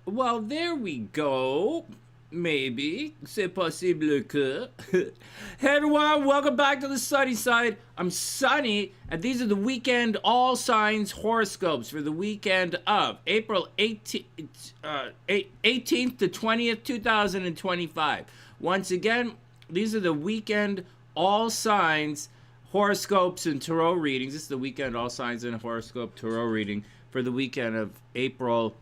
Well, there we go. Maybe. C'est possible que. Hey everyone, welcome back to the SunnySide. I'm Sunny, and these are the weekend all signs horoscopes for the weekend of April 18th to 20th, 2025. Once again, these are the weekend all signs horoscopes and tarot readings. This is the weekend all signs and horoscope tarot reading for the weekend of April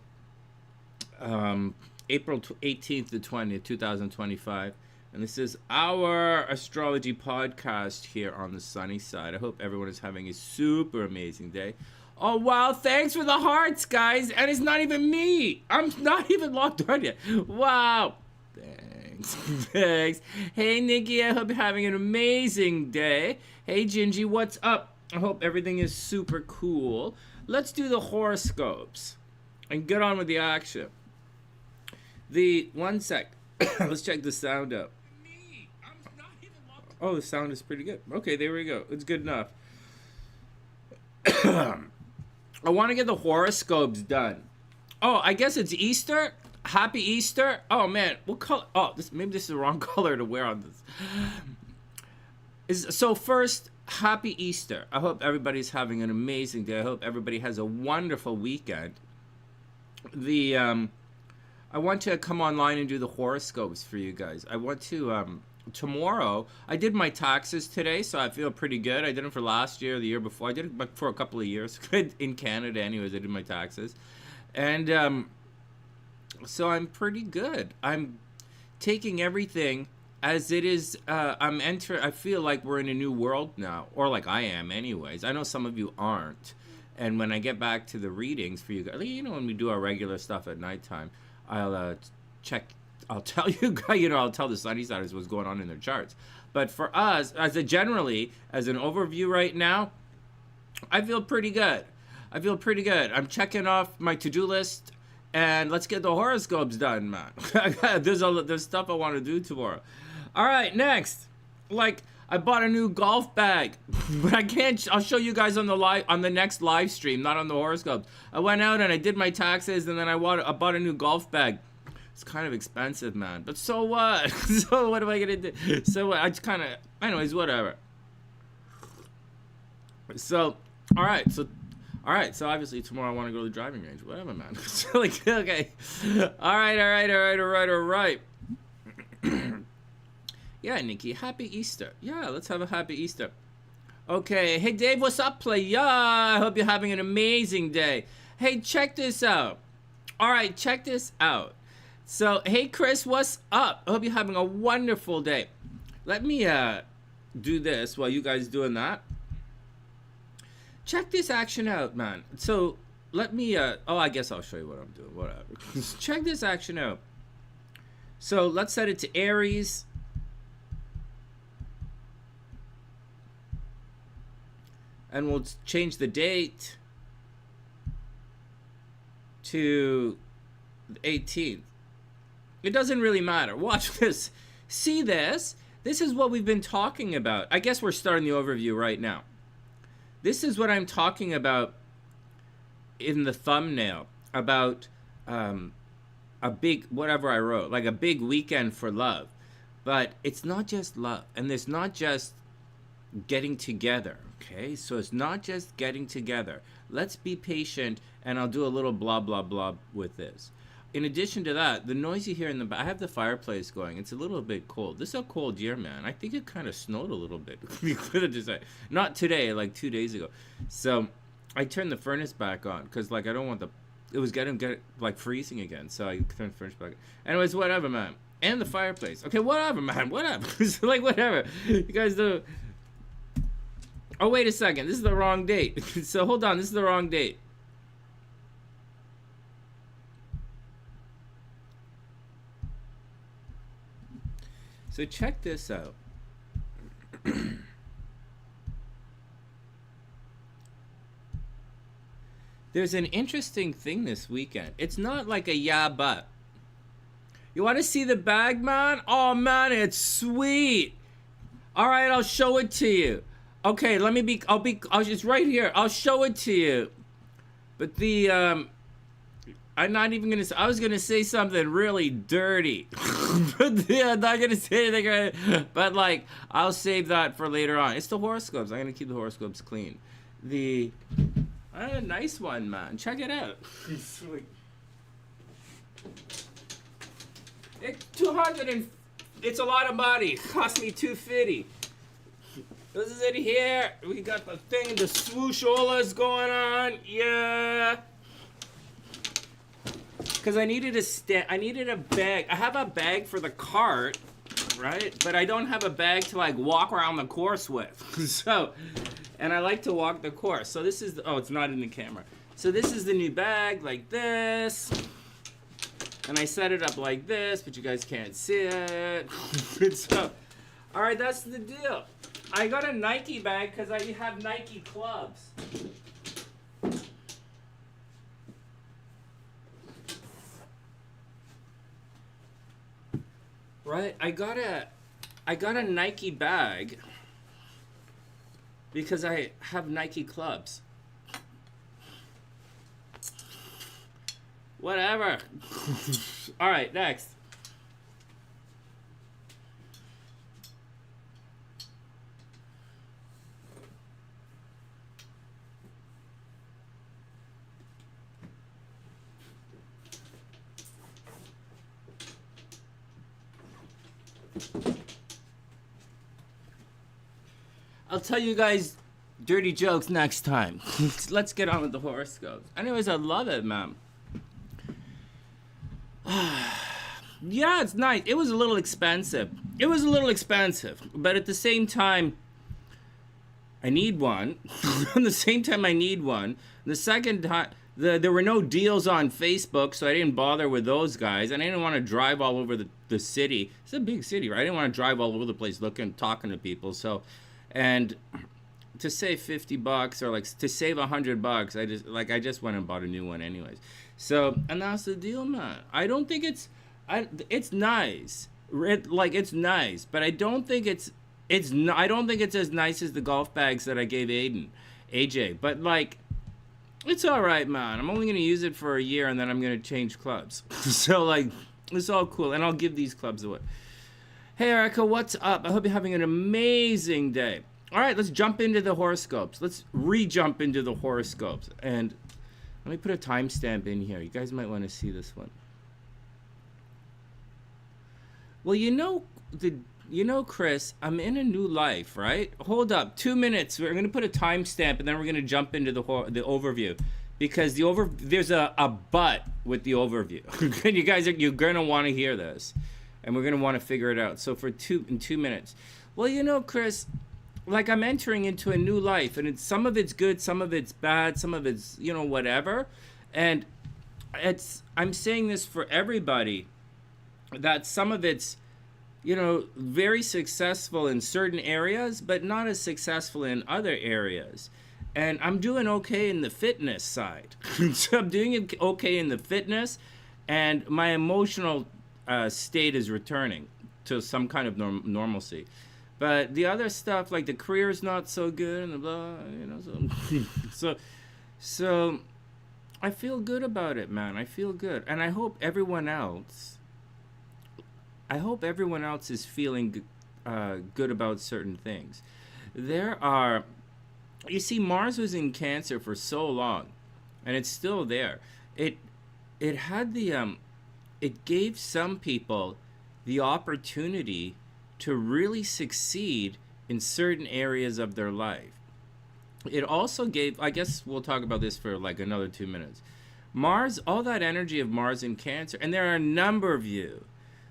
18th to 20th, 2025. And this is our astrology podcast here on the sunny side. I hope everyone is having a super amazing day. Oh, wow. Thanks for the hearts, guys. And it's not even me. I'm not even logged on yet. Wow. Thanks. Thanks. Hey, Nikki. I hope you're having an amazing day. Hey, Gingie. What's up? I hope everything is super cool. Let's do the horoscopes and get on with the action. One sec. Let's check the sound out. Oh, the sound is pretty good. Okay, there we go. It's good enough. I want to get the horoscopes done. Oh, I guess it's Easter. Happy Easter. Oh man, what color? Oh, maybe this is the wrong color to wear on this. So first, happy Easter. I hope everybody's having an amazing day. I hope everybody has a wonderful weekend. I want to come online and do the horoscopes for you guys. I want to, tomorrow, I did my taxes today, so I feel pretty good. I did them for last year, the year before. I did it for a couple of years. In Canada, anyways, I did my taxes. And so I'm pretty good. I'm taking everything as it is. I feel like we're in a new world now, or like I am anyways. I know some of you aren't. And when I get back to the readings for you guys, you know, when we do our regular stuff at nighttime, I'll tell you guys, I'll tell the SunnySiders what's going on in their charts. But for us, as an overview right now, I feel pretty good. I'm checking off my to-do list, and let's get the horoscopes done, man. There's stuff I want to do tomorrow. All right, next. I bought a new golf bag, but I can't. I'll show you guys on the next live stream, not on the horoscopes. I went out and I did my taxes, and then I bought a new golf bag. It's kind of expensive, man. But so what? So what am I gonna do? So what? I just kind of, anyways, whatever. So, all right. So obviously tomorrow I want to go to the driving range. Whatever, man. So okay. All right. Yeah, Nikki, happy Easter. Yeah, let's have a happy Easter. Okay, hey Dave, what's up, playa? I hope you're having an amazing day. Hey, check this out. All right, check this out. So, hey Chris, what's up? I hope you're having a wonderful day. Let me do this while you guys doing that. Check this action out, man. So, let me, I guess I'll show you what I'm doing, whatever. Check this action out. So, let's set it to Aries. And we'll change the date to the 18th. It doesn't really matter. Watch this. See this? This is what we've been talking about. I guess we're starting the overview right now. This is what I'm talking about in the thumbnail. About a big, whatever I wrote. Like a big weekend for love. But it's not just love. And there's not just getting together. Okay, so it's not just getting together. Let's be patient, and I'll do a little blah, blah, blah with this. In addition to that, the noise you hear in the back, I have the fireplace going. It's a little bit cold. This is a cold year, man. I think it kind of snowed a little bit. Not today, like 2 days ago. So I turned the furnace back on because, I don't want it was getting freezing again. So I turned the furnace back on. Anyways, whatever, man. And the fireplace. Okay, whatever, man. Whatever. Whatever. You guys do. Oh, wait a second. This is the wrong date. So, hold on. This is the wrong date. So, check this out. There's an interesting thing this weekend. It's not like a yeah, but. You want to see the bag, man? Oh, man, it's sweet. All right, I'll show it to you. Okay, it's right here. I'll show it to you. But I'm not even gonna. I was gonna say something really dirty, but yeah, I'm not gonna say anything. Right. But like, I'll save that for later on. It's the horoscopes. I'm gonna keep the horoscopes clean. The nice one, man. Check it out. It's 200 and it's a lot of money. Cost me $250. This is it here. We got the thing, the swoosholas going on. Yeah. Because I needed I needed a bag. I have a bag for the cart, right? But I don't have a bag to like walk around the course with. So, and I like to walk the course. So this is, oh, it's not in the camera. So this is the new bag, like this. And I set it up like this, but you guys can't see it. So, all right, that's the deal. I got a Nike bag because I have Nike clubs. Right, I got a Nike bag because I have Nike clubs. Whatever. All right, next. I'll tell you guys dirty jokes next time. Let's get on with the horoscopes. Anyways, I love it, man. Yeah, it's nice. It was a little expensive. But at the same time, I need one. At the same time, I need one. The second time, there were no deals on Facebook, so I didn't bother with those guys. And I didn't want to drive all over the city. It's a big city, right? I didn't want to drive all over the place talking to people. So, and to save $50 or like to save $100, I just went and bought a new one anyways. So, and that's the deal, man. I don't think it's nice. It's nice, but I don't think it's as nice as the golf bags that I gave AJ. But like, it's all right, man. I'm only gonna use it for a year, and then I'm gonna change clubs. So like, it's all cool, and I'll give these clubs away. Hey, Erica, what's up? I hope you're having an amazing day. All right, let's jump into the horoscopes. Let's re-jump into the horoscopes, and let me put a timestamp in here. You guys might want to see this one. Well, you know, Chris, I'm in a new life, right? Hold up, 2 minutes. We're gonna put a timestamp, and then we're gonna jump into the overview, because there's a but with the overview. And you guys you're gonna want to hear this, and we're gonna want to figure it out. So in 2 minutes. Well, you know, Chris, like I'm entering into a new life, and some of it's good, some of it's bad, some of it's whatever, and I'm saying this for everybody, that some of it's very successful in certain areas, but not as successful in other areas. And I'm doing okay in the fitness side. So I'm doing okay in the fitness, and my emotional state is returning to some kind of normalcy. But the other stuff, like the career is not so good, and the blah, so I feel good about it, man. I feel good, and I hope everyone else is feeling good about certain things. You see, Mars was in Cancer for so long, and it's still there. It gave some people the opportunity to really succeed in certain areas of their life. It also gave, I guess we'll talk about this for like another 2 minutes. Mars, all that energy of Mars in Cancer, and there are a number of you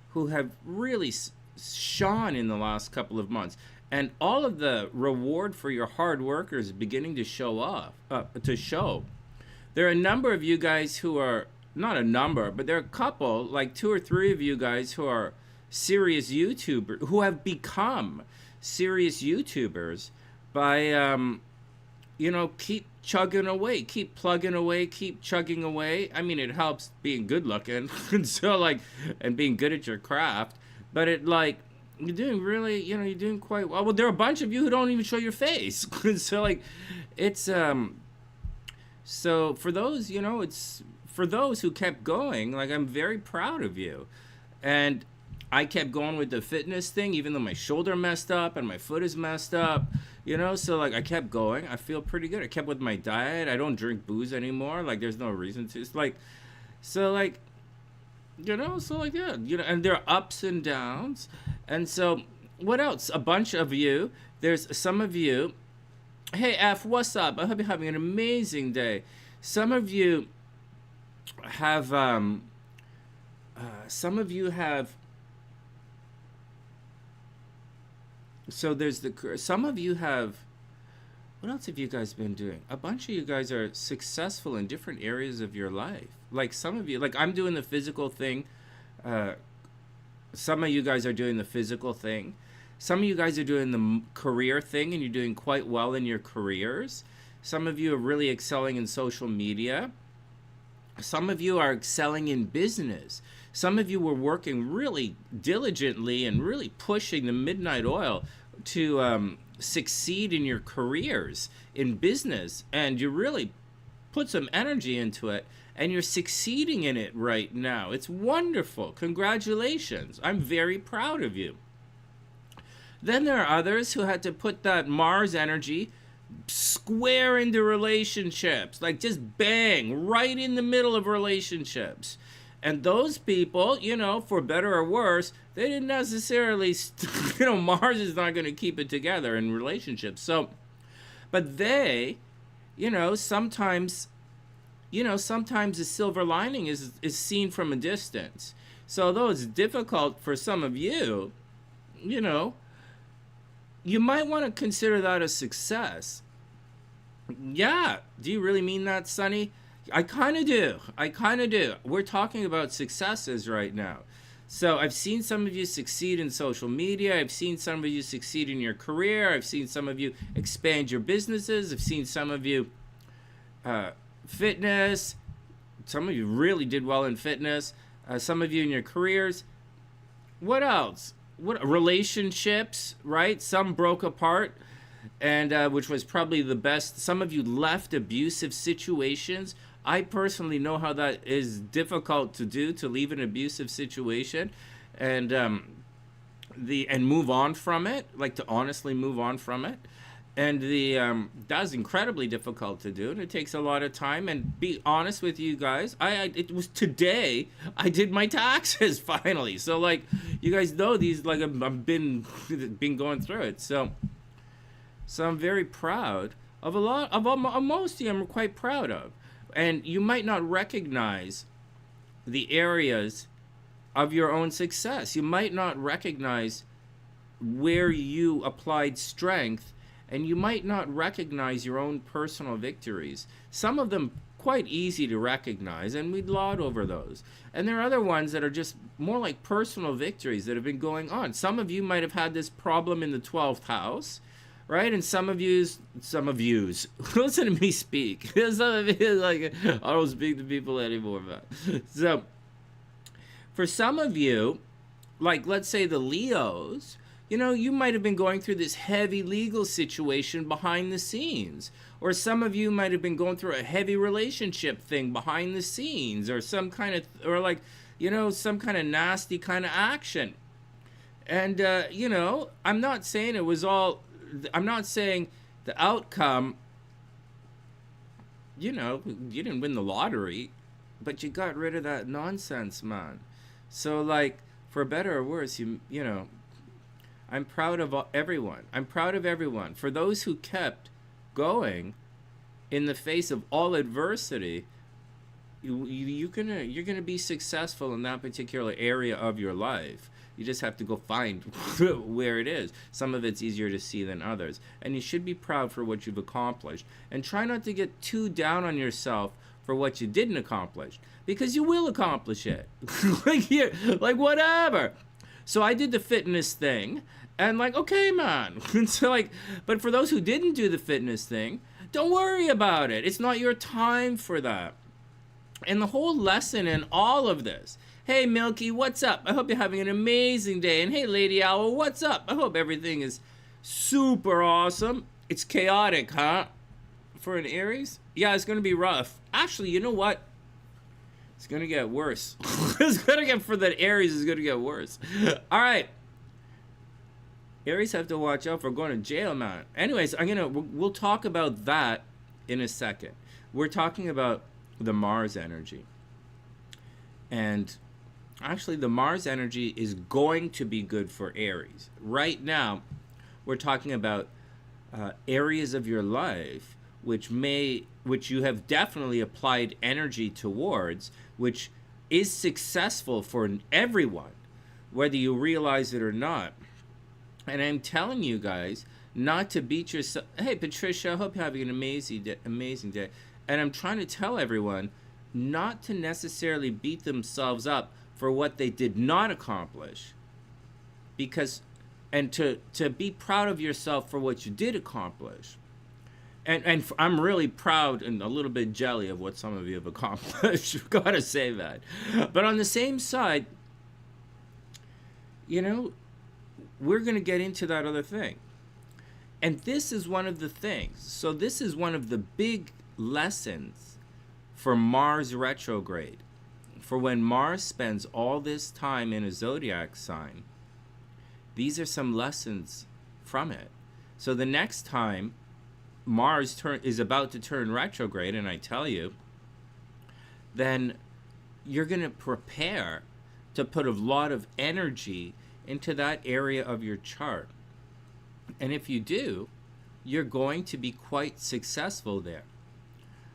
who have really shone in the last couple of months, and all of the reward for your hard work is beginning to show. There are a number of you guys who are, not a number, but there are a couple, like 2 or 3 of you guys who are serious YouTubers, who have become serious YouTubers by, keep chugging away, keep plugging away, keep chugging away. I mean, it helps being good looking, and being good at your craft, but you're doing really, you're doing quite well. Well, there are a bunch of you who don't even show your face. So so for those, it's for those who kept going, like, I'm very proud of you. And I kept going with the fitness thing, even though my shoulder messed up and my foot is messed up, you know? So, like, I kept going. I feel pretty good. I kept with my diet. I don't drink booze anymore. Like, there's no reason to. It's like, so, like, you know, so, like, yeah, you know, and there are ups and downs. And so, what else? A bunch of you, there's some of you, hey, F, what's up? I hope you're having an amazing day. Some of you have, so there's some of you have, what else have you guys been doing? A bunch of you guys are successful in different areas of your life. Like some of you, like I'm doing the physical thing. Some of you guys are doing the physical thing. Some of you guys are doing the career thing and you're doing quite well in your careers. Some of you are really excelling in social media. Some of you are excelling in business. Some of you were working really diligently and really pushing the midnight oil to succeed in your careers in business. And you really put some energy into it and you're succeeding in it right now. It's wonderful. Congratulations. I'm very proud of you. Then there are others who had to put that Mars energy square into relationships, like just bang, right in the middle of relationships. And those people, you know, for better or worse, they didn't necessarily, you know, Mars is not going to keep it together in relationships. So, but they, you know, sometimes the silver lining is seen from a distance. So although it's difficult for some of you, you know, you might want to consider that a success. Yeah. Do you really mean that, Sonny? I kind of do. We're talking about successes right now. So I've seen some of you succeed in social media. I've seen some of you succeed in your career. I've seen some of you expand your businesses. I've seen some of you fitness. Some of you really did well in fitness. Some of you in your careers. What else? What relationships, right? Some broke apart, and which was probably the best. Some of you left abusive situations. I personally know how that is difficult to do, to leave an abusive situation, and move on from it, like to honestly move on from it. And that's incredibly difficult to do, and it takes a lot of time. And be honest with you guys, it was today I did my taxes finally. So like, you guys know these, like I've been going through it. So I'm very proud of a lot of most of you. I'm quite proud of, and you might not recognize the areas of your own success. You might not recognize where you applied strength. And you might not recognize your own personal victories. Some of them quite easy to recognize, and we'd laud over those. And there are other ones that are just more like personal victories that have been going on. Some of you might have had this problem in the 12th house, right? And some of yous, listen to me speak. Some of you, like, I don't speak to people anymore, man. So, for some of you, like, let's say the Leos, you know, you might have been going through this heavy legal situation behind the scenes. Or some of you might have been going through a heavy relationship thing behind the scenes. Or some kind of, or like, you know, some kind of nasty kind of action. And, you know, I'm not saying the outcome, you know, you didn't win the lottery. But you got rid of that nonsense, man. So, like, for better or worse, you know, I'm proud of everyone. I'm proud of everyone. For those who kept going in the face of all adversity, you're gonna be successful in that particular area of your life. You just have to go find where it is. Some of it's easier to see than others. And you should be proud for what you've accomplished. And try not to get too down on yourself for what you didn't accomplish. Because you will accomplish it. like whatever. So I did the fitness thing. And like, okay, man. So like, but for those who didn't do the fitness thing, don't worry about it. It's not your time for that. And the whole lesson in all of this, hey, Milky, what's up? I hope you're having an amazing day. And hey, Lady Owl, what's up? I hope everything is super awesome. It's chaotic, huh? For an Aries? Yeah, it's going to be rough. Actually, you know what? It's going to get worse. It's going to get, for the Aries, it's going to get worse. All right. Aries have to watch out for going to jail, man. Anyways, we'll talk about that in a second. We're talking about the Mars energy. And actually, the Mars energy is going to be good for Aries. Right now, we're talking about areas of your life which you have definitely applied energy towards, which is successful for everyone, whether you realize it or not. And I'm telling you guys not to beat yourself. Hey, Patricia, I hope you're having an amazing day. And I'm trying to tell everyone not to necessarily beat themselves up for what they did not accomplish, and to be proud of yourself for what you did accomplish. And I'm really proud and a little bit jelly of what some of you have accomplished. You've got to say that. But on the same side, you know, we're going to get into that other thing. And this is one of the things. So this is one of the big lessons for Mars retrograde. For when Mars spends all this time in a zodiac sign, these are some lessons from it. So the next time Mars is about to turn retrograde, and I tell you, then you're going to prepare to put a lot of energy into that area of your chart. And if you do, you're going to be quite successful there.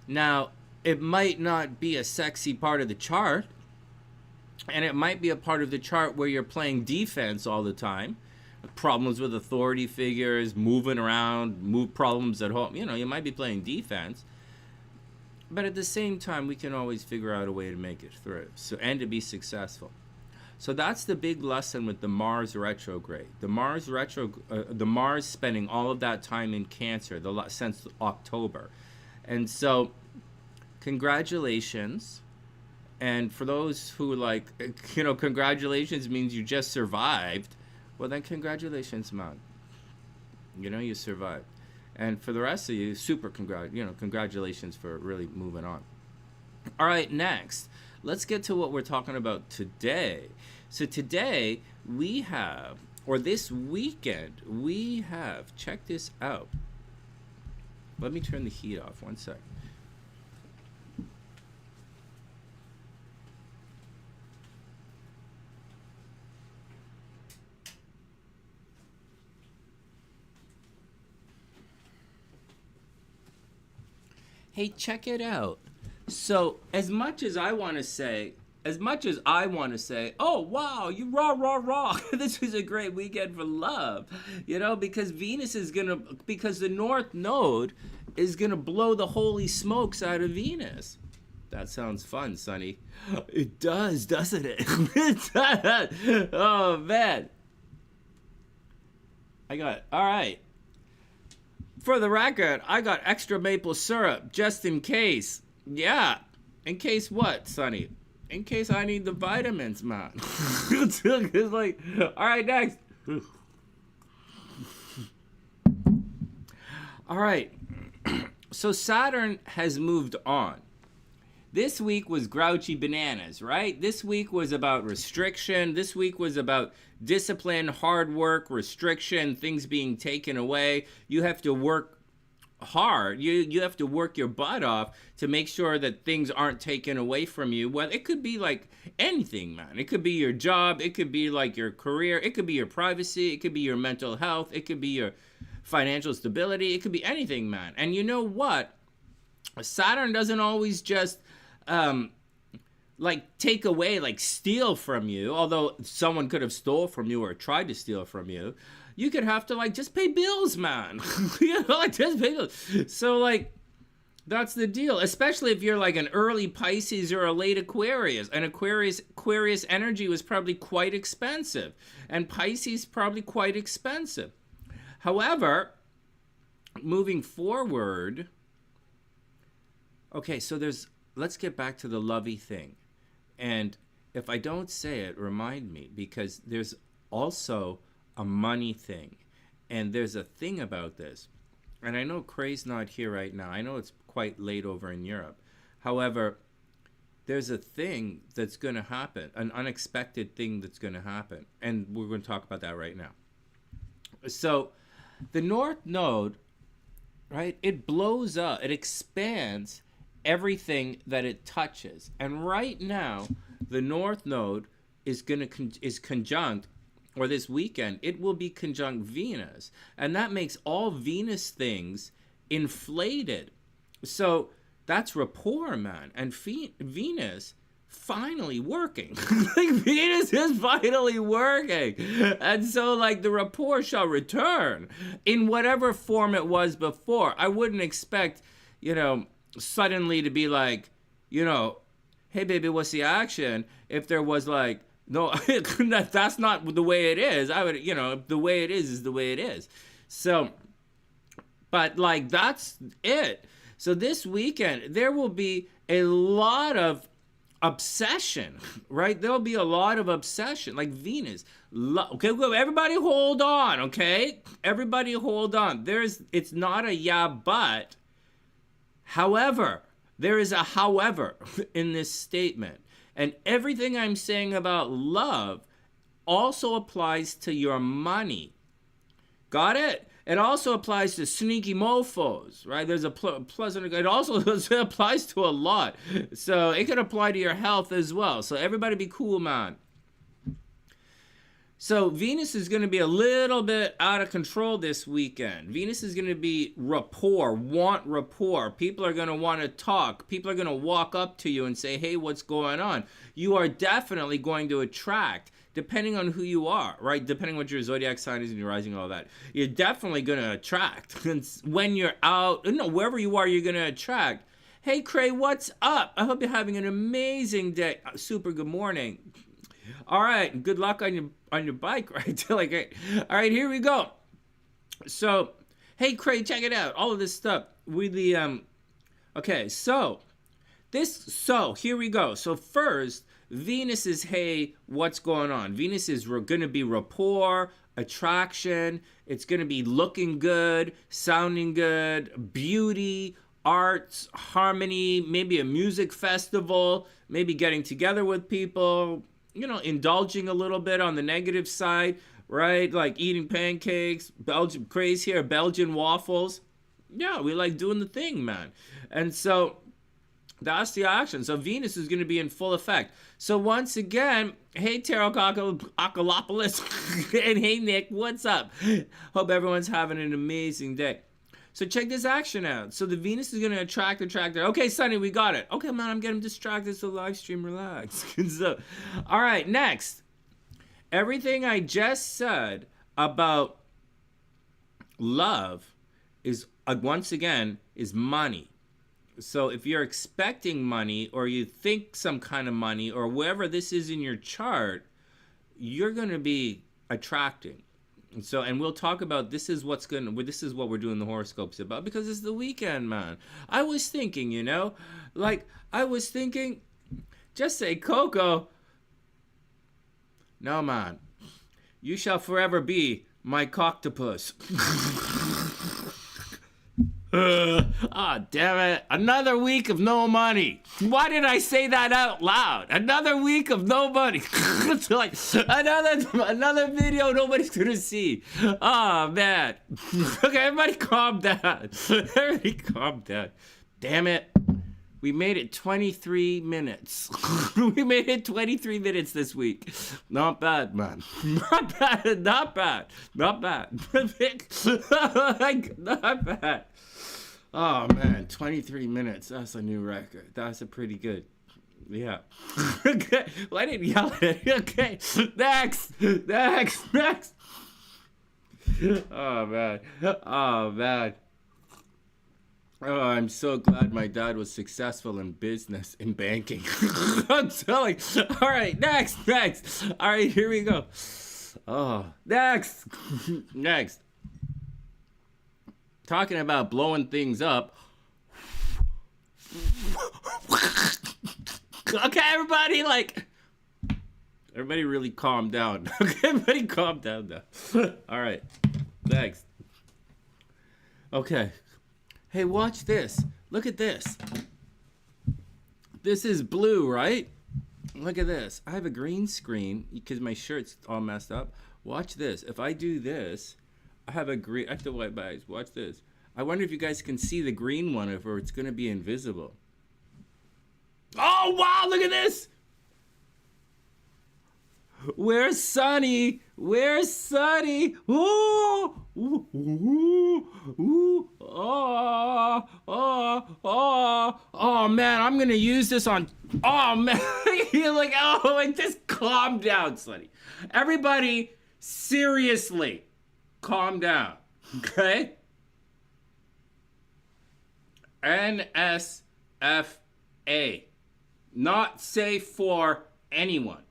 Now, it might not be a sexy part of the chart, and it might be a part of the chart where you're playing defense all the time. Problems with authority figures, moving around, problems at home. You know, you might be playing defense. But at the same time, we can always figure out a way to make it through, and to be successful. So that's the big lesson with the Mars retrograde. The Mars spending all of that time in Cancer since October. And so, congratulations. And for those who congratulations means you just survived. Well, then congratulations, man. You know, you survived. And for the rest of you, congratulations for really moving on. All right, next, let's get to what we're talking about today. So today we have, or this weekend, we have, check this out. Let me turn the heat off, one sec. Hey, check it out. So, as much as I want to say, oh, wow, you rah. This was a great weekend for love. You know, because because the North Node is going to blow the holy smokes out of Venus. That sounds fun, Sonny. It does, doesn't it? It does. Oh, man. All right. For the record, I got extra maple syrup just in case. Yeah. In case what, Sonny? In case I need the vitamins, man. It's like, all right, next. All right. So Saturn has moved on. This week was grouchy bananas, right? This week was about restriction. This week was about discipline, hard work, restriction, things being taken away. You have to work hard. You have to work your butt off to make sure that things aren't taken away from you. Well, it could be like anything, man. It could be your job. It could be like your career. It could be your privacy. It could be your mental health. It could be your financial stability. It could be anything, man. And you know what? Saturn doesn't always just take away, steal from you, although someone could have stole from you or tried to steal from you. You could have to just pay bills, man. Just pay bills. So that's the deal, especially if you're an early Pisces or a late Aquarius. And Aquarius energy was probably quite expensive, and Pisces probably quite expensive. However, moving forward, okay, so let's get back to the lovey thing. And if I don't say it, remind me, because there's also a money thing. And there's a thing about this. And I know Cray's not here right now. I know it's quite late over in Europe. However, there's a thing that's going to happen, an unexpected thing that's going to happen. And we're going to talk about that right now. So the North Node, right, it blows up, it expands everything that it touches. And right now, the North Node is conjunct, or this weekend, it will be conjunct Venus. And that makes all Venus things inflated. So that's rapport, man. And Venus finally working. Like, Venus is finally working. And so, like, the rapport shall return in whatever form it was before. I wouldn't expect, you know, suddenly to be like, you know, hey, baby, what's the action? If there was like, no, that's not the way it is. I would, you know, the way it is the way it is. So, but like, that's it. So this weekend, there will be a lot of obsession, right? There'll be a lot of obsession, like Venus. Okay, everybody hold on, okay? Everybody hold on. It's not a yeah, but. However, there is a however in this statement. And everything I'm saying about love also applies to your money. Got it? It also applies to sneaky mofos, right? There's a pleasant, it also applies to a lot. So it can apply to your health as well. So everybody be cool, man. So Venus is going to be a little bit out of control this weekend. Venus is going to be rapport, want rapport. People are going to want to talk. People are going to walk up to you and say, hey, what's going on? You are definitely going to attract, depending on who you are, right? Depending on what your zodiac sign is and your rising, all that. You're definitely going to attract. When you're out, wherever you are, you're going to attract. Hey, Cray, what's up? I hope you're having an amazing day. Super good morning. All right, good luck on your bike, right? Like, all right, here we go. So, hey, Cray, check it out. All of this stuff with the okay. So here we go. So first, Venus is, hey, what's going on? Venus is going to be rapport, attraction. It's going to be looking good, sounding good, beauty, arts, harmony, maybe a music festival, maybe getting together with people, you know, indulging a little bit on the negative side, right? Like eating pancakes, Belgian craze here, Belgian waffles. Yeah, we like doing the thing, man. And so that's the action. So Venus is going to be in full effect. So once again, hey, Tarot Akalopoulos, and hey, Nick, what's up? Hope everyone's having an amazing day. So check this action out. So the Venus is going to attract. Okay, Sonny, we got it. Okay, man, I'm getting distracted, so live stream, relax. So, all right, next. Everything I just said about love is, once again, is money. So if you're expecting money, or you think some kind of money, or wherever this is in your chart, you're going to be attracting. So, and we'll talk about this is what we're doing the horoscopes about, because it's the weekend, man. I was thinking, just say, Coco, no, man, you shall forever be my coctopus. Damn it. Another week of no money. Why did I say that out loud? Another week of no money. It's like another video nobody's gonna see. Oh, man. Okay, everybody calm down. Everybody calm down. Damn it. We made it 23 minutes. We made it 23 minutes this week. Not bad, man. Not bad. Not bad. Not bad. Not bad. Oh, man, 23 minutes. That's a new record. That's a pretty good. Yeah. Okay. Well, I didn't yell at it. Okay. Next. Oh, man. Oh, I'm so glad my dad was successful in business, in banking. I'm telling. All right, next. All right, here we go. Oh, next. Talking about blowing things up. Okay, everybody really calm down. Okay, everybody calm down now. All right, next. Okay. Hey, watch this. Look at this. This is blue, right? Look at this. I have a green screen because my shirt's all messed up. Watch this. If I do this, I have a green. I have to wipe my eyes. Watch this. I wonder if you guys can see the green one, or it's going to be invisible. Oh, wow. Look at this. Where's Sonny? Where's Sonny? Ooh, ooh, ooh, ooh, oh, man, I'm gonna use this on, oh, man, you're like, oh, like, just calm down, Sonny. Everybody, seriously, calm down, okay? NSFA, not safe for anyone.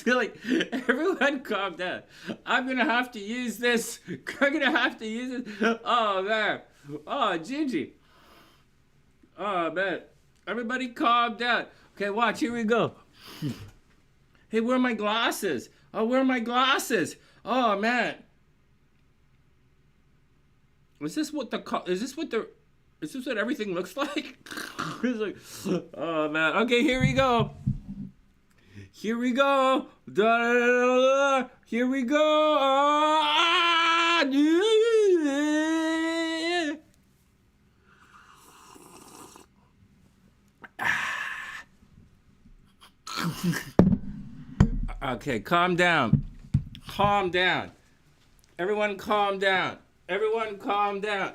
Like, everyone calm down. I'm gonna have to use this. Oh, man. Oh, Gingie. Oh, man. Everybody calm down. Okay, watch. Here we go. Hey, where are my glasses? Oh, where are my glasses? Oh, man. Is this what everything looks like? It's like, oh, man. Okay, here we go. Here we go. Da, da, da, da. Here we go. Okay, calm down. Calm down. Everyone calm down. Everyone calm down.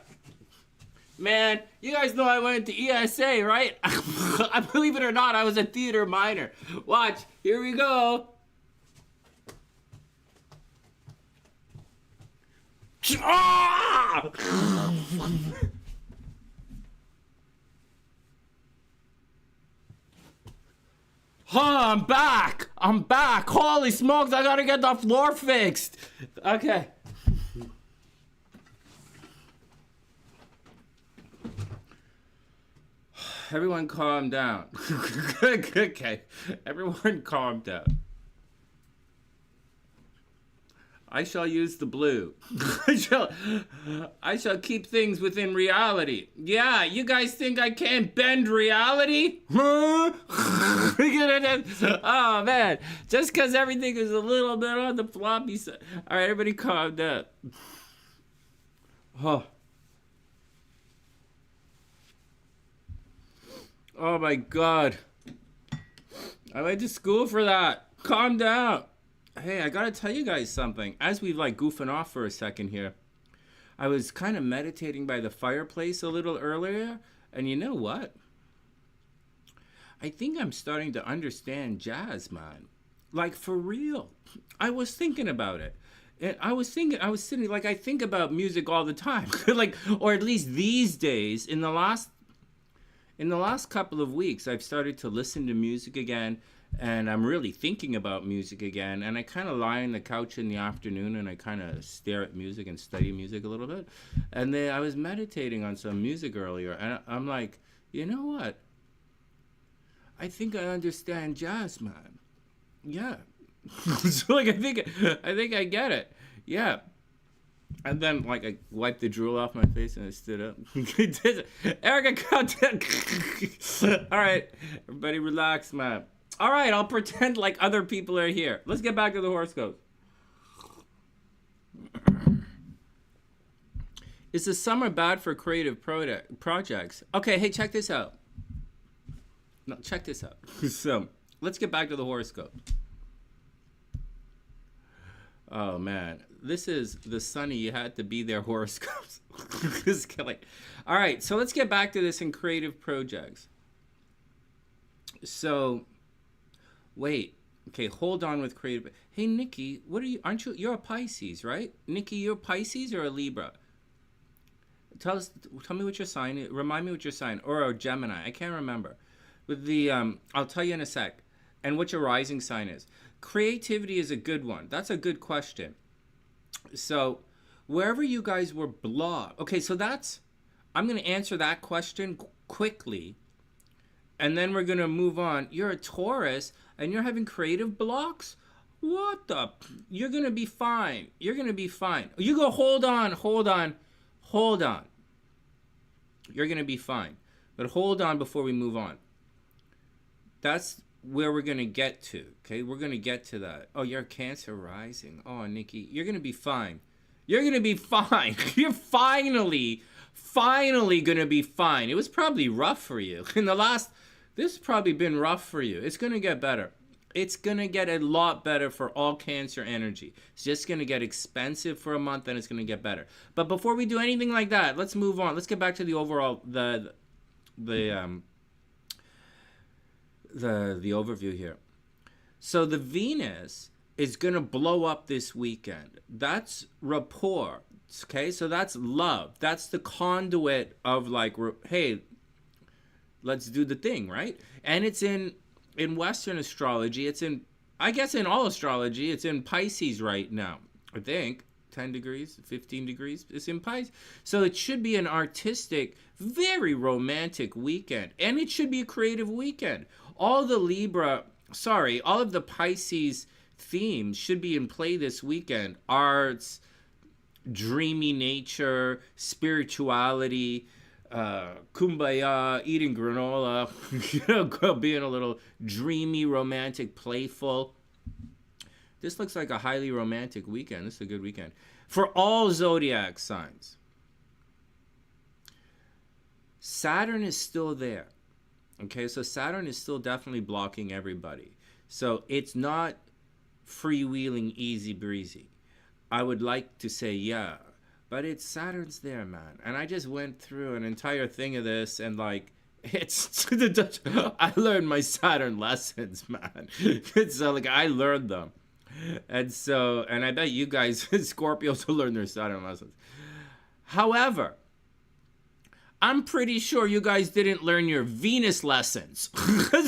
Man, you guys know I went to ESA, right? I believe it or not, I was a theater minor. Watch, here we go. Ah! Oh, I'm back. I'm back. Holy smokes, I gotta get the floor fixed. Okay. Everyone calm down. Okay. Everyone calm down. I shall use the blue. I shall keep things within reality. Yeah, you guys think I can't bend reality? Huh? Oh, man. Just because everything is a little bit on the floppy side. All right, everybody calm down. Oh. Oh my God. I went to school for that. Calm down. Hey, I gotta tell you guys something. As we like goofing off for a second here, I was kind of meditating by the fireplace a little earlier, and you know what? I think I'm starting to understand jazz, man. Like, for real. I was thinking about it. And I was sitting, like, I think about music all the time. Like, or at least these days, in the last couple of weeks, I've started to listen to music again, and I'm really thinking about music again. And I kind of lie on the couch in the afternoon, and I kind of stare at music and study music a little bit. And then I was meditating on some music earlier, and I'm like, you know what? I think I understand jazz, man. Yeah. So, like, I think I get it. Yeah. And then, like, I wiped the drool off my face and I stood up. Erica, calm down. All right, everybody relax, man. All right, I'll pretend like other people are here. Let's get back to the horoscopes. Is the summer bad for creative projects? Okay, hey, check this out. No, check this out. So, let's get back to the horoscope. Oh, man. This is the Sunny, you had to be there horoscopes. All right, so let's get back to this in creative projects. So, wait. Okay, hold on with creative. Hey, Nikki, you're a Pisces, right? Nikki, you're a Pisces or a Libra? Tell me what your sign is. Remind me what your sign, or a Gemini. I can't remember. With the, I'll tell you in a sec. And what your rising sign is. Creativity is a good one. That's a good question. So, wherever you guys were blocked. Okay, so I'm going to answer that question quickly. And then we're going to move on. You're a Taurus and you're having creative blocks? What the? You're going to be fine. You're going to be fine. You go, hold on. You're going to be fine. But hold on before we move on. That's where we're going to get to. Okay, we're going to get to that. Oh, you're Cancer rising. Oh, Nikki, you're going to be fine. You're going to be fine. You're finally going to be fine. It was probably rough for you. This has probably been rough for you. It's going to get better. It's going to get a lot better for all Cancer energy. It's just going to get expensive for a month, and it's going to get better. But before we do anything like that, let's move on. Let's get back to the overall, the overview here. So the Venus is going to blow up this weekend. That's rapport. Okay, so that's love. That's the conduit of like, hey, let's do the thing, right? And it's in Western astrology. It's in, I guess in all astrology, it's in Pisces right now. I think 10 degrees, 15 degrees. It's in Pisces. So it should be an artistic, very romantic weekend. And it should be a creative weekend. All of the Pisces themes should be in play this weekend. Arts, dreamy nature, spirituality, kumbaya, eating granola, being a little dreamy, romantic, playful. This looks like a highly romantic weekend. This is a good weekend for all zodiac signs. Saturn is still there. Okay, so Saturn is still definitely blocking everybody. So it's not freewheeling, easy breezy. I would like to say yeah, but it's Saturn's there, man. And I just went through an entire thing of this, and like, I learned my Saturn lessons, man. So like, I learned them. And I bet you guys, Scorpios, will learn their Saturn lessons. However, I'm pretty sure you guys didn't learn your Venus lessons.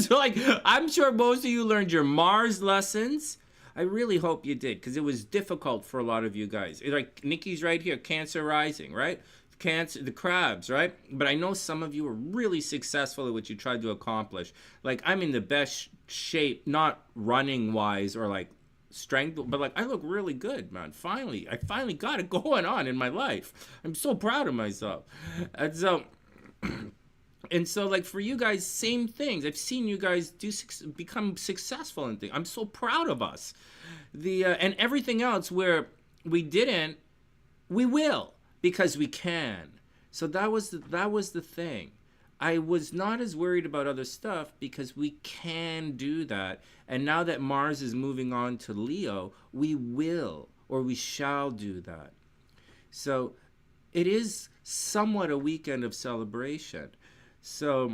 So like, I'm sure most of you learned your Mars lessons. I really hope you did, because it was difficult for a lot of you guys. Like Nikki's right here, Cancer rising, right? Cancer, the crabs, right? But I know some of you are really successful at what you tried to accomplish. Like, I'm in the best shape, not running wise or like strength, but like, I look really good, man. I finally got it going on in my life. I'm so proud of myself. And so like, for you guys, same things. I've seen you guys become successful in things. I'm so proud of us. And everything else where we didn't, we will, because we can. So that was the thing. I was not as worried about other stuff because we can do that. And now that Mars is moving on to Leo, we will, or we shall do that. So it is somewhat a weekend of celebration. So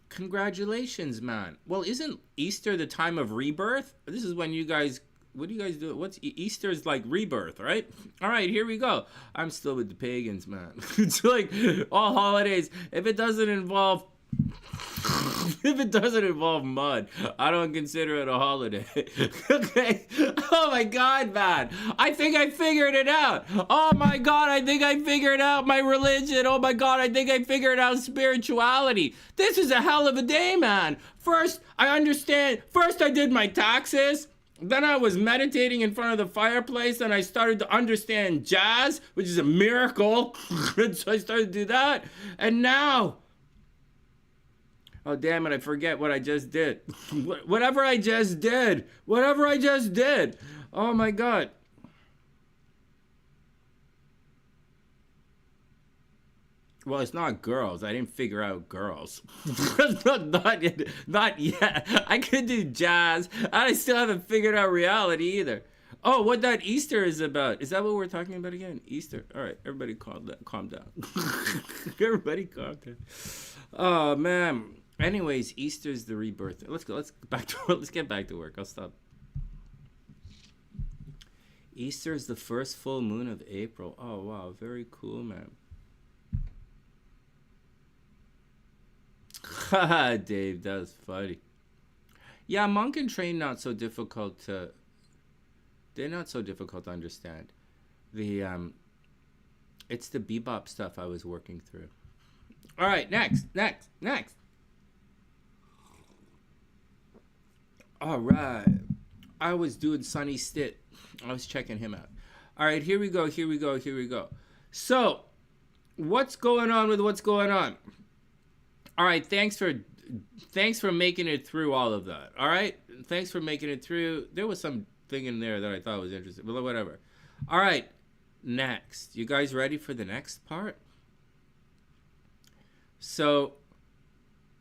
congratulations, man. Well, isn't Easter the time of rebirth? This is when you guys, what do you guys do? Easter is like rebirth, right? All right, here we go. I'm still with the pagans, man. It's like all holidays. If it doesn't involve mud, I don't consider it a holiday. Okay. Oh my God, man. I think I figured it out. Oh my God, I think I figured out my religion. Oh my God, I think I figured out spirituality. This is a hell of a day, man. First, I did my taxes. Then I was meditating in front of the fireplace, and I started to understand jazz, which is a miracle. So I started to do that. And now, oh, damn it, I forget what I just did. Whatever I just did. Oh, my God. Well, it's not girls. I didn't figure out girls. not yet. I could do jazz. I still haven't figured out reality either. Oh, what that Easter is about. Is that what we're talking about again? Easter. All right, everybody calm down. Everybody calm down. Oh, man. Anyways, Easter's the rebirth. Let's get back to work. I'll stop. Easter is the first full moon of April. Oh, wow. Very cool, man. Haha, Dave, that was funny. Yeah, Monk and Train they're not so difficult to understand. It's the bebop stuff I was working through. All right, next. All right. I was doing Sonny Stitt. I was checking him out. All right, here we go. So, what's going on with what's going on? All right, thanks for thanks for making it through all of that. All right? Thanks for making it through. There was some thing in there that I thought was interesting. But whatever. All right. Next. You guys ready for the next part? So,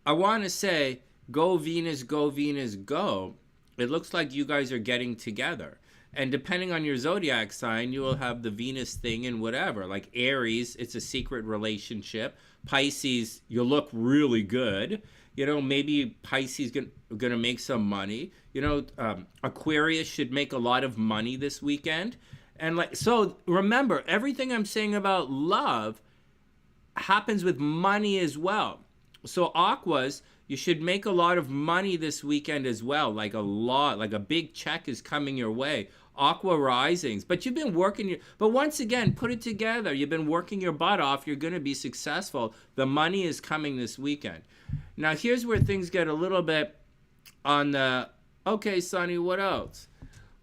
I want to say, go Venus, go Venus, go. It looks like you guys are getting together. And depending on your zodiac sign, you will have the Venus thing and whatever. Like Aries, it's a secret relationship. Pisces, you look really good. You know, maybe Pisces gonna make some money. You know, Aquarius should make a lot of money this weekend. And like, so remember, everything I'm saying about love happens with money as well. So Aquas, you should make a lot of money this weekend as well. Like a lot, like a big check is coming your way. Aqua risings, but you've been working but once again, put it together. You've been working your butt off. You're going to be successful. The money is coming this weekend. Now, here's where things get a little bit on the, okay, Sonny, what else?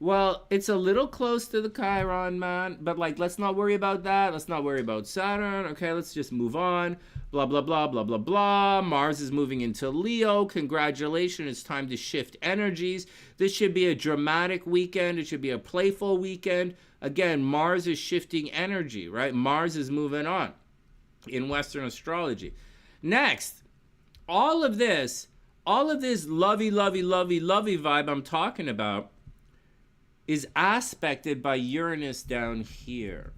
Well, it's a little close to the Chiron, man, but like, let's not worry about that. Let's not worry about Saturn. Okay, let's just move on. Blah, blah, blah, blah, blah, blah. Mars is moving into Leo. Congratulations. It's time to shift energies. This should be a dramatic weekend. It should be a playful weekend. Again, Mars is shifting energy, right? Mars is moving on in Western astrology. Next, all of this lovey, lovey, lovey, lovey vibe I'm talking about is aspected by Uranus down here.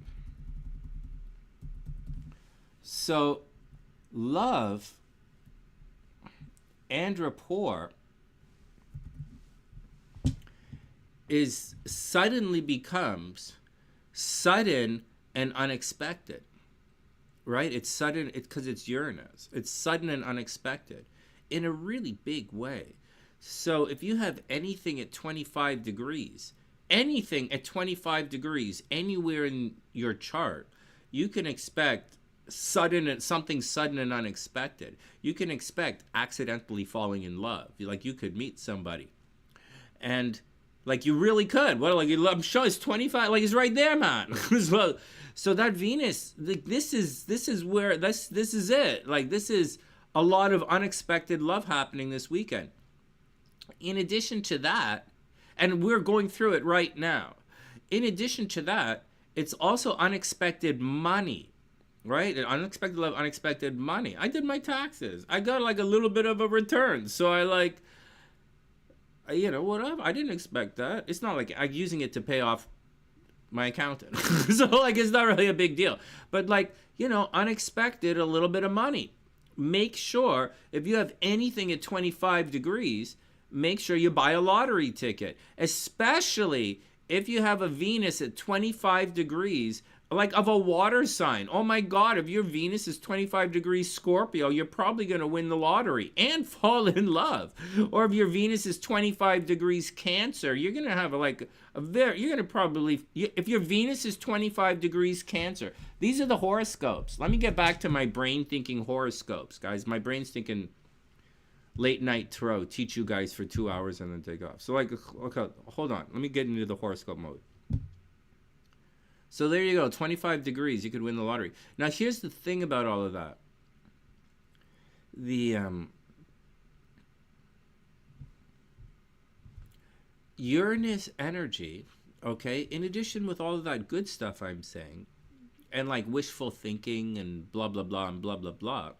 So, love and rapport suddenly becomes sudden and unexpected, right? It's sudden because it's Uranus. It's sudden and unexpected in a really big way. So if you have anything at 25 degrees, anything at 25 degrees anywhere in your chart, you can expect something sudden and unexpected. You can expect accidentally falling in love. Like you could meet somebody, and like you really could. Well, like I'm sure it's 25. Like it's right there, man. So that Venus, like this is where this is it. Like this is a lot of unexpected love happening this weekend. In addition to that, and we're going through it right now. In addition to that, it's also unexpected money. Right? Unexpected love, unexpected money. I did my taxes. I got like a little bit of a return. So I like, you know, whatever. I didn't expect that. It's not like I'm using it to pay off my accountant. So like, it's not really a big deal. But like, you know, unexpected, a little bit of money. Make sure if you have anything at 25 degrees, make sure you buy a lottery ticket. Especially if you have a Venus at 25 degrees, like of a water sign. Oh my God, if your Venus is 25 degrees Scorpio, you're probably going to win the lottery and fall in love. Or if your Venus is 25 degrees Cancer, you're going to have you're going to probably, if your Venus is 25 degrees Cancer, these are the horoscopes. Let me get back to my brain thinking horoscopes, guys. My brain's thinking late night tarot, teach you guys for 2 hours and then take off. So like, okay, hold on. Let me get into the horoscope mode. So there you go, 25 degrees, you could win the lottery. Now here's the thing about all of that. The Uranus energy, okay, in addition with all of that good stuff I'm saying, and like wishful thinking and blah, blah, blah, and blah, blah, blah,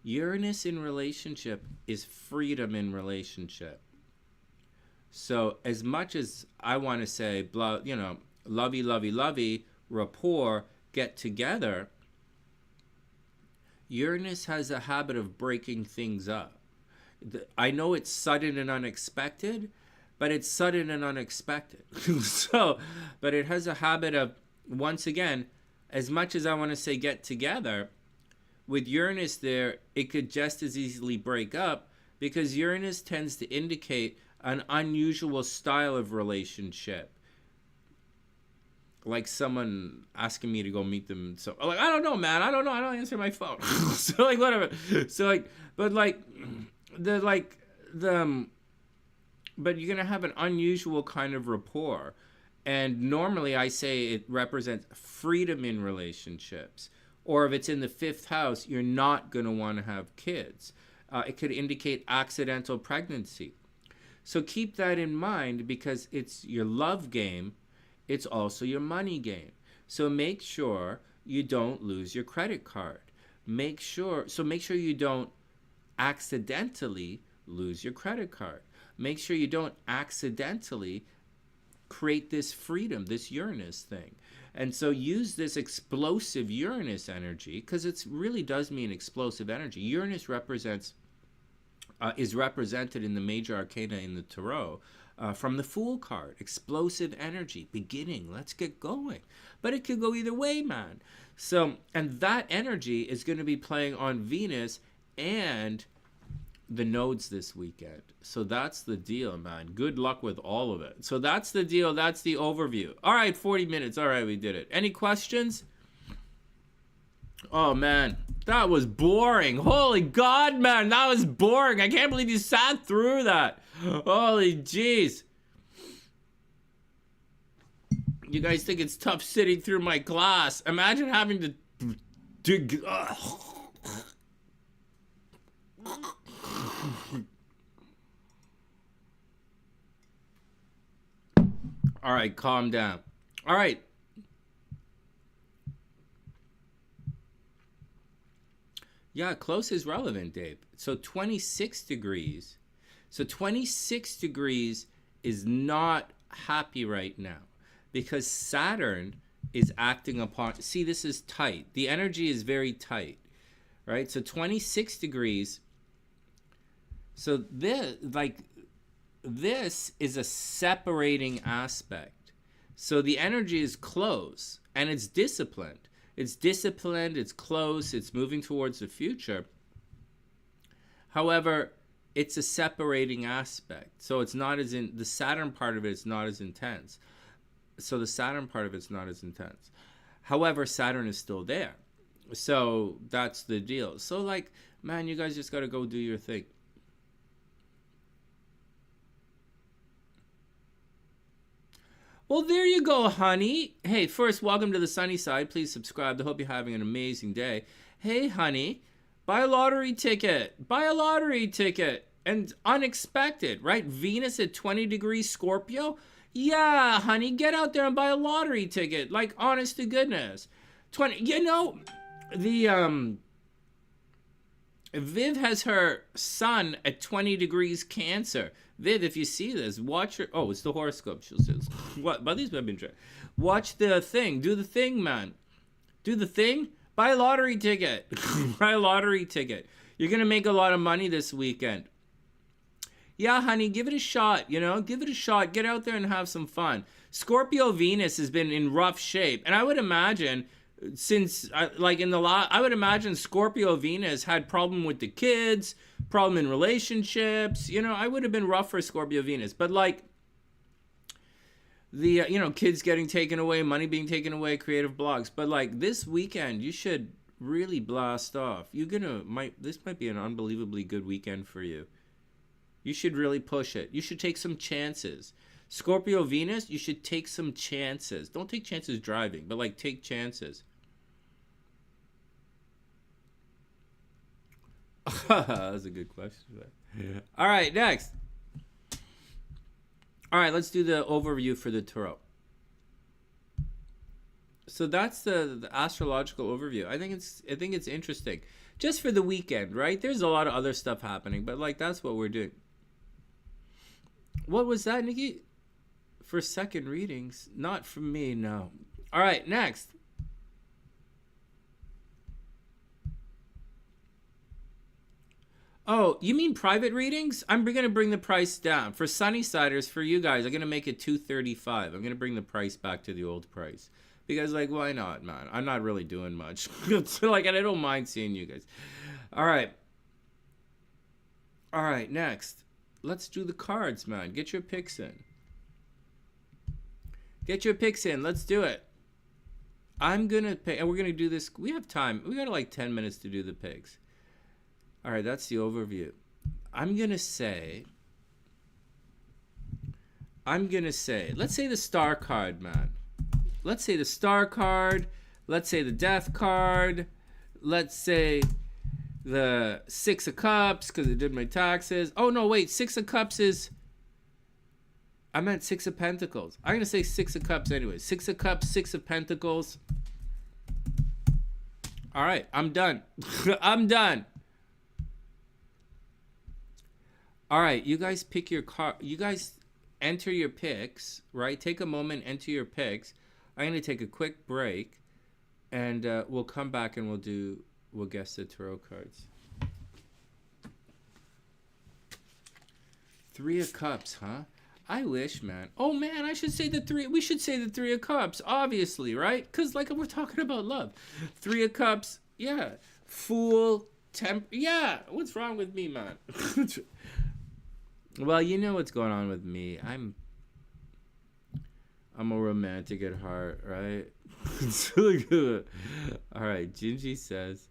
Uranus in relationship is freedom in relationship. So as much as I want to say, blah, you know, lovey, lovey, lovey, rapport, get together, Uranus has a habit of breaking things up. I know it's sudden and unexpected, but it's sudden and unexpected. So, but it has a habit of, once again, as much as I want to say get together, with Uranus there, it could just as easily break up because Uranus tends to indicate an unusual style of relationship, like someone asking me to go meet them. So like, I don't know, man. I don't know. I don't answer my phone. So like, whatever. So like, but like, but you're gonna have an unusual kind of rapport, and normally I say it represents freedom in relationships, Or if it's in the 5th house, you're not going to want to have kids. It could indicate accidental pregnancy. So keep that in mind, because it's your love game. It's also your money game. So make sure you don't lose your credit card. Make sure you don't accidentally lose your credit card. Make sure you don't accidentally create this freedom, this Uranus thing. And so use this explosive Uranus energy, because it really does mean explosive energy. Uranus is represented in the major arcana in the Tarot from the Fool card. Explosive energy, beginning, let's get going. But it could go either way, man. So, and that energy is going to be playing on Venus and the nodes this weekend. So that's the deal, man. Good luck with all of it. So that's the deal. That's the overview. All right, 40 minutes. All right, we did it. Any questions? Oh, man. That was boring. Holy God, man. That was boring. I can't believe you sat through that. Holy jeez. You guys think it's tough sitting through my class. Imagine having to dig. All right, calm down. All right. Yeah, close is relevant, Dave. So 26 degrees. So 26 degrees is not happy right now, because Saturn is acting upon. See, this is tight. The energy is very tight, right? So 26 degrees. So this is a separating aspect. So the energy is close and it's disciplined. It's disciplined, it's close, it's moving towards the future. However, it's a separating aspect. So it's not as in the Saturn part of it is not as intense. So the Saturn part of it's not as intense. However, Saturn is still there. So that's the deal. So like, man, you guys just got to go do your thing. Well, there you go, honey. Hey, first, welcome to the sunny side. Please subscribe. I hope you're having an amazing day. Hey, honey, buy a lottery ticket. Buy a lottery ticket. And unexpected, right? Venus at 20 degrees Scorpio. Yeah, honey, get out there and buy a lottery ticket. Like, honest to goodness. 20, you know, the, Viv has her sun at 20 degrees Cancer. Viv, if you see this, watch her. Oh, it's the horoscope. She'll say, what? But these have been trying. Watch the thing. Do the thing, man. Do the thing. Buy a lottery ticket. Buy a lottery ticket. You're going to make a lot of money this weekend. Yeah, honey, give it a shot, you know? Give it a shot. Get out there and have some fun. Scorpio Venus has been in rough shape. And I would imagine, since, like in the last, I would imagine Scorpio Venus had problem with the kids, problem in relationships. You know, I would have been rough for Scorpio Venus. But like, the, you know, kids getting taken away, money being taken away, creative blocks. But like this weekend, you should really blast off. This might be an unbelievably good weekend for you. You should really push it. You should take some chances. Scorpio Venus, you should take some chances. Don't take chances driving, but like take chances. That's a good question. Yeah. All right, next. All right, let's do the overview for the Tarot. So that's the astrological overview. I think it's interesting. Just for the weekend, right? There's a lot of other stuff happening, but like that's what we're doing. What was that, Nikki? For second readings? Not from me, no. All right, next. Oh, you mean private readings? I'm going to bring the price down. For SunnySiders, for you guys, I'm going to make it $235. I'm going to bring the price back to the old price. Because, like, why not, man? I'm not really doing much. So, like, and I don't mind seeing you guys. All right. All right, next. Let's do the cards, man. Get your picks in. Get your picks in. Let's do it. I'm going to pick, and we're going to do this. We have time. We got like 10 minutes to do the picks. All right, that's the overview. I'm going to say, let's say the star card, man. Let's say the star card. Let's say the death card. let's say the Six of Cups, because I did my taxes. Oh, no, wait. Six of Cups is... I meant Six of Pentacles. I'm going to say Six of Cups anyway. Six of Cups, Six of Pentacles. All right, I'm done. I'm done. All right, you guys pick your card. You guys enter your picks, right? Take a moment, enter your picks. I'm going to take a quick break, and we'll come back and we'll guess the tarot cards. Three of Cups, huh? I wish, man. Oh, man, I should say the three. We should say the Three of Cups, obviously, right? Because, like, we're talking about love. Three of Cups, yeah. Fool, yeah. What's wrong with me, man? Well, you know what's going on with me. I'm a romantic at heart, right? All right, Gingie says...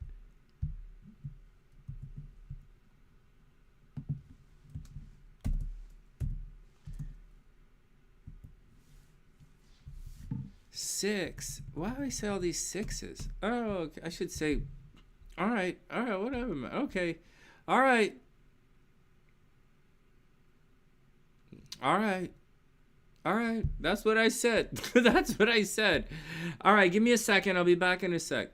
Six. Why do I say all these sixes? Oh, okay. I should say, all right, whatever, man. Okay, all right, all right, all right. That's what I said. That's what I said. All right, give me a second. I'll be back in a sec.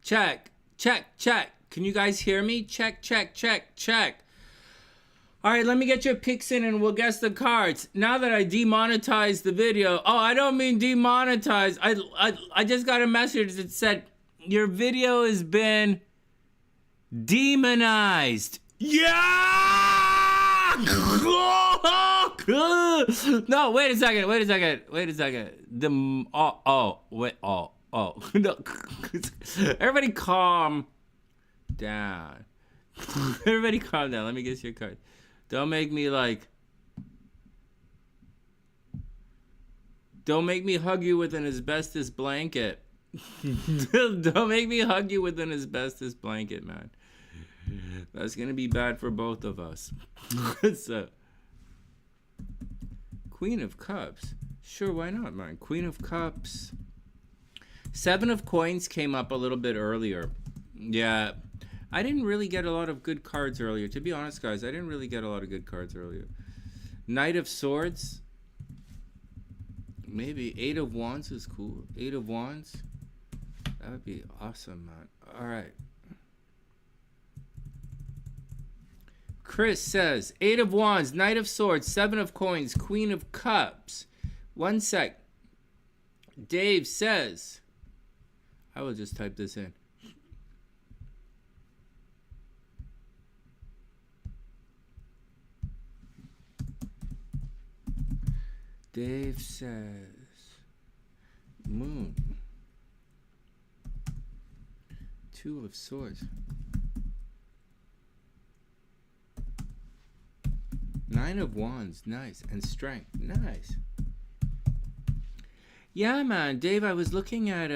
Check. Check. Check. Can you guys hear me? Check. Check. Check. Check. All right, let me get your picks in and we'll guess the cards. Now that I demonetized the video. Oh, I don't mean demonetized. I just got a message that said your video has been demonized. Yeah! No, wait a second. No. Everybody calm down. Everybody calm down. Let me guess your card. Don't make me hug you with an asbestos blanket. Don't make me hug you with an asbestos blanket, man. That's gonna be bad for both of us. So, Queen of Cups. Sure, why not, man? Queen of Cups. 7 of Coins came up a little bit earlier. Yeah. I didn't really get a lot of good cards earlier. To be honest, guys, I didn't really get a lot of good cards earlier. Knight of Swords. Maybe 8 of Wands is cool. 8 of Wands. That would be awesome, man. All right. Chris says, 8 of Wands, Knight of Swords, 7 of Coins, Queen of Cups. 1 sec. Dave says, I will just type this in. Dave says, Moon. 2 of Swords. 9 of Wands, nice. And Strength, nice. Yeah, man, Dave, I was looking at,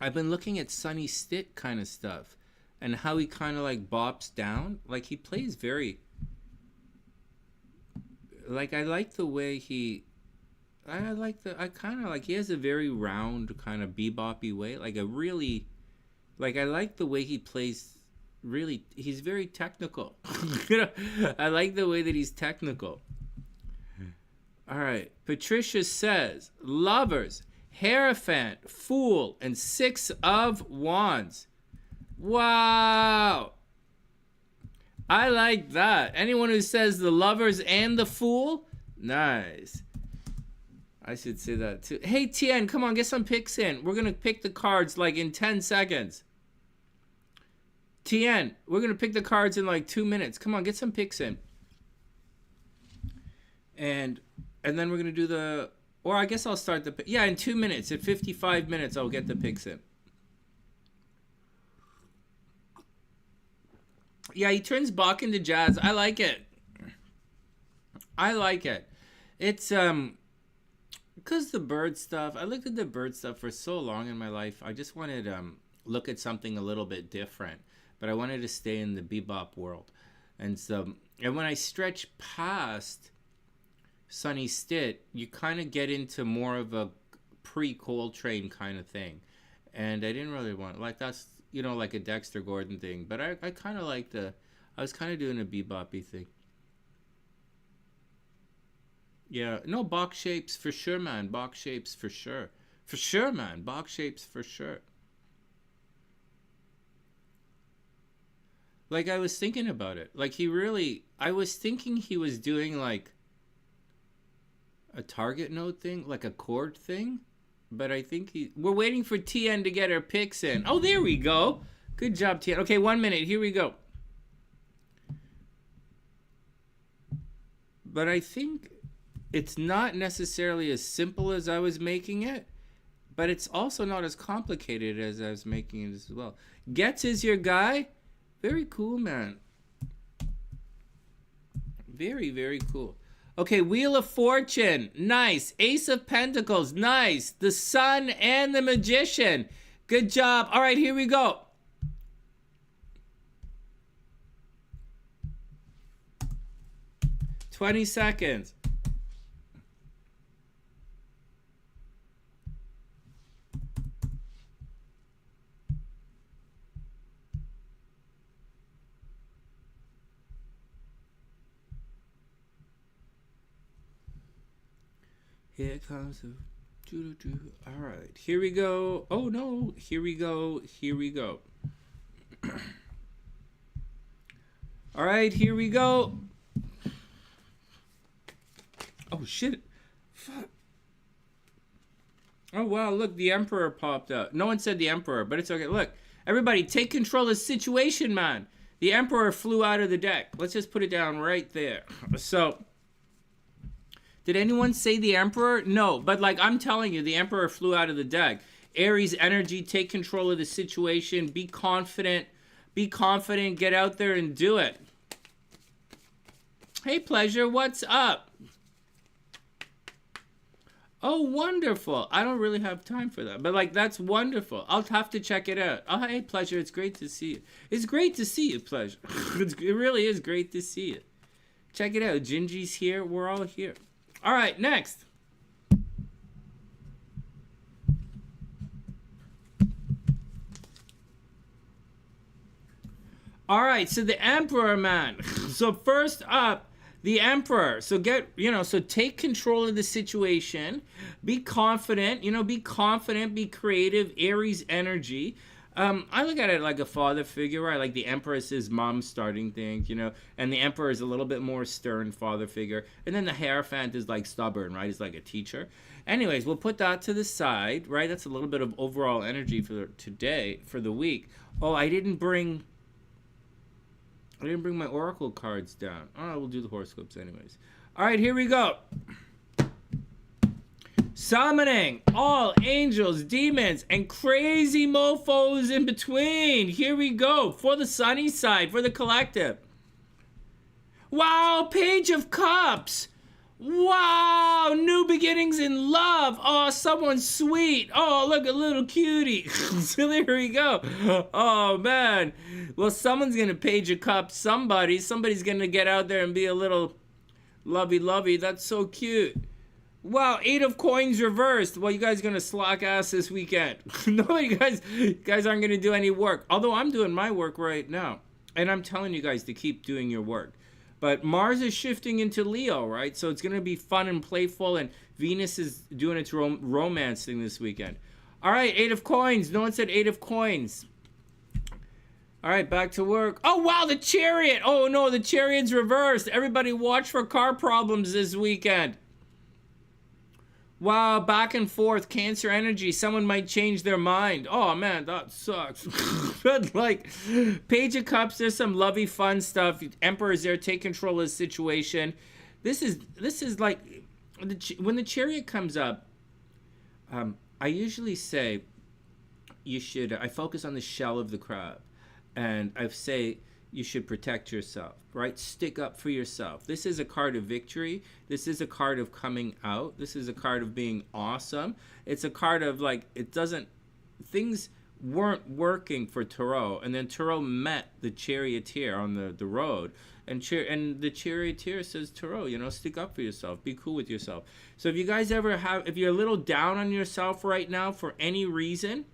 I've been looking at Sonny Stitt kind of stuff. And how he kind of like bops down. Like he plays very... Like I like the way he... I kind of like... He has a very round kind of beboppy way. Like a really... Like I like the way he plays... Really, he's very technical. You know, I like the way that he's technical. All right. Patricia says, Lovers, Heirphant, Fool, and 6 of Wands. Wow. I like that. Anyone who says the Lovers and the Fool, nice. I should say that too. Hey, Tien, come on, get some picks in. We're going to pick the cards like in 10 seconds. Tien, we're going to pick the cards in like 2 minutes. Come on, get some picks in. And then we're going to do the... Or I guess I'll start the... Yeah, in 2 minutes. At 55 minutes, I'll get the picks in. Yeah, he turns Bach into jazz. I like it. I like it. It's... Because the bird stuff... I looked at the bird stuff for so long in my life. I just wanted to look at something a little bit different. But I wanted to stay in the bebop world. And so, and when I stretch past Sonny Stitt, you kind of get into more of a pre-Coltrane kind of thing. And I didn't really want, like that's, you know, like a Dexter Gordon thing. But I kind of like I was kind of doing a beboppy thing. Yeah, no, Bach shapes for sure, man. Bach shapes for sure. For sure, man. Bach shapes for sure. Like, I was thinking about it. Like, I was thinking he was doing, like, a target node thing, like a chord thing. But I think we're waiting for Tien to get her picks in. Oh, there we go. Good job, Tien. Okay, 1 minute. Here we go. But I think it's not necessarily as simple as I was making it. But it's also not as complicated as I was making it as well. Getz is your guy? Very cool, man. Very, very cool. Okay, Wheel of Fortune. Nice. Ace of Pentacles. Nice. The Sun and the Magician. Good job. All right, here we go. $20 seconds. Here comes the... All right, here we go. Oh no, here we go. Here we go. All right, here we go. Oh shit. Fuck. Oh wow, look, the Emperor popped up. No one said the Emperor, but it's okay. Look, everybody, take control of the situation, man. The Emperor flew out of the deck. Let's just put it down right there. So, did anyone say the Emperor? No, but like I'm telling you, the Emperor flew out of the deck. Aries energy, take control of the situation. Be confident. Be confident. Get out there and do it. Hey, Pleasure, what's up? Oh, wonderful. I don't really have time for that. But, like, that's wonderful. I'll have to check it out. Oh, hey, Pleasure. It's great to see you. It's great to see you, Pleasure. It really is great to see you. Check it out. Gingie's here. We're all here. All right, next. All right, so the Emperor, man. So first up, the Emperor. So so take control of the situation. Be confident, be confident, be creative. Aries energy. I look at it like a father figure, right? Like the Empress is mom starting things, and the Emperor is a little bit more stern father figure. And then the Hierophant is like stubborn, right? He's like a teacher. Anyways, we'll put that to the side, right? That's a little bit of overall energy for today, for the week. Oh, I didn't bring my oracle cards down. Oh, we'll do the horoscopes anyways. All right, here we go. Summoning all angels, demons, and crazy mofos in between. Here we go. For the sunny side, for the collective. Wow, Page of Cups. Wow, new beginnings in love. Oh, someone sweet. Oh, look, a little cutie. So there we go. Oh, man. Well, someone's going to Page of Cups somebody. Somebody's going to get out there and be a little lovey-lovey. That's so cute. Wow, 8 of Coins reversed. Well, you guys are going to slack ass this weekend. No, you guys aren't going to do any work. Although I'm doing my work right now. And I'm telling you guys to keep doing your work. But Mars is shifting into Leo, right? So it's going to be fun and playful. And Venus is doing its romance thing this weekend. All right, 8 of Coins. No one said 8 of Coins. All right, back to work. Oh, wow, the Chariot. Oh, no, the Chariot's reversed. Everybody watch for car problems this weekend. Wow, back and forth, Cancer energy. Someone might change their mind. Oh, man, that sucks. But, like, Page of Cups, there's some lovey, fun stuff. Emperor's there, take control of the situation. This is like, when the Chariot comes up, I usually say I focus on the shell of the crab. And I say you should protect yourself, right? Stick up for yourself. This is a card of victory. This is a card of coming out. This is a card of being awesome. It's a card of like, things weren't working for Tarot. And then Tarot met the charioteer on the road. And the charioteer says, Tarot, stick up for yourself. Be cool with yourself. So if you guys if you're a little down on yourself right now for any reason,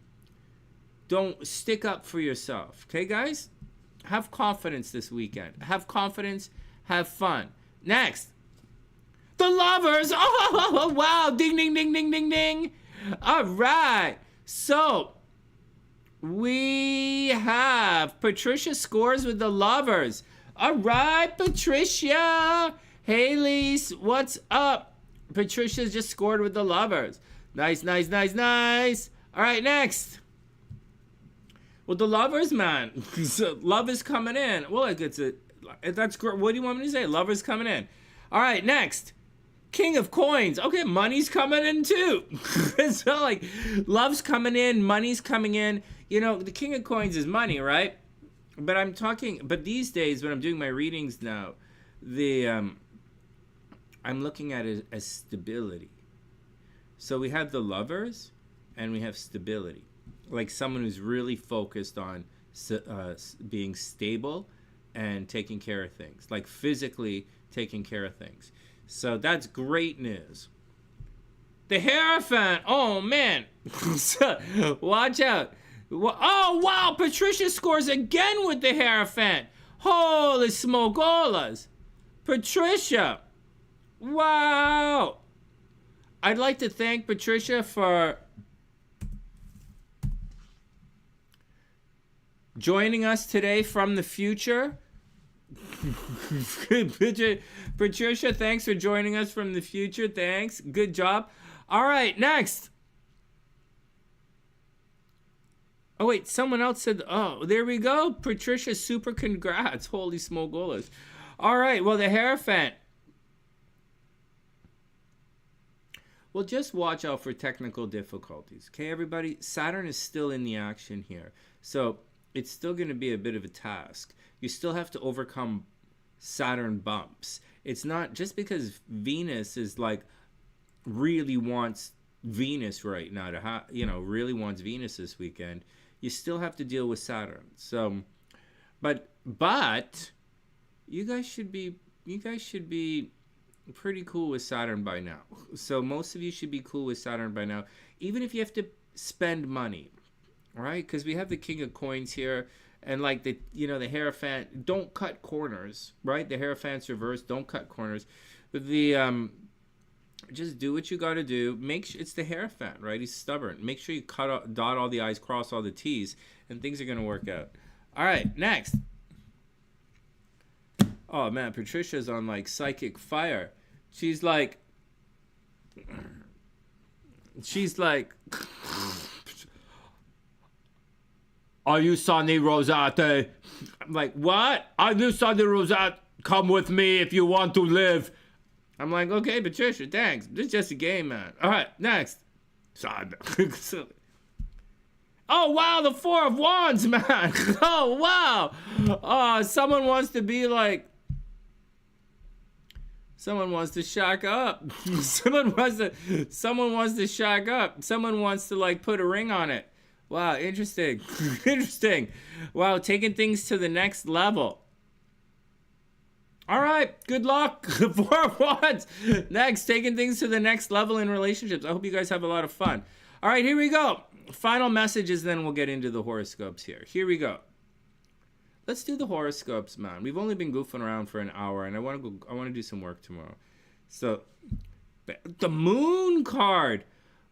don't stick up for yourself. Okay, guys? Have confidence this weekend. Have confidence. Have fun. Next. The Lovers. Oh, wow. Ding, ding, ding, ding, ding, ding. All right. So, we have Patricia scores with the Lovers. All right, Patricia. Hey, Lise. What's up? Patricia's just scored with the Lovers. Nice, nice, nice, nice. All right, next. Well, the Lovers, man. Love is coming in. Well, that's great. What do you want me to say? Love is coming in. All right, next. King of Coins. Okay, money's coming in too. So, like, love's coming in, money's coming in. The King of Coins is money, right? But these days, when I'm doing my readings now, I'm looking at it as stability. So we have the Lovers, and we have stability. Like someone who's really focused on being stable and taking care of things, like physically taking care of things. So that's great news. The Hierophant. Oh, man. Watch out. Oh, wow. Patricia scores again with the Hierophant. Holy smogolas. Patricia. Wow. I'd like to thank Patricia for joining us today from the future. Patricia, thanks for joining us from the future. Thanks. Good job. All right, next. Oh, wait, someone else said, oh, there we go. Patricia, super congrats. Holy smogolas. All right, well, the heirphant. Well, just watch out for technical difficulties. Okay, everybody? Saturn is still in the action here. So it's still going to be a bit of a task. You still have to overcome Saturn bumps. It's not just because Venus is like really wants Venus right now to have, you know, really wants Venus this weekend. You still have to deal with Saturn. So, but you guys should be pretty cool with Saturn by now. So most of you should be cool with Saturn by now, even if you have to spend money, right? Because we have the King of Coins here, and like the Hierophant. Don't cut corners, right? The Hierophant's reversed. Don't cut corners. But the just do what you got to do. Make sure it's the Hierophant, right? He's stubborn. Make sure you dot all the I's, cross all the T's, and things are gonna work out. All right, next. Oh man, Patricia's on like psychic fire. She's like, are you Sonny Rosate? I'm like, what? Are you Sonny Rosate? Come with me if you want to live. I'm like, okay, Patricia, thanks. This is just a game, man. All right, next. Oh, wow, the Four of Wands, man. Oh, wow. Oh, someone wants to be like, someone wants to shack up. Someone wants to shack up. Someone wants to like put a ring on it. Wow, interesting. Interesting. Wow, taking things to the next level. All right, good luck. Four of Wands. Next, taking things to the next level in relationships. I hope you guys have a lot of fun. All right, here we go. Final messages, then we'll get into the horoscopes here. Here we go. Let's do the horoscopes, man. We've only been goofing around for an hour, and I want to do some work tomorrow. So, the Moon card.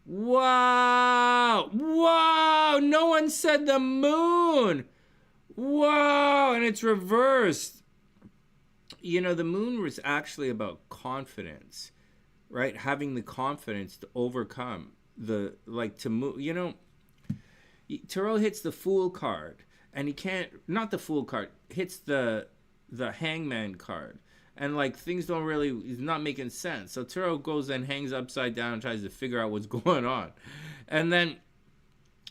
Wow. Wow. No one said the Moon. Wow. And it's reversed. You know, the Moon was actually about confidence, right? Having the confidence to overcome the, like, to move. You know, Tarot hits the Fool card, and he can't, not the Fool card, hits the Hangman card. And, like, things don't really, it's not making sense. So Tarot goes and hangs upside down and tries to figure out what's going on. And then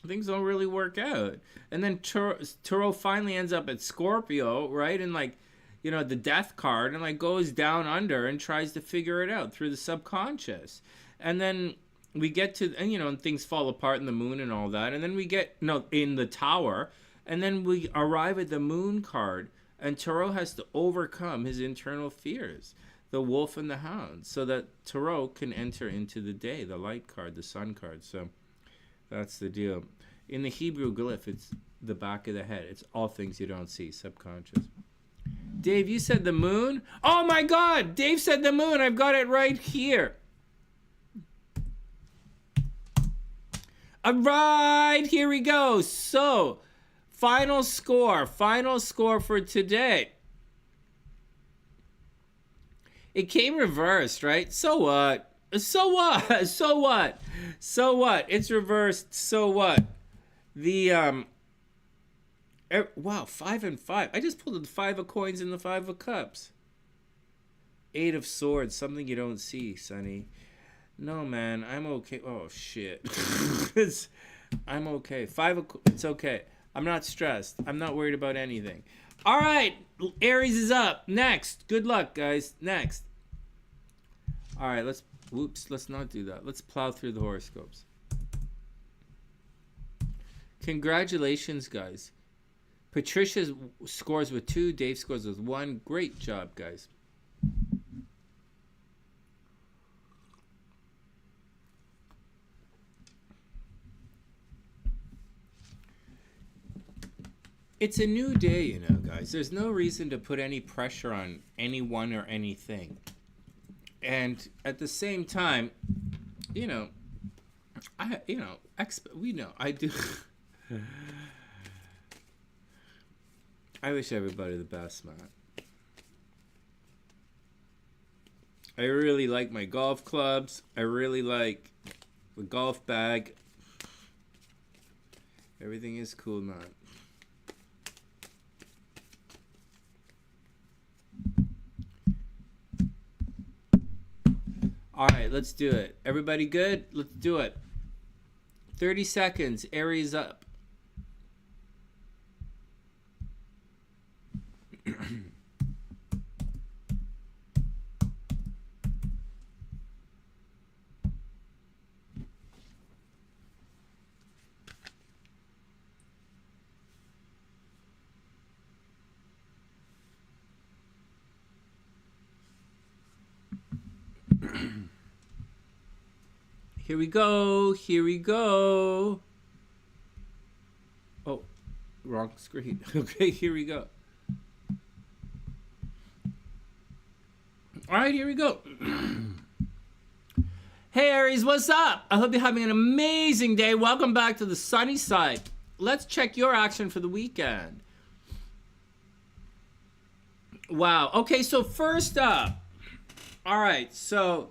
things don't really work out. And then Tarot finally ends up at Scorpio, right? And, like, you know, the Death card, and, like, goes down under and tries to figure it out through the subconscious. And then we get to, and, you know, and things fall apart in the Moon and all that. And then we get, no, in the Tower. And then we arrive at the Moon card. And Tarot has to overcome his internal fears, the Wolf and the Hound, so that Tarot can enter into the day, the light card, the sun card. So that's the deal. In the Hebrew glyph, it's the back of the head. It's all things you don't see, subconscious. Dave, you said the Moon? Oh my God, Dave said the Moon. I've got it right here. All right, here we go. So, final score for today. It came reversed, right? So what? So what? So what? So what? It's reversed. So what? The wow, 5 and 5. I just pulled the 5 of coins and the 5 of cups. 8 of swords, something you don't see, Sonny. No, man, I'm okay. Oh shit. I'm okay. 5 of, it's okay. I'm not stressed. I'm not worried about anything. All right, Aries is up. Next. Good luck, guys. Next. All right, let's not do that. Let's plow through the horoscopes. Congratulations, guys. Patricia scores with 2. Dave scores with 1. Great job, guys. It's a new day, you know, guys. There's no reason to put any pressure on anyone or anything. And at the same time, we know I do. I wish everybody the best, man. I really like my golf clubs. I really like the golf bag. Everything is cool, man. All right, let's do it. Everybody good? Let's do it. 30 seconds. Aries up. Here we go. Here we go. Oh, wrong screen. Okay, here we go. All right, here we go. Hey, Aries, what's up? I hope you're having an amazing day. Welcome back to the sunny side. Let's check your action for the weekend. Wow. Okay, so first up. All right, so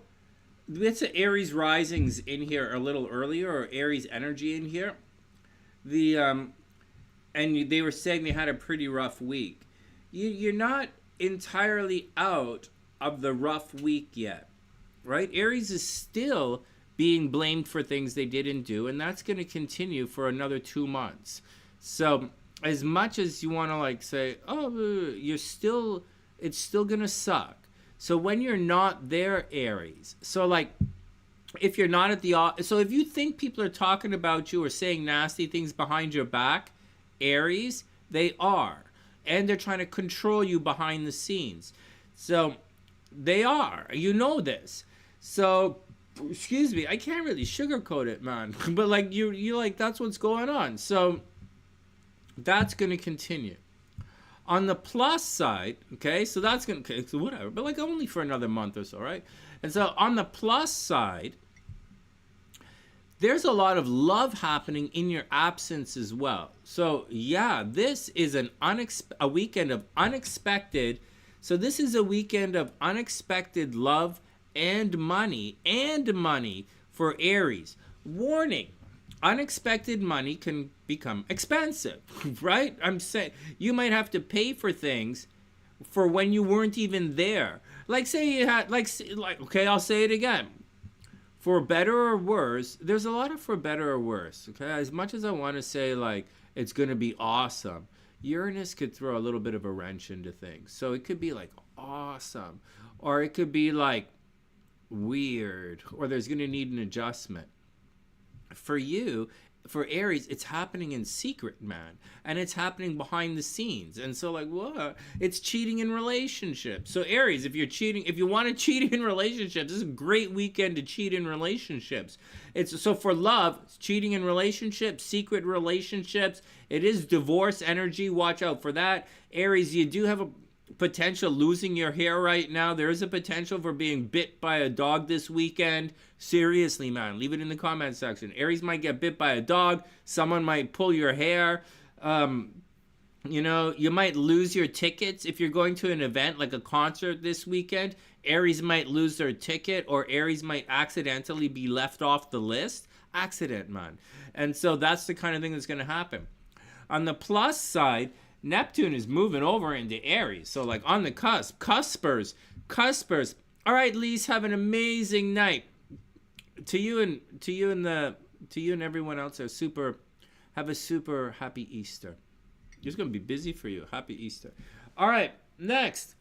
it's the Aries risings in here a little earlier, or Aries energy in here. And they were saying they had a pretty rough week. You're not entirely out of the rough week yet, right? Aries is still being blamed for things they didn't do, and that's going to continue for another 2 months. So as much as you want to like say, oh, it's still going to suck. So when you're not there, Aries, so like if you're not at the, so if you think people are talking about you or saying nasty things behind your back, Aries, they are. And they're trying to control you behind the scenes. So they are. You know this. So, excuse me, I can't really sugarcoat it, man. But like you like, that's what's going on. So that's going to continue. On the plus side, okay, so that's going to, so whatever, but like only for another month or so, right? And so on the plus side, there's a lot of love happening in your absence as well. So yeah, this is a weekend of unexpected. So this is a weekend of unexpected love and money for Aries. Warning. Unexpected money can become expensive, right? I'm saying you might have to pay for things for when you weren't even there. Like say you had, like okay, I'll say it again. For better or worse, there's a lot of for better or worse, okay? As much as I want to say like it's going to be awesome, Uranus could throw a little bit of a wrench into things. So it could be like awesome, or it could be like weird, or there's going to need an adjustment. For you, for Aries, it's happening in secret, man. And it's happening behind the scenes. And so like, what? It's cheating in relationships. So Aries, if you're cheating, if you want to cheat in relationships, this is a great weekend to cheat in relationships. It's so for love, it's cheating in relationships, secret relationships. It is divorce energy. Watch out for that. Aries, you do have a potential losing your hair right now. There is a potential for being bit by a dog this weekend. Seriously, man, leave it in the comment section. Aries might get bit by a dog. Someone might pull your hair. You know, you might lose your tickets if you're going to an event like a concert this weekend. Aries might lose their ticket, or Aries might accidentally be left off the list. Accident, man. And so that's the kind of thing that's going to happen. On the plus side, Neptune is moving over into Aries. So like on the cusp, cuspers. All right, Lise, have an amazing night. To you and everyone else, have a super happy Easter. It's going to be busy for you. Happy Easter. All right, next.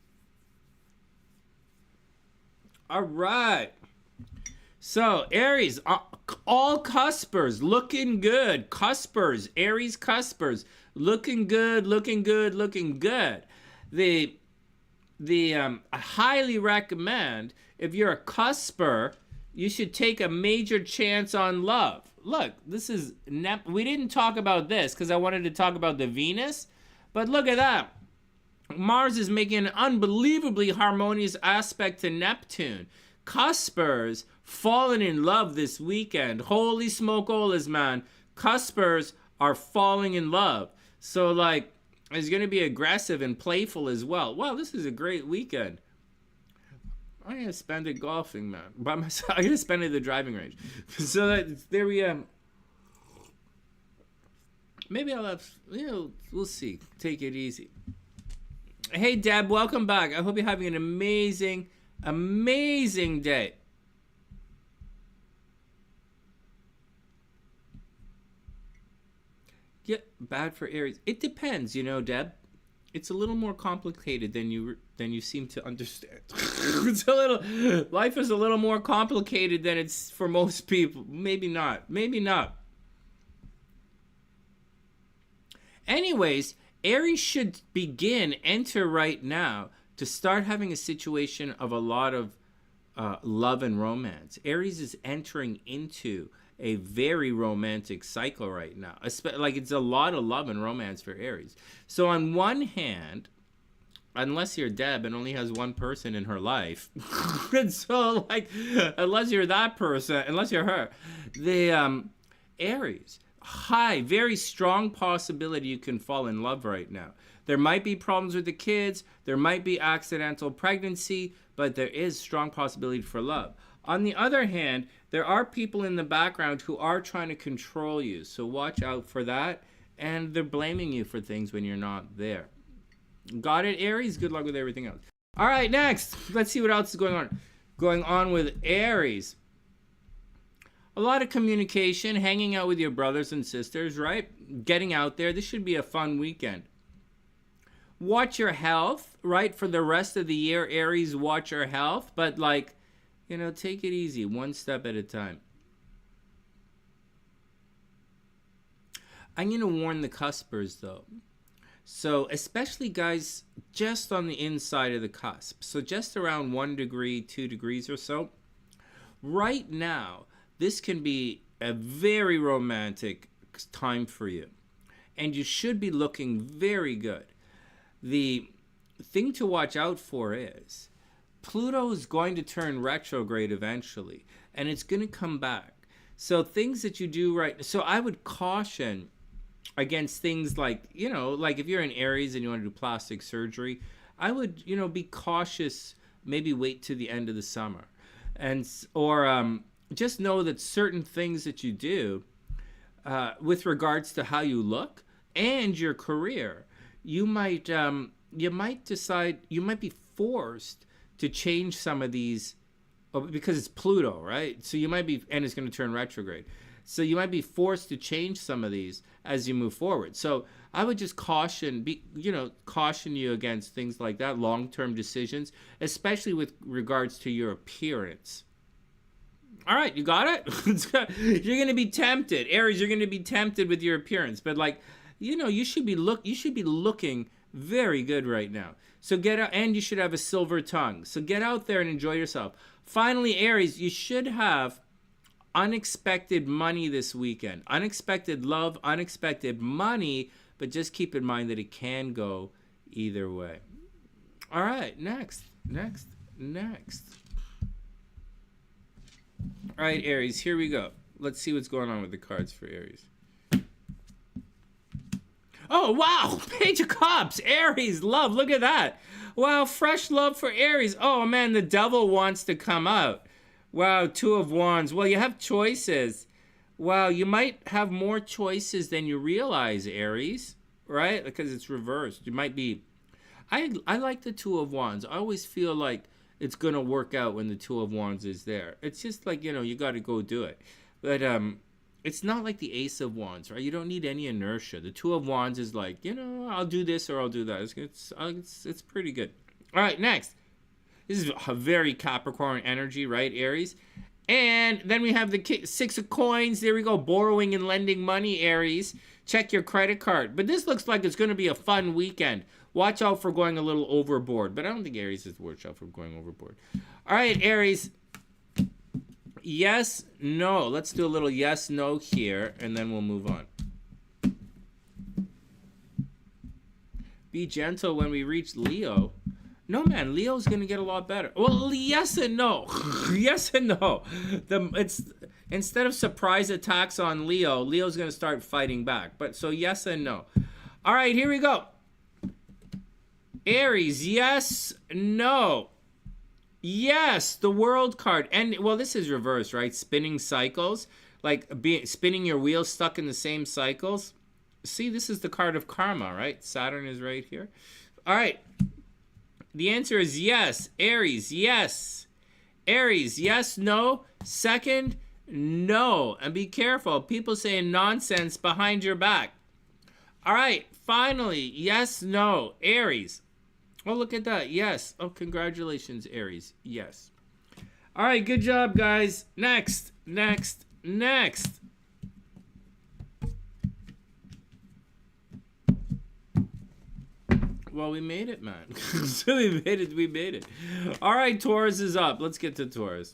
All right. So, Aries, all cuspers, looking good. Cuspers, Aries cuspers, looking good. I highly recommend, if you're a cusper, you should take a major chance on love. Look, this is, we didn't talk about this because I wanted to talk about the Venus, but look at that. Mars is making an unbelievably harmonious aspect to Neptune. Cuspers, falling in love this weekend. Holy smokeolas, man. Cuspers are falling in love. So, like, it's going to be aggressive and playful as well. Wow, this is a great weekend. I'm going to spend it golfing, man. By myself. I'm going to spend it at the driving range. So, there we are. Maybe I'll have, we'll see. Take it easy. Hey, Deb, welcome back. I hope you're having an amazing, amazing day. Yeah, bad for Aries. It depends, Deb. It's a little more complicated than you seem to understand. It's a little, life is a little more complicated than it's for most people. Maybe not. Maybe not. Anyways, Aries should enter right now to start having a situation of a lot of love and romance. Aries is entering into a very romantic cycle right now. Like, it's a lot of love and romance for Aries. So on one hand, unless you're Deb and only has one person in her life, and so, like, unless you're that person, unless you're her, the Aries, very strong possibility you can fall in love right now. There might be problems with the kids, there might be accidental pregnancy, but there is strong possibility for love. On the other hand, there are people in the background who are trying to control you, so watch out for that, and they're blaming you for things when you're not there. Got it, Aries? Good luck with everything else. All right, next, let's see what else is going on with Aries. A lot of communication, hanging out with your brothers and sisters, right? Getting out there. This should be a fun weekend. Watch your health, right? For the rest of the year, Aries, watch your health. But, like, take it easy, one step at a time. I'm going to warn the cuspers, though. So, especially guys just on the inside of the cusp. So, just around 1 degree, 2 degrees or so. Right now, this can be a very romantic time for you. And you should be looking very good. The thing to watch out for is Pluto is going to turn retrograde eventually. And it's going to come back. So things that you do right... So I would caution against things like, like if you're in Aries and you want to do plastic surgery, I would, be cautious. Maybe wait to the end of the summer. Or just know that certain things that you do with regards to how you look and your career, you might decide, you might be forced to change some of these because it's Pluto, right? So you might be, and it's going to turn retrograde. So you might be forced to change some of these as you move forward. So I would just caution you against things like that, long-term decisions, especially with regards to your appearance. All right, you got it? You're going to be tempted. Aries, you're going to be tempted with your appearance. But, like, you should be looking very good right now. So get out, and you should have a silver tongue. So get out there and enjoy yourself. Finally, Aries, you should have unexpected money this weekend. Unexpected love, unexpected money, but just keep in mind that it can go either way. All right, next. All right, Aries, here we go. Let's see what's going on with the cards for Aries. Oh, wow. Page of Cups. Aries, love. Look at that. Wow, fresh love for Aries. Oh, man, the devil wants to come out. Wow, 2 of Wands. Well, you have choices. Wow, you might have more choices than you realize, Aries, right? Because it's reversed. You might be... I like the 2 of Wands. I always feel like it's going to work out when the 2 of Wands is there. It's just like, you got to go do it. But it's not like the Ace of Wands, right? You don't need any inertia. The 2 of Wands is like, I'll do this or I'll do that. It's pretty good. All right, next. This is a very Capricorn energy, right, Aries? And then we have the 6 of Coins. There we go. Borrowing and lending money, Aries. Check your credit card. But this looks like it's going to be a fun weekend. Watch out for going a little overboard. But I don't think Aries is watch out for going overboard. All right, Aries. Yes, no. Let's do a little yes, no here, and then we'll move on. Be gentle when we reach Leo. No, man, Leo's gonna get a lot better. Well, yes and no. Yes and no. It's instead of surprise attacks on Leo, Leo's gonna start fighting back. But so yes and no. All right, here we go. Aries, yes, no. Yes, the World card. And well, this is reversed, right? Spinning cycles, like spinning your wheels stuck in the same cycles. See, this is the card of karma, right? Saturn is right here. All right. The answer is yes. Aries, yes. Aries, yes, no. Second, no. And be careful. People saying nonsense behind your back. All right. Finally, yes, no. Aries. Oh, look at that. Yes. Oh, congratulations, Aries. Yes. All right. Good job, guys. Next. Well, we made it, man. So we made it. All right, Taurus is up. Let's get to Taurus.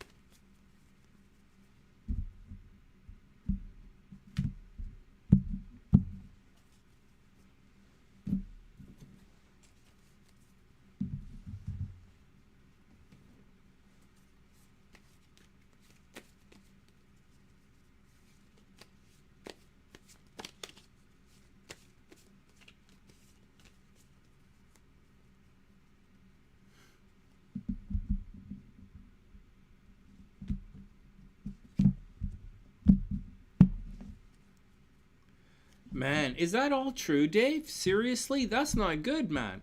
Man, is that all true, Dave? Seriously? That's not good, man.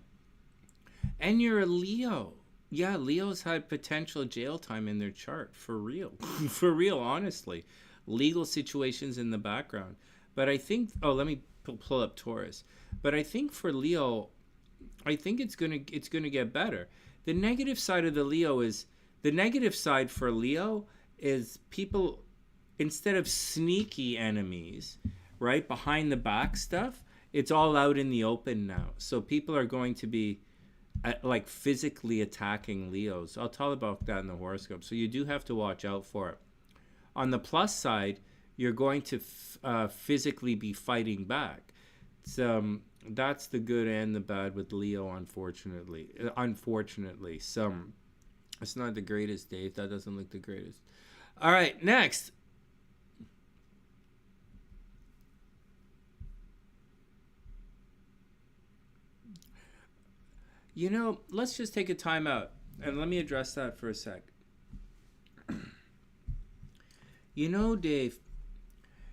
And you're a Leo. Yeah, Leos had potential jail time in their chart. For real. For real, honestly. Legal situations in the background. But I think... Oh, let me pull up Taurus. But I think for Leo, I think it's gonna get better. The negative side of the Leo is... The negative side for Leo is people, instead of sneaky enemies... right behind the back stuff, it's all out in the open now. So people are going to be like physically attacking Leos. I'll tell about that in the horoscope. So you do have to watch out for it. On the plus side, you're going to physically be fighting back. So that's the good and the bad with Leo, unfortunately. So it's not the greatest, Dave. That doesn't look the greatest. All right, next. You know, let's just take a time out and let me address that for a sec. You know, Dave,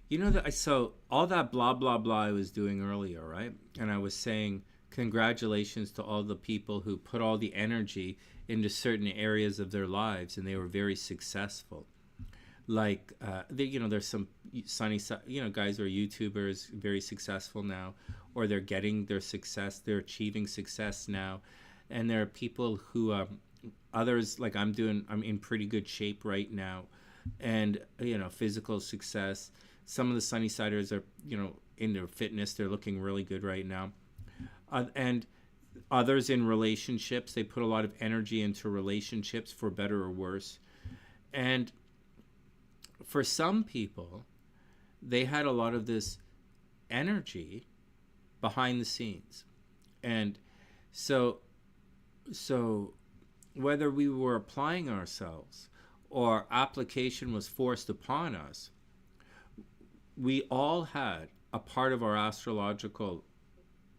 you know that so all that blah blah blah I was doing earlier, right? And I was saying congratulations to all the people who put all the energy into certain areas of their lives and they were very successful. Like there's some SunnySide, guys who are YouTubers, very successful now, or they're getting their success, they're achieving success now. And there are people who others, like I'm in pretty good shape right now, and physical success. Some of the SunnySiders are in their fitness, they're looking really good right now. And others in relationships, they put a lot of energy into relationships, for better or worse. And for some people, they had a lot of this energy behind the scenes. And so whether we were applying ourselves or application was forced upon us, we all had a part of our astrological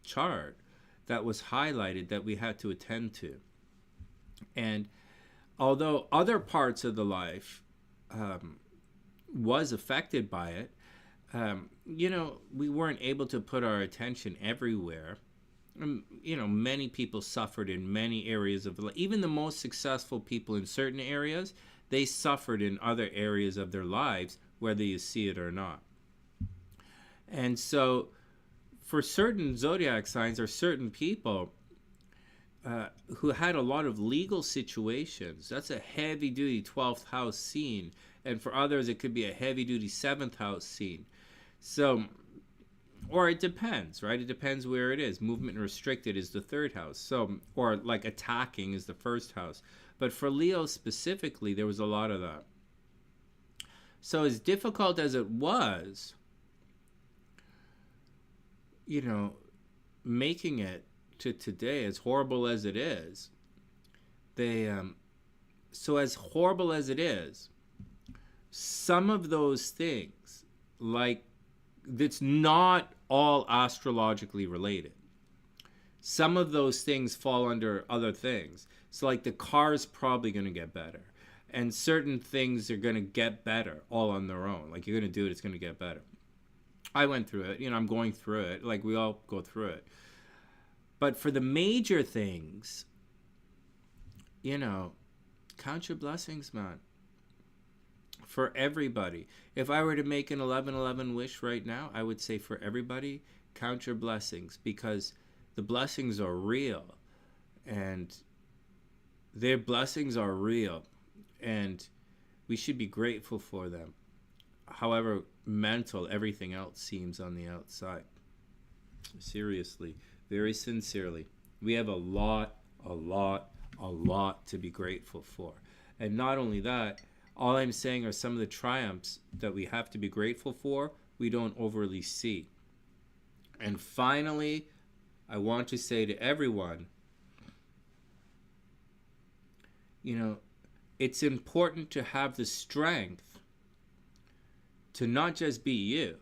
chart that was highlighted that we had to attend to. And although other parts of the life was affected by it, we weren't able to put our attention everywhere. Many people suffered in many areas of life. Even the most successful people in certain areas, they suffered in other areas of their lives, whether you see it or not. And so for certain zodiac signs or certain people who had a lot of legal situations, that's a heavy-duty 12th house scene. And for others, it could be a heavy-duty 7th house scene. So, or it depends, right? It depends where it is. Movement restricted is the 3rd house. So, or like attacking is the 1st house. But for Leo specifically, there was a lot of that. So as difficult as it was, making it to today, as horrible as it is, they so as horrible as it is, some of those things, like, it's not all astrologically related. Some of those things fall under other things. So like the car's probably going to get better, and certain things are going to get better all on their own. Like, you're going to do it, it's going to get better. I went through it, I'm going through it, like we all go through it. But for the major things, count your blessings, man. For everybody. If I were to make an 1111 wish right now, I would say for everybody, count your blessings, because the blessings are real, and their blessings are real, and we should be grateful for them. However mental everything else seems on the outside. Seriously, very sincerely, we have a lot to be grateful for. And not only that, all I'm saying are some of the triumphs that we have to be grateful for, we don't overly see. And finally, I want to say to everyone, it's important to have the strength to not just be you.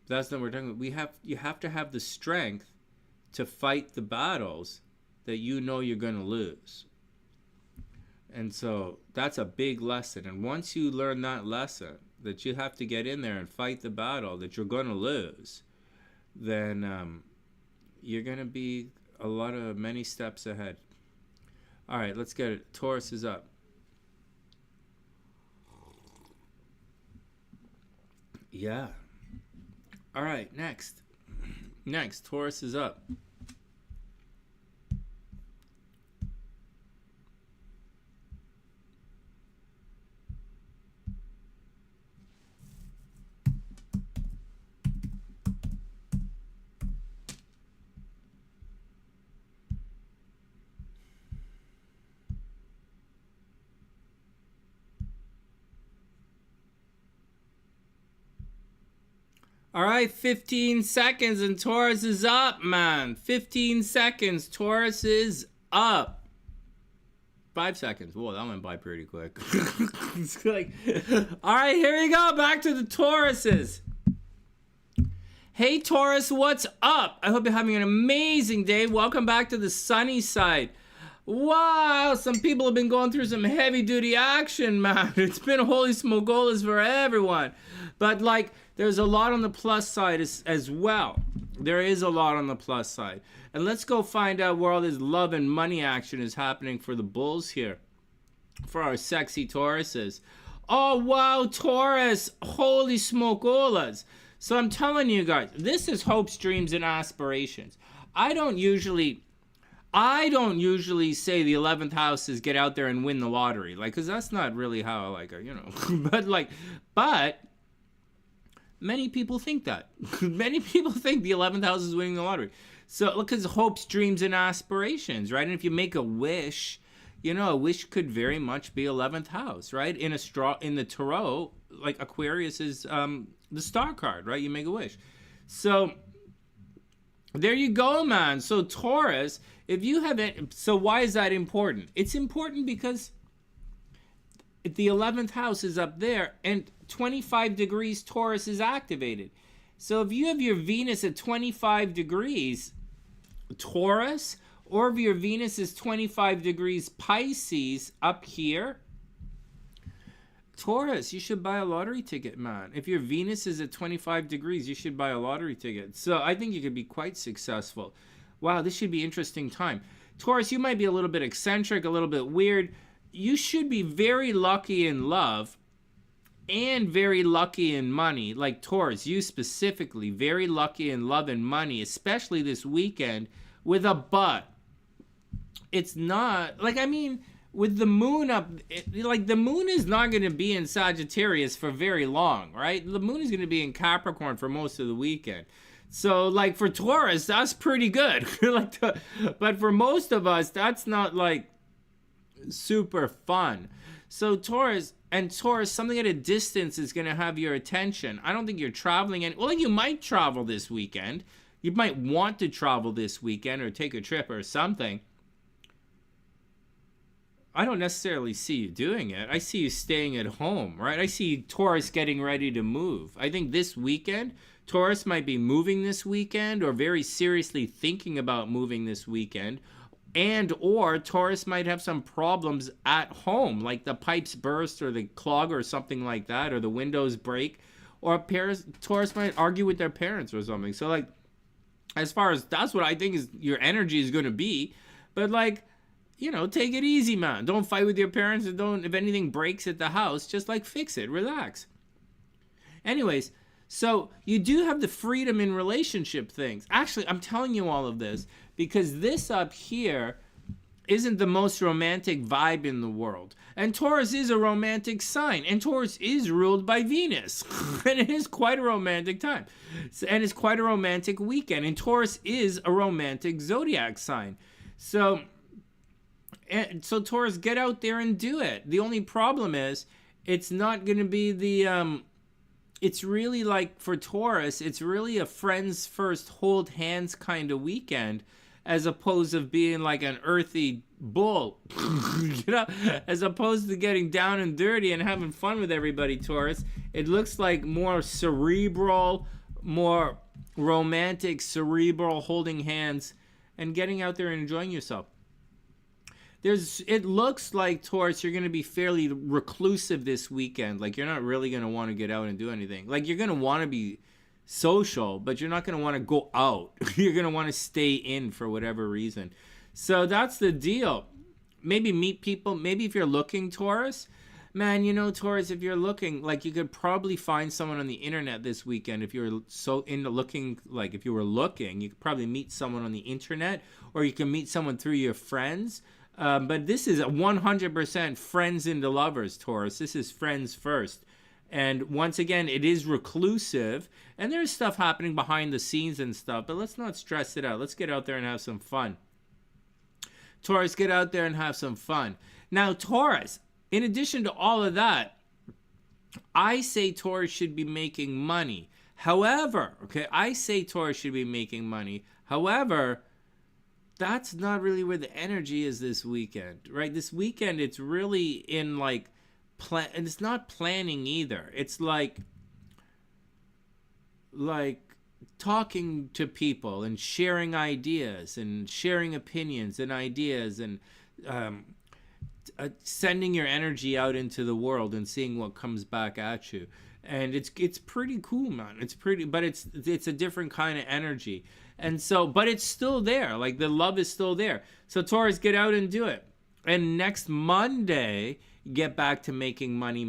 That's not what we're talking about. You have to have the strength to fight the battles that you're going to lose. And so that's a big lesson. And once you learn that lesson, that you have to get in there and fight the battle that you're going to lose, then you're going to be many steps ahead. All right, let's get it. Taurus is up. Yeah. All right, next, Taurus is up. All right, 15 seconds and Taurus is up, man. 15 seconds, Taurus is up. 5 seconds. Whoa, that went by pretty quick. It's like, all right, here we go. Back to the Tauruses. Hey, Taurus, what's up? I hope you're having an amazing day. Welcome back to the sunny side. Wow, some people have been going through some heavy-duty action, man. It's been holy smogolas for everyone. But, there's a lot on the plus side as well. There is a lot on the plus side. And let's go find out where all this love and money action is happening for the bulls here. For our sexy Tauruses. Oh, wow, Taurus. Holy smokolas. So I'm telling you guys, this is hopes, dreams, and aspirations. I don't usually say the 11th house is get out there and win the lottery. Because that's not really how I but many people think that. Many people think the 11th house is winning the lottery. So look, because hopes, dreams, and aspirations, right? And if you make a wish, a wish could very much be 11th house, right? In the tarot, like Aquarius is the star card, right? You make a wish. So there you go, man. So Taurus, if you have it, so why is that important? It's important because the 11th house is up there and 25 degrees Taurus is activated. So if you have your Venus at 25 degrees Taurus, or if your Venus is 25 degrees Pisces up here, Taurus, you should buy a lottery ticket, man. If your Venus is at 25 degrees, you should buy a lottery ticket. So I think you could be quite successful. Wow, this should be an interesting time. Taurus, you might be a little bit eccentric, a little bit weird. You should be very lucky in love and very lucky in money. Like Taurus, you specifically, very lucky in love and money, especially this weekend, with a but. It's not, with the moon up, the moon is not going to be in Sagittarius for very long, right? The moon is going to be in Capricorn for most of the weekend. So, for Taurus, that's pretty good. But for most of us, that's not, super fun. So, Taurus, something at a distance is going to have your attention. I don't think you're traveling. You might travel this weekend. You might want to travel this weekend or take a trip or something. I don't necessarily see you doing it. I see you staying at home, right? I see Taurus getting ready to move. I think this weekend, Taurus might be moving this weekend or very seriously thinking about moving this weekend. And or Taurus might have some problems at home, like the pipes burst or the clog or something like that, or the windows break, or Taurus might argue with their parents or something. So like, as far as that's what I think is your energy is going to be. But like, you know, take it easy, man. Don't fight with your parents, and don't, if anything breaks at the house, just like fix it, relax. Anyways, so you do have the freedom in relationship things. Actually, I'm telling you all of this because this up here isn't the most romantic vibe in the world. And Taurus is a romantic sign. And Taurus is ruled by Venus. And it is quite a romantic time. And it's quite a romantic weekend. And Taurus is a romantic zodiac sign. So Taurus, get out there and do it. The only problem is it's not going to be the... it's really like, for Taurus, it's really a friends first, hold hands kind of weekend, as opposed to being like an earthy bull, you know, as opposed to getting down and dirty and having fun with everybody, Taurus. It looks like more cerebral, more romantic, cerebral, holding hands and getting out there and enjoying yourself. It looks like, Taurus, you're going to be fairly reclusive this weekend. Like, you're not really going to want to get out and do anything. Like, you're going to want to be social, but you're not going to want to go out. You're going to want to stay in for whatever reason. So that's the deal. Maybe meet people. Maybe if you're looking, Taurus, man, you know, Taurus, if you're looking, like, you could probably find someone on the internet this weekend. If you're so into looking, like, if you were looking, you could probably meet someone on the internet, or you can meet someone through your friends. But this is a 100% friends into lovers, Taurus. This is friends first. And once again, it is reclusive. And there's stuff happening behind the scenes and stuff. But let's not stress it out. Let's get out there and have some fun. Taurus, get out there and have some fun. Now, Taurus, in addition to all of that, I say Taurus should be making money. However, okay, I say Taurus should be making money. However, that's not really where the energy is this weekend, right? This weekend, it's really in like and it's not planning either. It's like talking to people and sharing ideas and sharing opinions and ideas and sending your energy out into the world and seeing what comes back at you. And it's pretty cool, man. It's pretty, but it's a different kind of energy. And so, but it's still there. Like, the love is still there. So Taurus, get out and do it. And next Monday, get back to making money.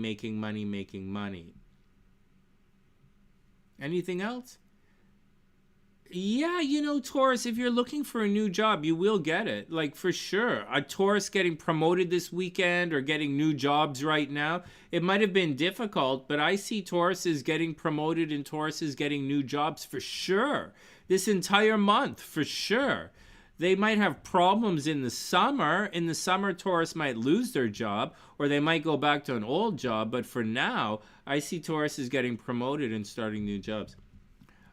Anything else? Yeah, you know, Taurus, if you're looking for a new job, you will get it. Like, for sure. A Taurus getting promoted this weekend or getting new jobs right now, it might have been difficult, but I see Taurus is getting promoted and Taurus is getting new jobs for sure. This entire month, for sure. They might have problems in the summer. In the summer, Taurus might lose their job, or they might go back to an old job. But for now, I see Taurus is getting promoted and starting new jobs.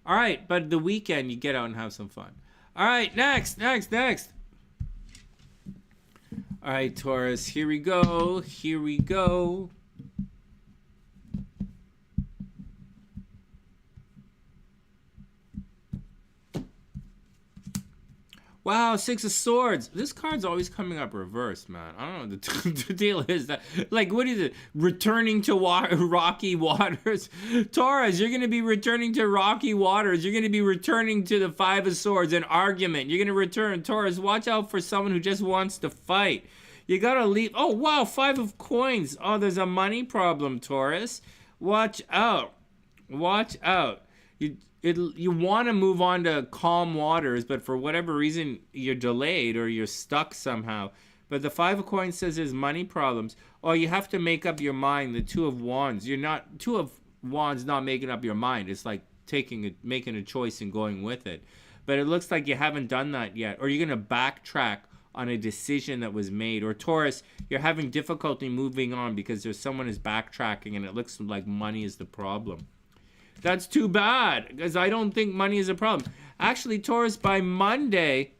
All right, but the weekend, you get out and have some fun. All right, next. All right, Taurus, here we go. Wow, Six of Swords. This card's always coming up reversed, man. I don't know what the deal is. That, like, what is it? Returning to rocky waters? Taurus, you're going to be returning to rocky waters. You're going to be returning to the Five of Swords, an argument. You're going to return. Taurus, watch out for someone who just wants to fight. You got to leave. Oh, wow, Five of Coins. Oh, there's a money problem, Taurus. Watch out. You want to move on to calm waters, but for whatever reason, you're delayed or you're stuck somehow. But the Five of Coins says there's money problems. Oh, you have to make up your mind. The Two of Wands. Two of Wands not making up your mind. It's like making a choice and going with it. But it looks like you haven't done that yet. Or you're going to backtrack on a decision that was made. Or Taurus, you're having difficulty moving on because someone is backtracking and it looks like money is the problem. That's too bad, because I don't think money is a problem. Actually, Taurus, by Monday,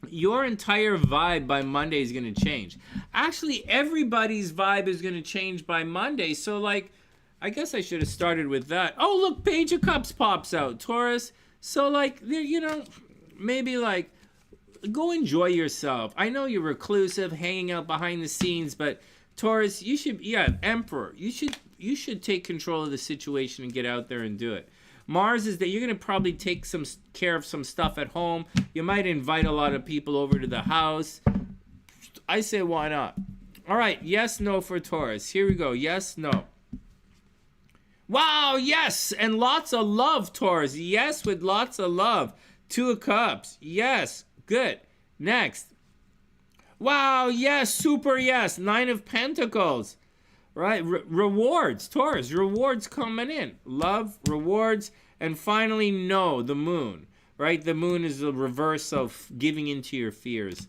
your entire vibe by Monday is going to change. Actually, everybody's vibe is going to change by Monday. So, like, I guess I should have started with that. Oh, look, Page of Cups pops out, Taurus. So, like, you know, maybe, like, go enjoy yourself. I know you're reclusive, hanging out behind the scenes, but Taurus, you should, yeah, Emperor, you should take control of the situation and get out there and do it. Mars is that you're going to probably take some care of some stuff at home. You might invite a lot of people over to the house. I say, why not? All right, yes, no for Taurus. Here we go. Yes, no. Wow, yes, and lots of love, Taurus. Yes, with lots of love. 2 of Cups. Yes, good. Next. Wow, yes, super yes. 9 of Pentacles. Right, rewards, Taurus, rewards coming in. Love, rewards, and finally, no, the moon. Right, the moon is the reverse of giving into your fears.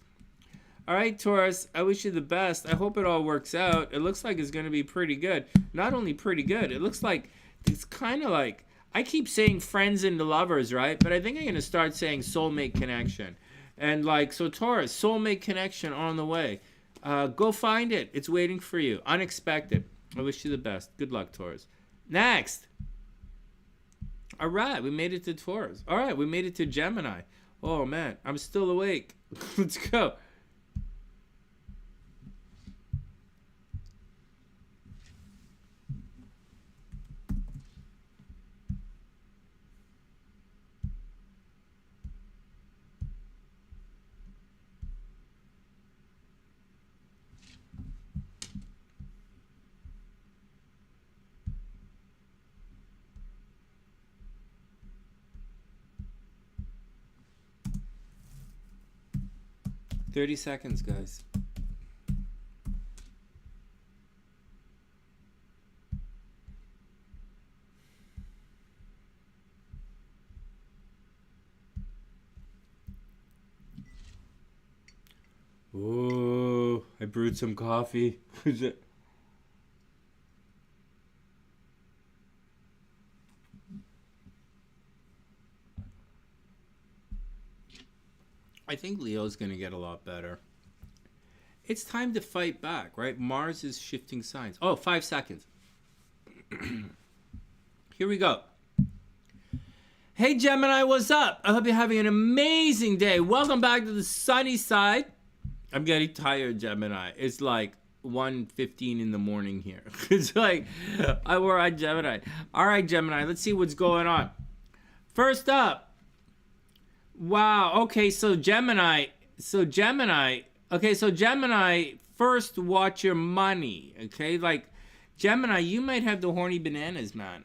All right, Taurus, I wish you the best. I hope it all works out. It looks like it's going to be pretty good. Not only pretty good, it looks like it's kind of like, I keep saying friends and lovers, right? But I think I'm going to start saying soulmate connection. And like, so Taurus, soulmate connection on the way. Go find it. It's waiting for you. Unexpected. I wish you the best. Good luck, Taurus. Next. All right, we made it to Taurus. All right, we made it to Gemini. Oh, man, I'm still awake. Let's go. "30 seconds, guys." Oh, I brewed some coffee. I think Leo's going to get a lot better. It's time to fight back, right? Mars is shifting signs. Oh, 5 seconds. Here we go. Hey, Gemini, what's up? I hope you're having an amazing day. Welcome back to the sunny side. I'm getting tired, Gemini. It's like 1:15 in the morning here. It's like, we're on Gemini. All right, Gemini, let's see what's going on. First up. Wow, okay, so Gemini, first watch your money, okay? Like, Gemini, you might have the horny bananas, man.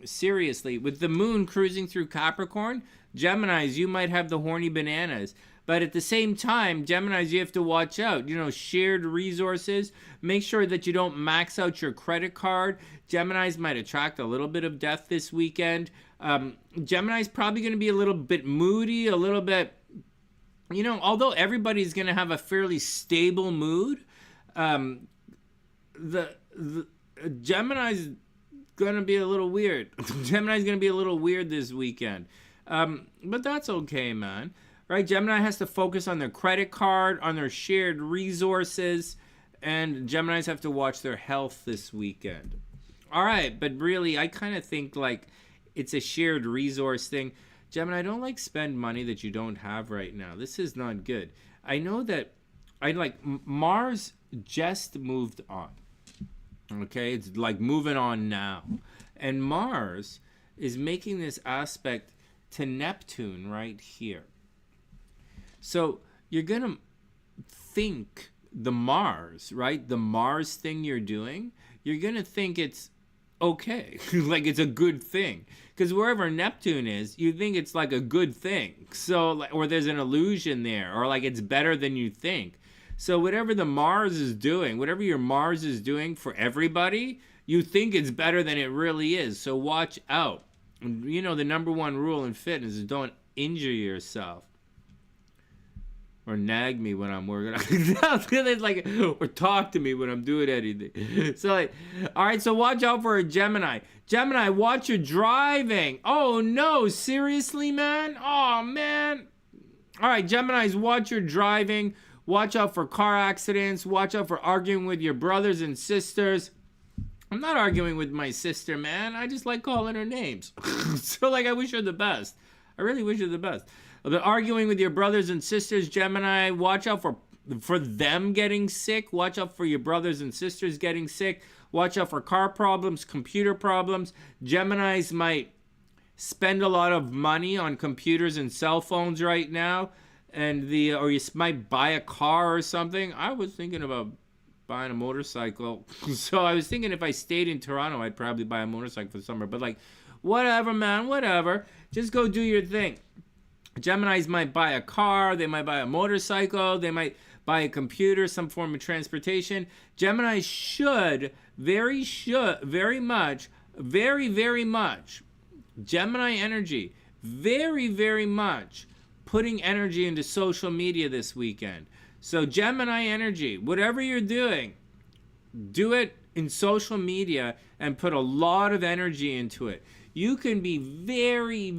Seriously, with the moon cruising through Capricorn, Geminis, you might have the horny bananas. But at the same time, Geminis, you have to watch out. You know, shared resources. Make sure that you don't max out your credit card. Geminis might attract a little bit of death this weekend. Gemini's probably going to be a little bit moody, a little bit, you know, although everybody's going to have a fairly stable mood, the Gemini's going to be a little weird. Gemini's going to be a little weird this weekend. But that's okay, man. Right? Gemini has to focus on their credit card, on their shared resources, and Geminis have to watch their health this weekend. All right, but really, I kind of think like it's a shared resource thing. Gemini, don't like spend money that you don't have right now. This is not good. I know that Mars just moved on. Okay, it's like moving on now. And Mars is making this aspect to Neptune right here. So you're going to think the Mars, right? The Mars thing you're doing, you're going to think it's okay. Like it's a good thing. Because wherever Neptune is, you think it's like a good thing. So, or there's an illusion there, or like it's better than you think. So whatever the Mars is doing, whatever your Mars is doing for everybody, you think it's better than it really is. So watch out. You know, the number one rule in fitness is don't injure yourself. Or nag me when I'm working. It's like, or talk to me when I'm doing anything. So, like, all right, so watch out for a Gemini. Gemini, watch your driving. Oh, no, seriously, man? Oh, man. All right, Geminis, watch your driving. Watch out for car accidents. Watch out for arguing with your brothers and sisters. I'm not arguing with my sister, man. I just like calling her names. So, like, I wish her the best. I really wish her the best. But arguing with your brothers and sisters, Gemini, watch out for them getting sick. Watch out for your brothers and sisters getting sick. Watch out for car problems, computer problems. Geminis might spend a lot of money on computers and cell phones right now. Or you might buy a car or something. I was thinking about buying a motorcycle. So I was thinking if I stayed in Toronto, I'd probably buy a motorcycle for the summer. But like, whatever, man, whatever. Just go do your thing. Geminis might buy a car. They might buy a motorcycle. They might buy a computer, some form of transportation. Geminis should, very much, Gemini energy, very much putting energy into social media this weekend. So Gemini energy, whatever you're doing, do it in social media and put a lot of energy into it. You can be very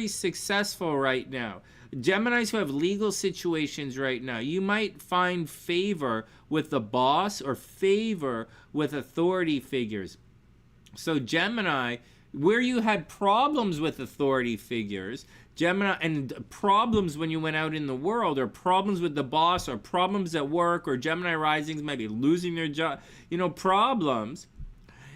successful right now. Geminis who have legal situations right now, you might find favor with the boss or favor with authority figures. So Gemini, where you had problems with authority figures, Gemini, and problems when you went out in the world, or problems with the boss, or problems at work, or Gemini risings might be losing their job, problems.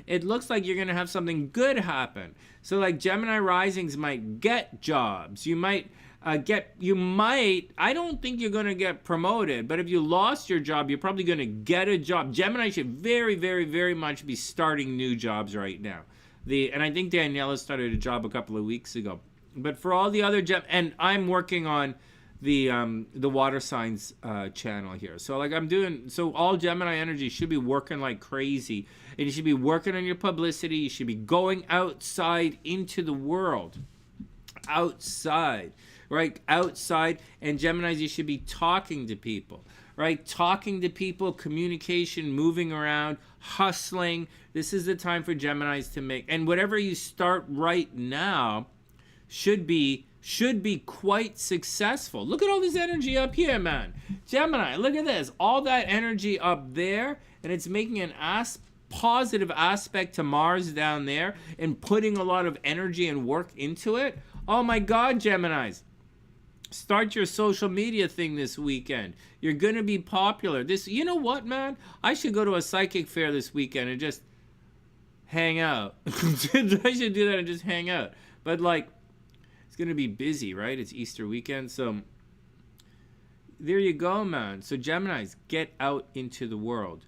It looks like you're going to have something good happen. So like Gemini risings might get jobs. You might I don't think you're going to get promoted, but if you lost your job, you're probably going to get a job. Gemini should very much be starting new jobs right now. And I think Daniela started a job a couple of weeks ago. But for all the other and I'm working on the water signs channel here. So like all Gemini energy should be working like crazy. And you should be working on your publicity. You should be going outside into the world. Outside. Right? Outside. And Geminis, you should be talking to people. Right? Talking to people, communication, moving around, hustling. This is the time for Geminis to make. And whatever you start right now should be quite successful. Look at all this energy up here, man. Gemini, look at this. All that energy up there, and it's making an positive aspect to Mars down there and putting a lot of energy and work into it. Oh my God, Geminis. Start your social media thing this weekend. You're going to be popular. You know what, man? I should go to a psychic fair this weekend and just hang out. I should do that and just hang out. But like, it's going to be busy, right? It's Easter weekend. So there you go, man. So Geminis, get out into the world.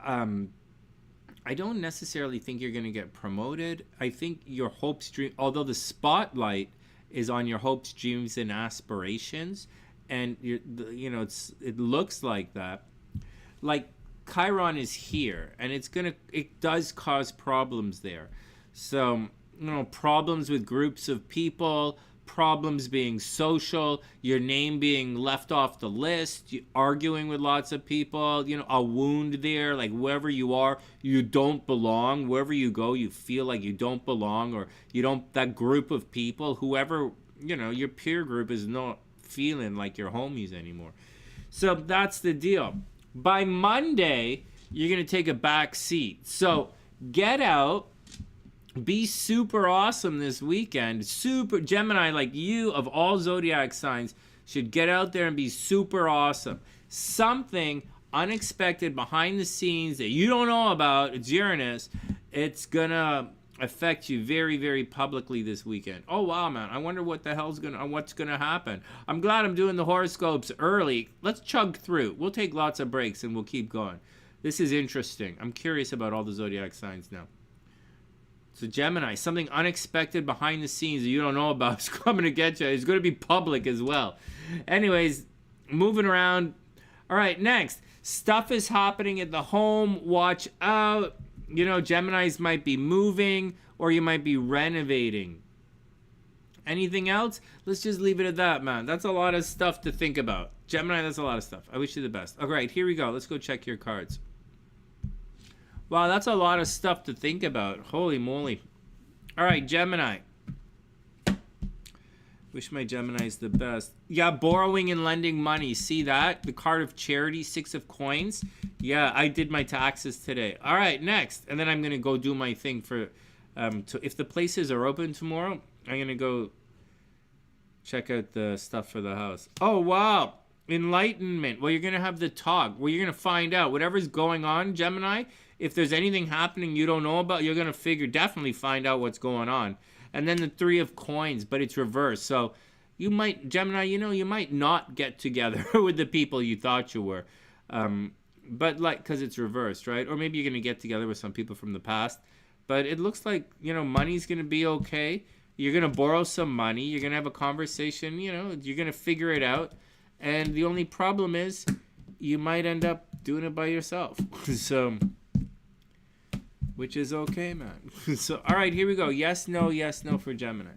I don't necessarily think you're going to get promoted. I think your hopes, dream, although the spotlight is on your hopes, dreams, and aspirations, and it looks like that. Like Chiron is here, and it does cause problems there. So problems with groups of people, problems being social, your name being left off the list, arguing with lots of people, a wound there, like wherever you are, you don't belong. Wherever you go, you feel like you don't belong, or that group of people, whoever, your peer group is not feeling like your homies anymore. So that's the deal. By Monday, you're going to take a back seat. So get out. Be super awesome this weekend. Super Gemini, like you, of all zodiac signs, should get out there and be super awesome. Something unexpected behind the scenes that you don't know about, it's Uranus, it's gonna affect you very publicly this weekend. Oh wow, man, I wonder what's gonna happen. I'm glad I'm doing the horoscopes early. Let's chug through. We'll take lots of breaks and we'll keep going. This is interesting. I'm curious about all the zodiac signs now. So Gemini, something unexpected behind the scenes that you don't know about is coming to get you. It's going to be public as well. Anyways, moving around. All right, next. Stuff is happening at the home. Watch out. Geminis might be moving, or you might be renovating. Anything else? Let's just leave it at that, man. That's a lot of stuff to think about. Gemini, that's a lot of stuff. I wish you the best. All right, here we go. Let's go check your cards. Wow, that's a lot of stuff to think about. Holy moly. All right, Gemini. Wish my Gemini's the best. Yeah, borrowing and lending money. See that? The card of charity, 6 of coins. Yeah, I did my taxes today. All right, next. And then I'm going to go do my thing for... if the places are open tomorrow, I'm going to go check out the stuff for the house. Oh, wow. Enlightenment. Well, you're going to have the talk. Well, you're going to find out. Whatever's going on, Gemini, if there's anything happening you don't know about, you're going to definitely find out what's going on. And then the 3 of coins, but it's reversed. So you might, Gemini, you might not get together with the people you thought you were. But because it's reversed, right? Or maybe you're going to get together with some people from the past. But it looks like, money's going to be okay. You're going to borrow some money. You're going to have a conversation. You're going to figure it out. And the only problem is you might end up doing it by yourself. So... which is okay, man. So, all right, here we go. Yes, no for Gemini.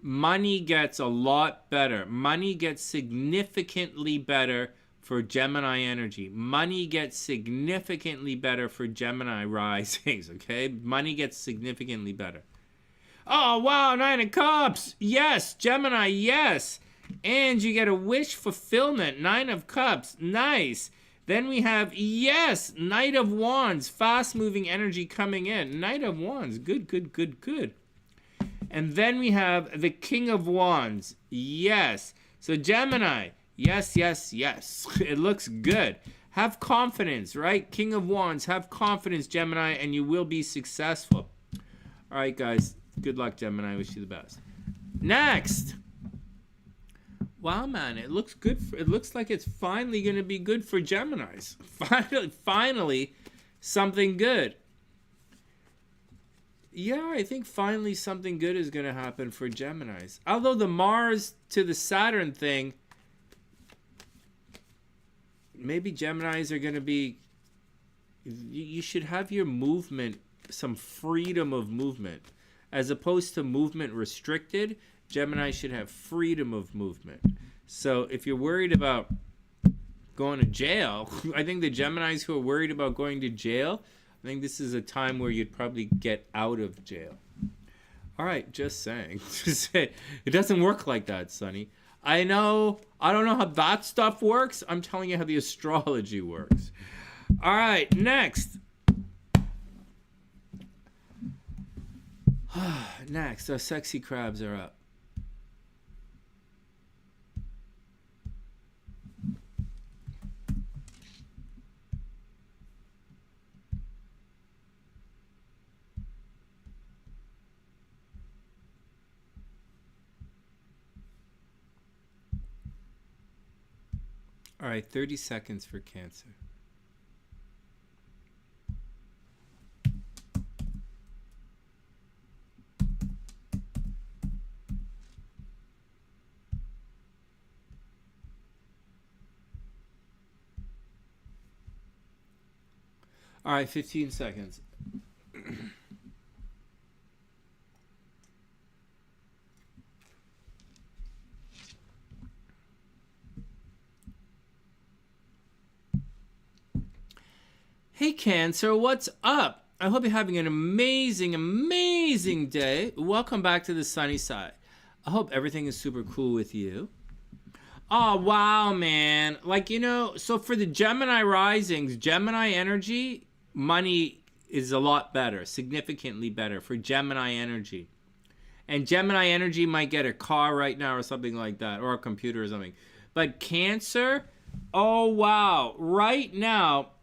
Money gets a lot better. Money gets significantly better for Gemini energy. Money gets significantly better for Gemini risings, okay? Money gets significantly better. Oh, wow, 9 of Cups. Yes, Gemini, yes. And you get a wish fulfillment. 9 of Cups. Nice. Then we have, yes, Knight of Wands. Fast-moving energy coming in. Knight of Wands. Good. And then we have the King of Wands. Yes. So Gemini. Yes. It looks good. Have confidence, right? King of Wands. Have confidence, Gemini, and you will be successful. All right, guys. Good luck, Gemini. Wish you the best. Next. Wow, man, it looks good. It looks like it's finally going to be good for Geminis. Finally, something good. Yeah, I think finally something good is going to happen for Geminis. Although the Mars to the Saturn thing, maybe Geminis are going to be... You should have your movement, some freedom of movement. As opposed to movement restricted, Gemini should have freedom of movement. So if you're worried about going to jail, I think the Geminis who are worried about going to jail, I think this is a time where you'd probably get out of jail. All right, just saying. It doesn't work like that, Sonny. I know. I don't know how that stuff works. I'm telling you how the astrology works. All right, next. Next, our sexy crabs are up. All right, 30 seconds for Cancer. All right, 15 seconds. Hey, Cancer, what's up? I hope you're having an amazing, amazing day. Welcome back to the sunny side. I hope everything is super cool with you. Oh, wow, man. So for the Gemini risings, Gemini energy, money is a lot better, significantly better for Gemini energy. And Gemini energy might get a car right now or something like that, or a computer or something. But Cancer, oh, wow. Right now,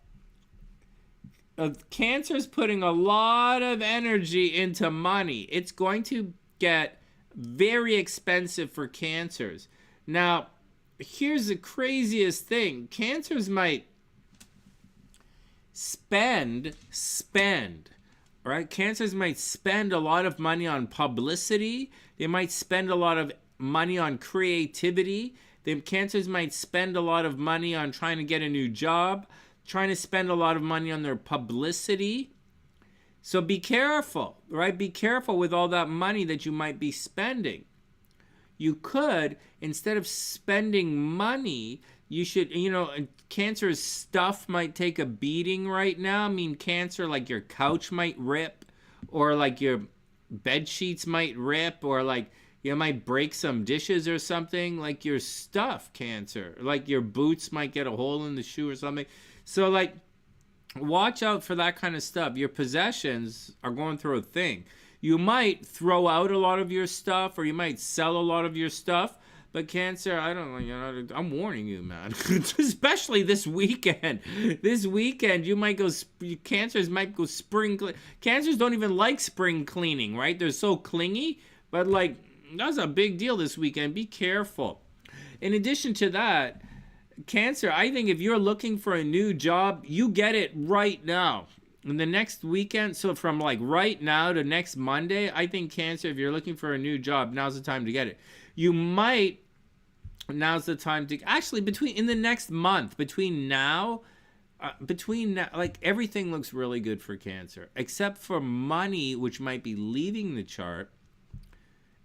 Cancer's putting a lot of energy into money. It's going to get very expensive for Cancers. Now, here's the craziest thing. Cancers might spend, right? Cancers might spend a lot of money on publicity. They might spend a lot of money on creativity. Cancers might spend a lot of money on trying to get a new job, trying to spend a lot of money on their publicity. So be careful, right? Be careful with all that money that you might be spending. You could, instead of spending money, you should, Cancer's stuff might take a beating right now. I mean, Cancer, like your couch might rip, or like your bed sheets might rip, or like you might break some dishes or something, like your stuff, Cancer. Like your boots might get a hole in the shoe or something. So like, watch out for that kind of stuff. Your possessions are going through a thing. You might throw out a lot of your stuff, or you might sell a lot of your stuff. But Cancer, I don't know, you know, I'm warning you, man. Especially this weekend. This weekend, you might go, Cancers might go Cancers don't even like spring cleaning, right? They're so clingy. But like, that's a big deal this weekend. Be careful. In addition to that, Cancer, I think if you're looking for a new job, you get it right now. In the next weekend, so from like right now to next Monday, I think Cancer, if you're looking for a new job, now's the time to get it. You might, now's the time to, actually in the next month, between now, like everything looks really good for Cancer. Except for money, which might be leaving the chart.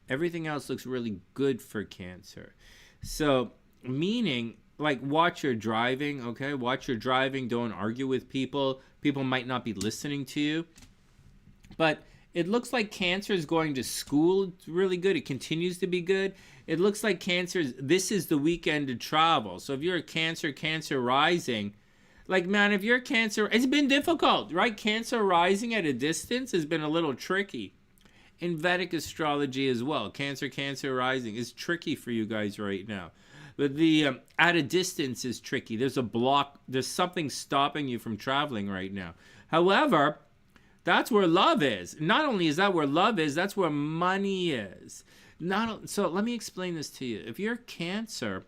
Everything else looks really good for Cancer. So, meaning, like, watch your driving, okay? Watch your driving. Don't argue with people. People might not be listening to you. But it looks like Cancer is going to school. It's really good. It continues to be good. It looks like Cancer, this is the weekend to travel. So if you're a Cancer rising, like, man, if you're a Cancer, it's been difficult, right? Cancer rising at a distance has been a little tricky. In Vedic astrology as well, Cancer rising is tricky for you guys right now. But the at a distance is tricky. There's a block. There's something stopping you from traveling right now. However, that's where love is. Not only is that where love is, that's where money is. So let me explain this to you. If you're Cancer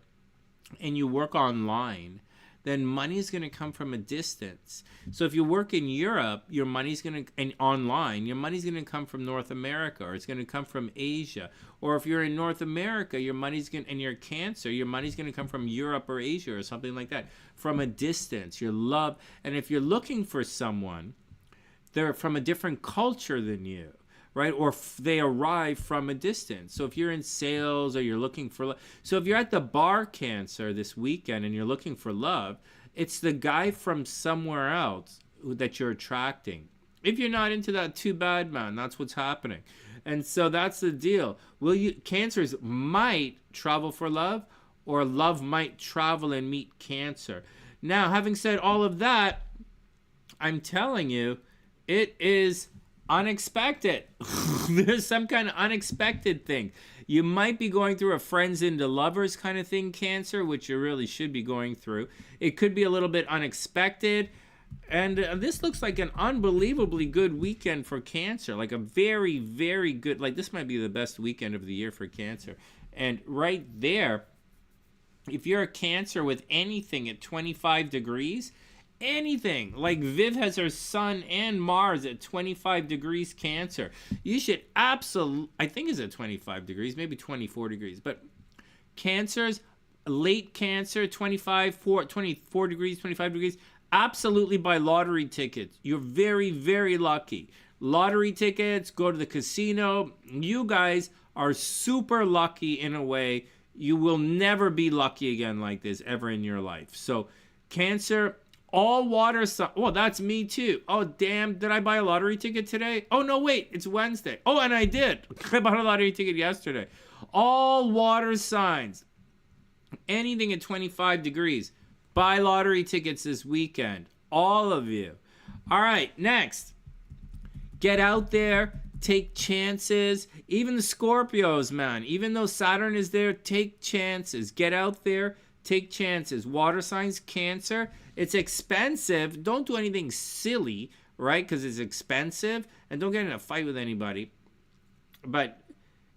and you work online, then money is going to come from a distance. So if you work in Europe, your money's going to, and online, your money's going to come from North America, or it's going to come from Asia. Or if you're in North America, your money's going, and you're Cancer, your money's going to come from Europe or Asia or something like that. From a distance, your love. And if you're looking for someone, they're from a different culture than you, right? Or they arrive from a distance. So if you're in sales or you're looking for love. So if you're at the bar, Cancer, this weekend and you're looking for love, it's the guy from somewhere else that you're attracting. If you're not into that, too bad, man. That's what's happening. And so that's the deal. Cancers might travel for love, or love might travel and meet Cancer. Now, having said all of that, I'm telling you, it is unexpected. There's some kind of unexpected thing. You might be going through a friends into lovers kind of thing, Cancer, which you really should be going through. It could be a little bit unexpected. And this looks like an unbelievably good weekend for Cancer. Like a very, very good, like this might be the best weekend of the year for Cancer. And right there, if you're a Cancer with anything at 25 degrees, anything, like Viv has her Sun and Mars at 25 degrees Cancer, you should absolutely, I think it's at 25 degrees, maybe 24 degrees, but Cancers, late Cancer, 24 degrees, 25 degrees, absolutely buy lottery tickets. You're very, very lucky. Lottery tickets, go to the casino. You guys are super lucky in a way. You will never be lucky again like this ever in your life. So Cancer, all water signs. Oh, that's me too. Oh, damn. Did I buy a lottery ticket today? Oh, no, wait. It's Wednesday. Oh, and I did. I bought a lottery ticket yesterday. All water signs. Anything at 25 degrees. Buy lottery tickets this weekend. All of you. All right, next. Get out there. Take chances. Even the Scorpios, man. Even though Saturn is there, take chances. Get out there. Take chances. Water signs, Cancer. It's expensive. Don't do anything silly, right? Because it's expensive. And don't get in a fight with anybody. But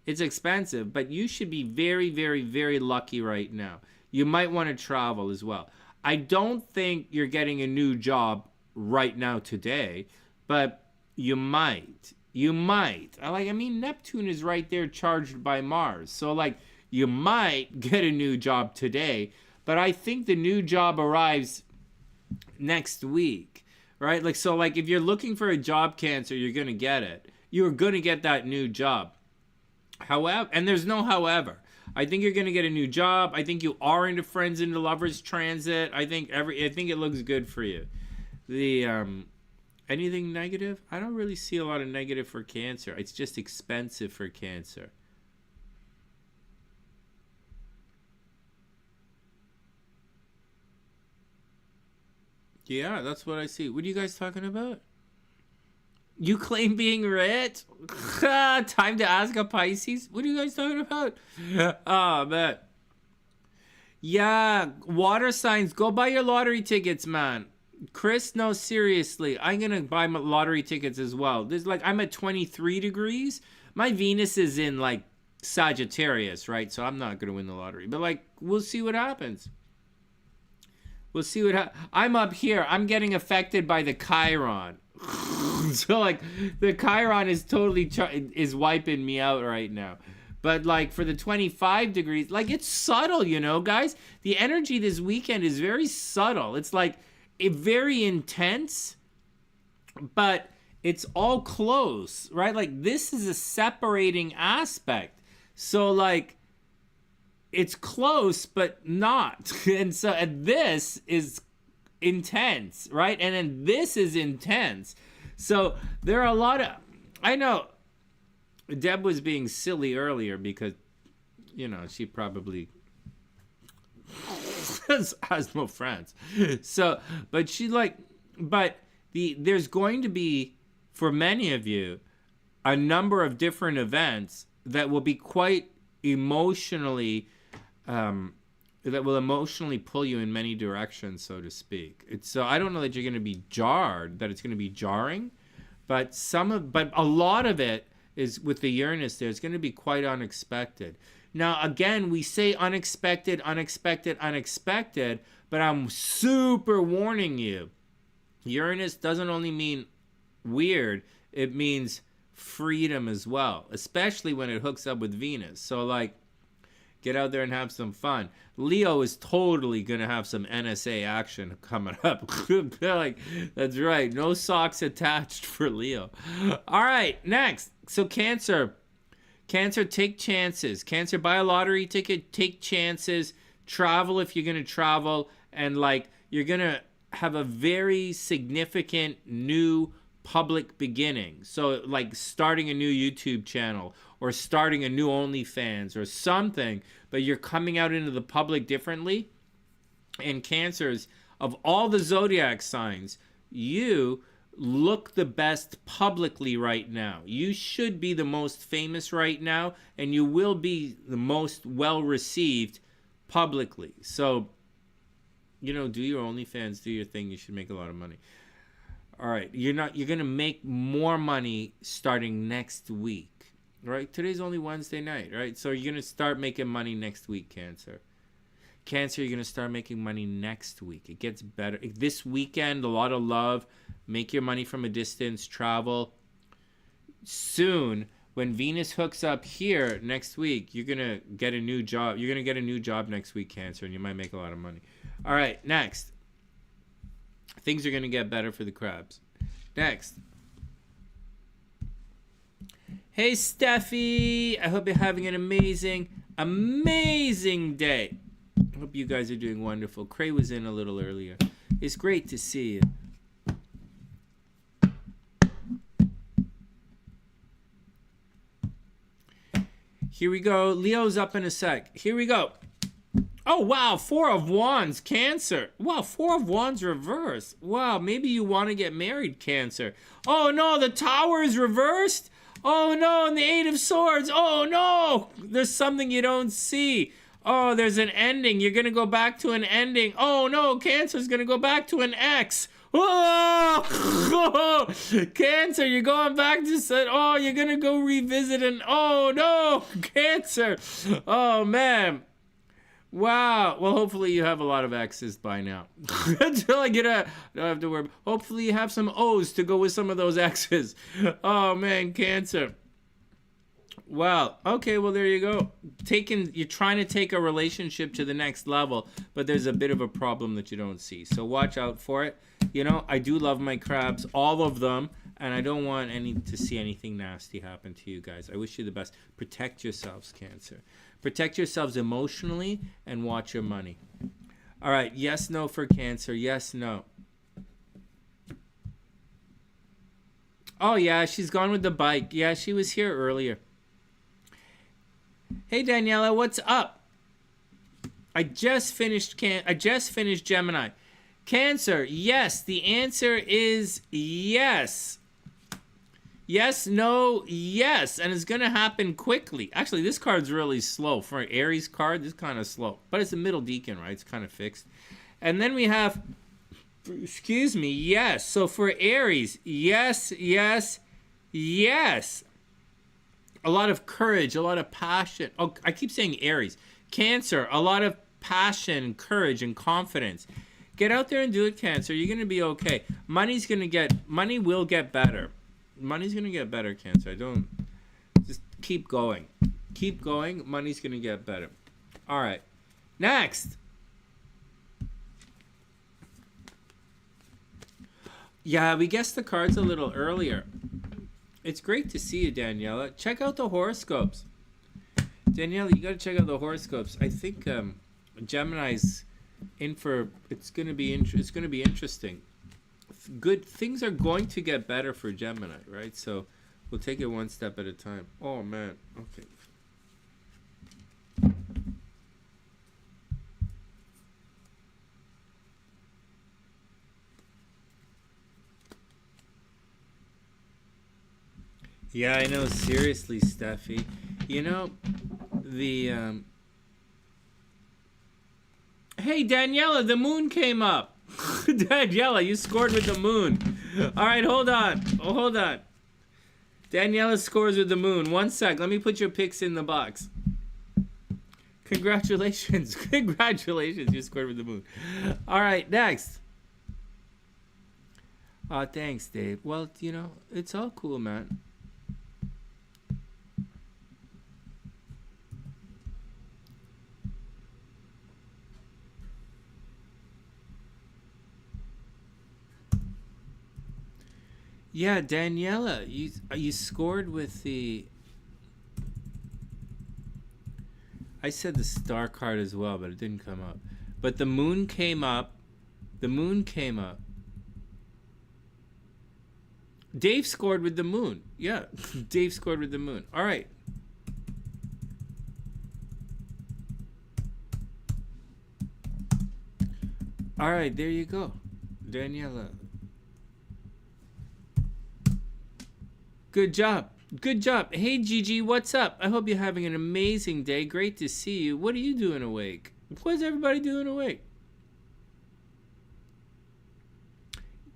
it's expensive. But you should be very, very, very lucky right now. You might want to travel as well. I don't think you're getting a new job right now today. But you might. You might. I mean, Neptune is right there charged by Mars. So, like, you might get a new job today. But I think the new job arrives next week, right? Like, so, like, if you're looking for a job, Cancer, you're going to get it. You're going to get that new job. However, and there's no however. I think you're going to get a new job. I think you are into friends into lovers transit. I think it looks good for you. Anything negative? I don't really see a lot of negative for Cancer. It's just expensive for Cancer. Yeah, that's what I see. What are you guys talking about? You claim being rich? Time to ask a Pisces? What are you guys talking about? Oh, man. Yeah, water signs. Go buy your lottery tickets, man. Chris, no, seriously. I'm going to buy my lottery tickets as well. There's like, I'm at 23 degrees. My Venus is in like Sagittarius, right? So I'm not going to win the lottery. But like, we'll see what happens. We'll see what I'm up here. I'm getting affected by the Chiron. So like the Chiron is totally is wiping me out right now. But like for the 25 degrees, like it's subtle, you know, guys. The energy this weekend is very subtle. It's like very intense, but it's all close, right? Like this is a separating aspect. So like it's close, but not. And so and this is intense, right? And then this is intense. So there are a lot of, I know Deb was being silly earlier because, you know, she probably has no friends. So, but she like, but there's going to be, for many of you, a number of different events that will be quite emotionally, that will emotionally pull you in many directions, so to speak. So I don't know that you're going to be jarred, that it's going to be jarring, but but a lot of it is with the Uranus there. It's going to be quite unexpected. Now, again, we say unexpected, unexpected, unexpected, but I'm super warning you. Uranus doesn't only mean weird, it means freedom as well, especially when it hooks up with Venus. So like, get out there and have some fun. Leo is totally going to have some NSA action coming up. Like, that's right. No socks attached for Leo. All right, next. So Cancer. Cancer, take chances. Cancer, buy a lottery ticket. Take chances. Travel if you're going to travel. And, like, you're going to have a very significant new public beginning. So, like, starting a new YouTube channel or starting a new OnlyFans or something, but you're coming out into the public differently. And Cancers, of all the zodiac signs, you look the best publicly right now. You should be the most famous right now, and you will be the most well-received publicly. So, you know, do your OnlyFans, do your thing. You should make a lot of money. All right, you're going to make more money starting next week. Right? Today's only Wednesday night, right? So you're going to start making money next week, Cancer. Cancer, you're going to start making money next week. It gets better. This weekend, a lot of love. Make your money from a distance. Travel. Soon, when Venus hooks up here next week, you're going to get a new job. You're going to get a new job next week, Cancer, and you might make a lot of money. All right, next. Things are going to get better for the crabs. Next. Hey, Steffi. I hope you're having an amazing, amazing day. I hope you guys are doing wonderful. Cray was in a little earlier. It's great to see you. Here we go. Leo's up in a sec. Here we go. Oh, wow. 4 of Wands. Cancer. Wow, 4 of Wands reversed. Wow, maybe you want to get married, Cancer. Oh, no, the Tower is reversed. Oh, no, and the 8 of Swords. Oh, no. There's something you don't see. Oh, there's an ending. You're going to go back to an ending. Oh, no, Cancer's going to go back to an ex. Oh, Cancer, you're going back to, oh, you're going to go revisit an, oh, no, Cancer. Oh, man. Wow. Well, hopefully you have a lot of X's by now. Until I get don't have to worry. Hopefully you have some O's to go with some of those X's. Oh, man, Cancer. Wow. Okay, well, there you go. You're trying to take a relationship to the next level, but there's a bit of a problem that you don't see. So watch out for it. You know, I do love my crabs, all of them, and I don't want to see anything nasty happen to you guys. I wish you the best. Protect yourselves, Cancer. Protect yourselves emotionally and watch your money. All right. Yes, no for Cancer. Yes, no. Oh, yeah, she's gone with the bike. Yeah, she was here earlier. Hey, Daniela, what's up? I just finished Gemini. Cancer, yes. The answer is yes. Yes, no, yes. And it's going to happen quickly. Actually, this card's really slow. For an Aries card, this is kind of slow. But it's a middle deacon, right? It's kind of fixed. And then we have, excuse me, yes. So for Aries, yes, yes, yes. A lot of courage, a lot of passion. Oh, I keep saying Aries. Cancer, a lot of passion, courage, and confidence. Get out there and do it, Cancer. You're going to be okay. Money will get better. Money's going to get better, Cancer. Just keep going. Keep going. Money's going to get better. All right. Next. Yeah, we guessed the cards a little earlier. It's great to see you, Daniela. Check out the horoscopes. Daniela, you got to check out the horoscopes. I think Gemini's in for it's going to be interesting. Good things are going to get better for Gemini, right? So we'll take it one step at a time. Oh man, okay. Yeah, I know. Seriously, Steffi. You know, the Hey, Daniela, the moon came up. Daniela, you scored with the moon. All right, hold on. Oh, hold on. Daniela scores with the moon. 1 sec. Let me put your picks in the box. Congratulations. Congratulations. You scored with the moon. All right, next. Thanks, Dave. Well, you know, it's all cool, man. Yeah, Daniela, you scored with the... I said the star card as well, but it didn't come up. But the moon came up. The moon came up. Dave scored with the moon. Yeah, Dave scored with the moon. All right. All right, there you go. Daniela. Good job. Good job. Hey, Gigi, what's up? I hope you're having an amazing day. Great to see you. What are you doing awake? What's everybody doing awake?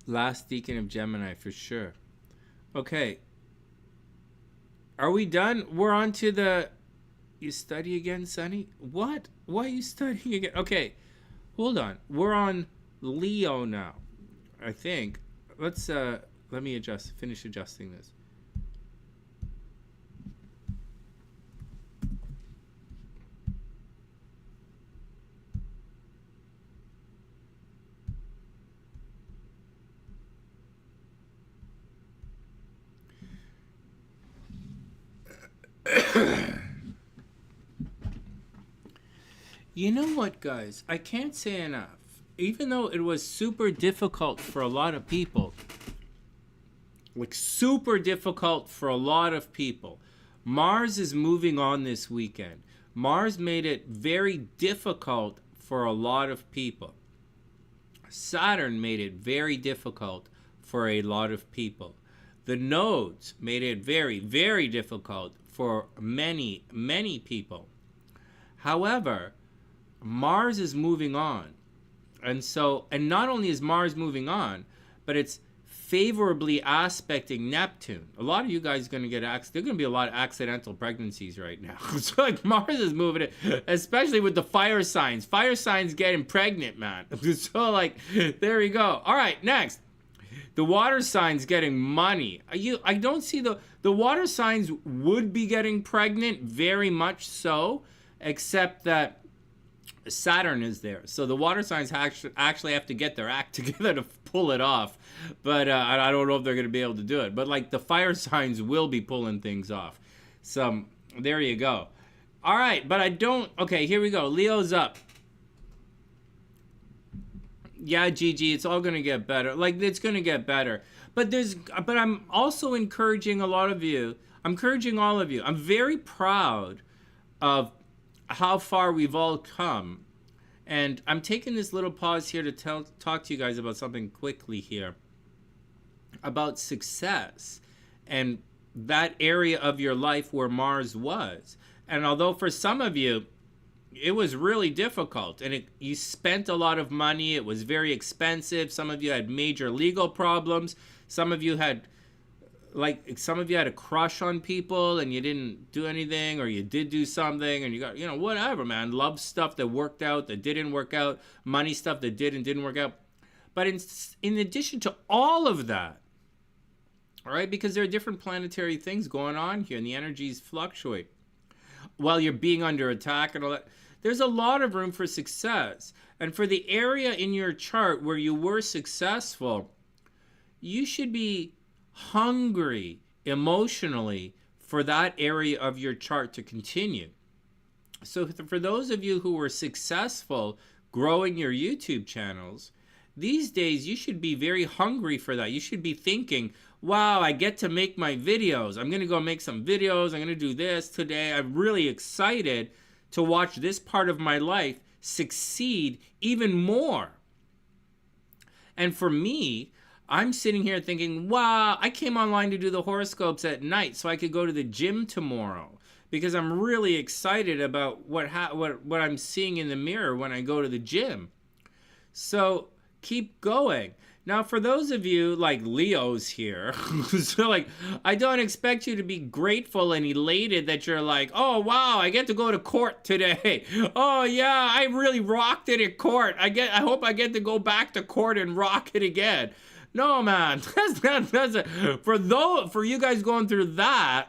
Last deacon of Gemini, for sure. Okay. Are we done? We're on to the... You study again, Sonny? What? Why are you studying again? Okay. Hold on. We're on Leo now, I think. Let's, let me finish adjusting this. You know what, guys? I can't say enough. Even though it was super difficult for a lot of people, like super difficult for a lot of people, Mars is moving on this weekend. Mars made it very difficult for a lot of people. Saturn made it very difficult for a lot of people. The nodes made it very, very difficult for many, many people. However, Mars is moving on. And not only is Mars moving on, but it's favorably aspecting Neptune. A lot of you guys are going to get there's going to be a lot of accidental pregnancies right now. So like Mars is moving it, especially with the fire signs. Fire signs getting pregnant, man. So like, there we go. All right, next. The water signs getting money. I don't see the water signs would be getting pregnant, very much so, except that Saturn is there. So the water signs actually have to get their act together to pull it off. But I don't know if they're going to be able to do it. But like the fire signs will be pulling things off. So there you go. All right, but okay, here we go. Leo's up. Yeah, Gigi, it's all going to get better. Like, it's going to get better. But I'm also encouraging a lot of you. I'm encouraging all of you. I'm very proud of how far we've all come. And I'm taking this little pause here to talk to you guys about something quickly here. About success and that area of your life where Mars was. And although for some of you, it was really difficult and you spent a lot of money, it was very expensive. Some of you had major legal problems. Some of you had a crush on people and you didn't do anything, or you did do something and you got, whatever, man. Love stuff that worked out, that didn't work out, money stuff that did and didn't work out. But in addition to all of that, all right, because there are different planetary things going on here and the energies fluctuate while you're being under attack and all that. There's a lot of room for success. And for the area in your chart where you were successful, you should be hungry emotionally for that area of your chart to continue. So for those of you who were successful growing your YouTube channels, these days you should be very hungry for that. You should be thinking, wow, I get to make my videos. I'm going to go make some videos. I'm going to do this today. I'm really excited to watch this part of my life succeed even more. And for me, I'm sitting here thinking, wow, I came online to do the horoscopes at night so I could go to the gym tomorrow, because I'm really excited about what I'm seeing in the mirror when I go to the gym. So keep going. Now, for those of you like Leos here, so like, I don't expect you to be grateful and elated that you're like, oh, wow, I get to go to court today. Oh, yeah, I really rocked it at court. I hope I get to go back to court and rock it again. No, man, for you guys going through that,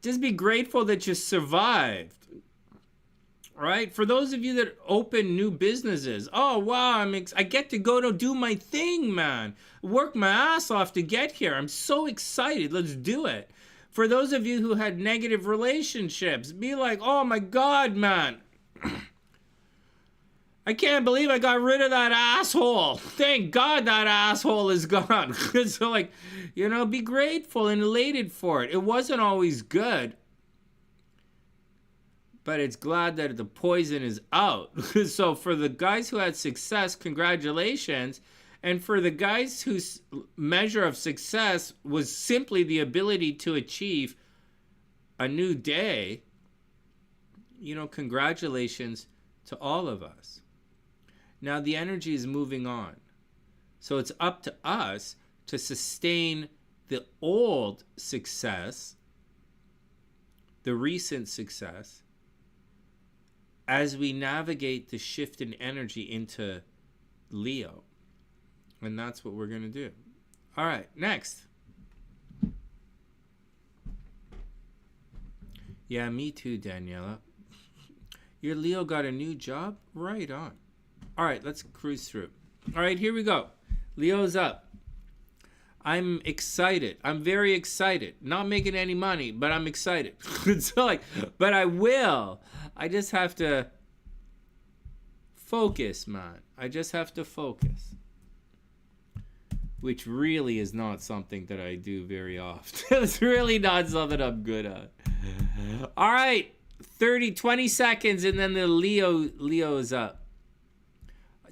just be grateful that you survived. Right? For those of you that open new businesses, oh wow, I get to go to do my thing, man. Work my ass off to get here. I'm so excited. Let's do it. For those of you who had negative relationships, be like, oh my God, man. I can't believe I got rid of that asshole. Thank God that asshole is gone. So like, be grateful and elated for it. It wasn't always good, but it's glad that the poison is out. So for the guys who had success, congratulations. And for the guys whose measure of success was simply the ability to achieve a new day, congratulations to all of us. Now the energy is moving on. So it's up to us to sustain the old success, the recent success, as we navigate the shift in energy into Leo. And that's what we're going to do. All right, next. Yeah, me too, Daniela. Your Leo got a new job? Right on. All right, let's cruise through. All right, here we go. Leo's up. I'm excited. I'm very excited. Not making any money, but I'm excited. But I will. I just have to focus, man. I just have to focus. Which really is not something that I do very often. It's really not something I'm good at. All right, 20 seconds, and then the Leo's up.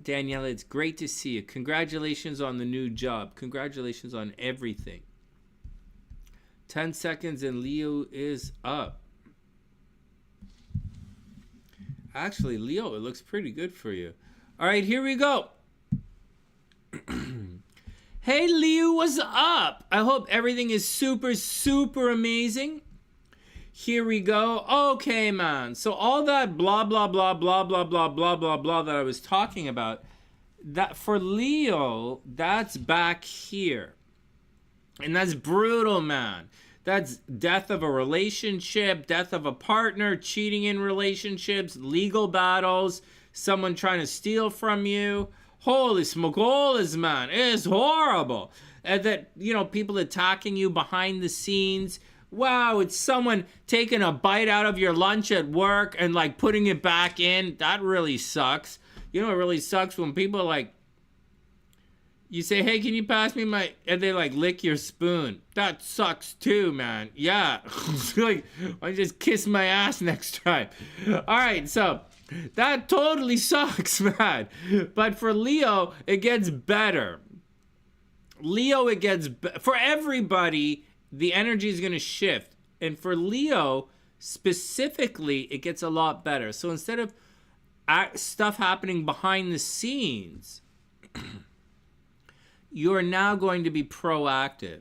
Daniela, it's great to see you. Congratulations on the new job. Congratulations on everything. 10 seconds and Leo is up. Actually, Leo, it looks pretty good for you. All right, here we go. Hey, Leo, what's up? I hope everything is super, super amazing. Here we go. Okay, man. So all that blah, blah, blah, blah, blah, blah, blah, blah, blah that I was talking about, that for Leo, that's back here. And that's brutal, man. That's death of a relationship, death of a partner, cheating in relationships, legal battles, someone trying to steal from you. Holy smogolas, man. It is horrible. And that, people attacking you behind the scenes. Wow, it's someone taking a bite out of your lunch at work and like putting it back in. That really sucks. It really sucks when people You say, hey, can you pass me my, and they like lick your spoon. That sucks too, man. Yeah. Like, I just kiss my ass next time. All right, so that totally sucks, man. But for Leo, it gets better. Leo, it gets, for everybody, the energy is going to shift. And for Leo, specifically, it gets a lot better. So instead of stuff happening behind the scenes, you're now going to be proactive.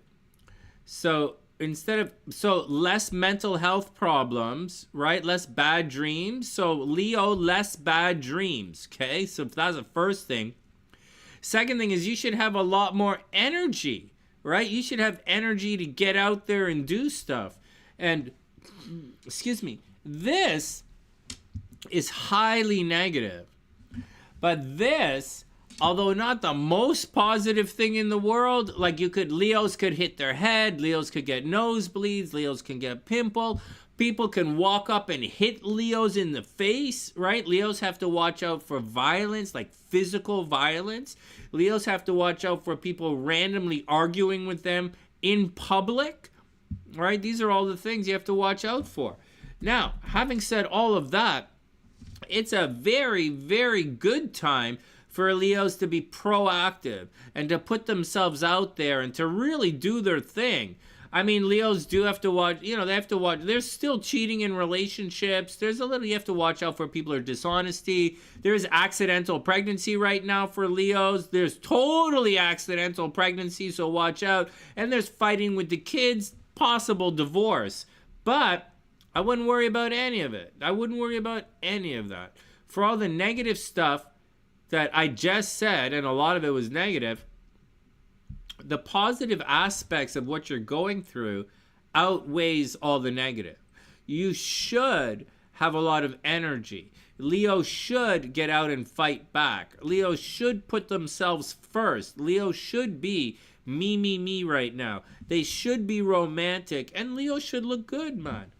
So less mental health problems, right? Less bad dreams. So Leo, less bad dreams, okay? So that's the first thing. Second thing is you should have a lot more energy, right? You should have energy to get out there and do stuff. And, excuse me, this is highly negative. But this, although not the most positive thing in the world, like Leos could hit their head, Leos could get nosebleeds, Leos can get pimple, people can walk up and hit Leos in the face, right? Leos have to watch out for violence, like physical violence. Leos have to watch out for people randomly arguing with them in public, right? These are all the things you have to watch out for. Now, having said all of that, it's a very, very good time for Leos to be proactive and to put themselves out there and to really do their thing. I mean, Leos do have to watch, they have to watch. There's still cheating in relationships. There's a little, you have to watch out for people who are dishonesty. There's accidental pregnancy right now for Leos. There's totally accidental pregnancy, so watch out. And there's fighting with the kids, possible divorce. But I wouldn't worry about any of it. I wouldn't worry about any of that. For all the negative stuff that I just said, and a lot of it was negative, the positive aspects of what you're going through outweighs all the negative. You should have a lot of energy. Leo should get out and fight back. Leo should put themselves first. Leo should be me right now. They should be romantic, and Leo should look good, man.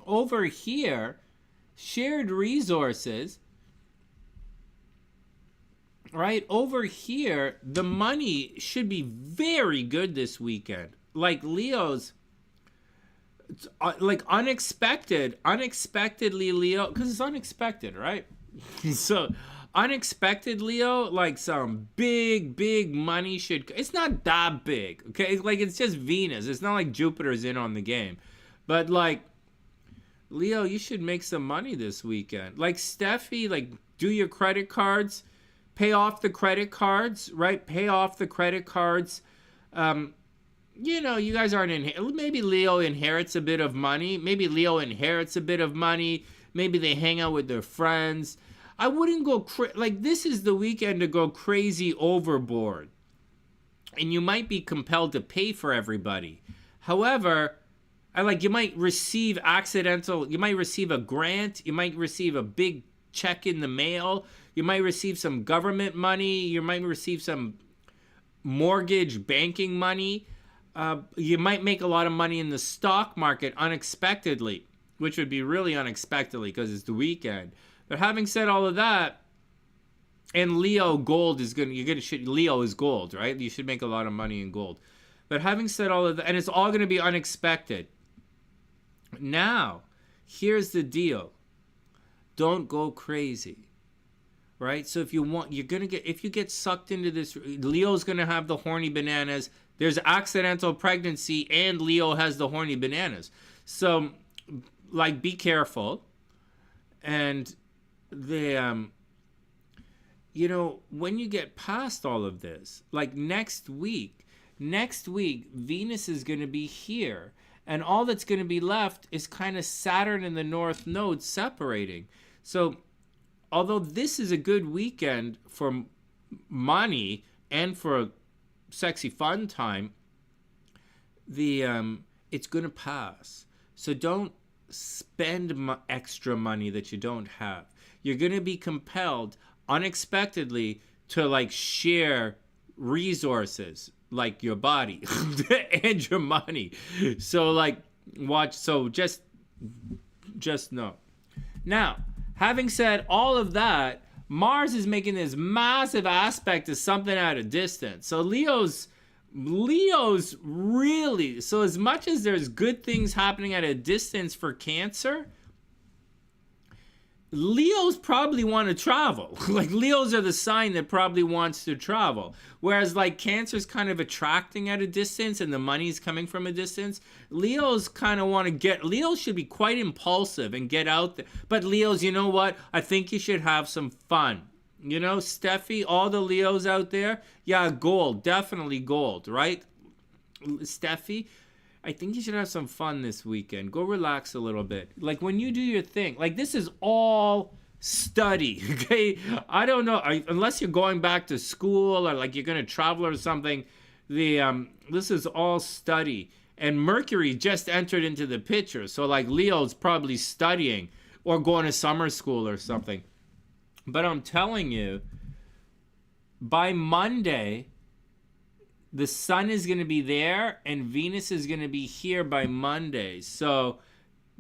Over here, shared resources, right? Over here, the money should be very good this weekend. Like Leo's, like unexpectedly Leo, because it's unexpected, right? So unexpected Leo, like some big money should, it's not that big, okay? Like it's just Venus. It's not like Jupiter's in on the game. But like, Leo, you should make some money this weekend. Like Steffi, like do your credit cards. Pay off the credit cards, right? Pay off the credit cards. You guys aren't maybe Leo inherits a bit of money. Maybe Leo inherits a bit of money. Maybe they hang out with their friends. I wouldn't go like this is the weekend to go crazy overboard. And you might be compelled to pay for everybody. However, you might receive you might receive a grant. You might receive a big check in the mail. You might receive some government money. You might receive some mortgage banking money. You might make a lot of money in the stock market unexpectedly, which would be really unexpectedly because it's the weekend. But having said all of that, and Leo gold is Leo is gold, right? You should make a lot of money in gold. But having said all of that, and it's all going to be unexpected. Now, here's the deal. Don't go crazy. Right? So if you get sucked into this, Leo's going to have the horny bananas. There's accidental pregnancy and Leo has the horny bananas. So be careful. And when you get past all of this, like next week, Venus is going to be here. And all that's going to be left is kind of Saturn and the North Node separating. So although this is a good weekend for money and for sexy fun time, it's going to pass. So don't spend extra money that you don't have. You're going to be compelled unexpectedly to share resources like your body and your money. So watch. So just know. Now, having said all of that, Mars is making this massive aspect to something at a distance. So Leo's really, so as much as there's good things happening at a distance for Cancer, Leos probably want to travel. Like, Leos are the sign that probably wants to travel. Whereas, like, Cancer's kind of attracting at a distance and the money's coming from a distance. Leos kind of want to get... Leos should be quite impulsive and get out there. But Leos, you know what? I think you should have some fun. You know, Steffi, all the Leos out there? Yeah, gold. Definitely gold, right? Steffi? I think you should have some fun this weekend. Go relax a little bit. Like, when you do your thing, like, this is all study, okay? I don't know, unless you're going back to school or like you're going to travel or something, this is all study. And Mercury just entered into the picture. So, like, Leo's probably studying or going to summer school or something. But I'm telling you, by Monday, the sun is going to be there and Venus is going to be here by Monday. So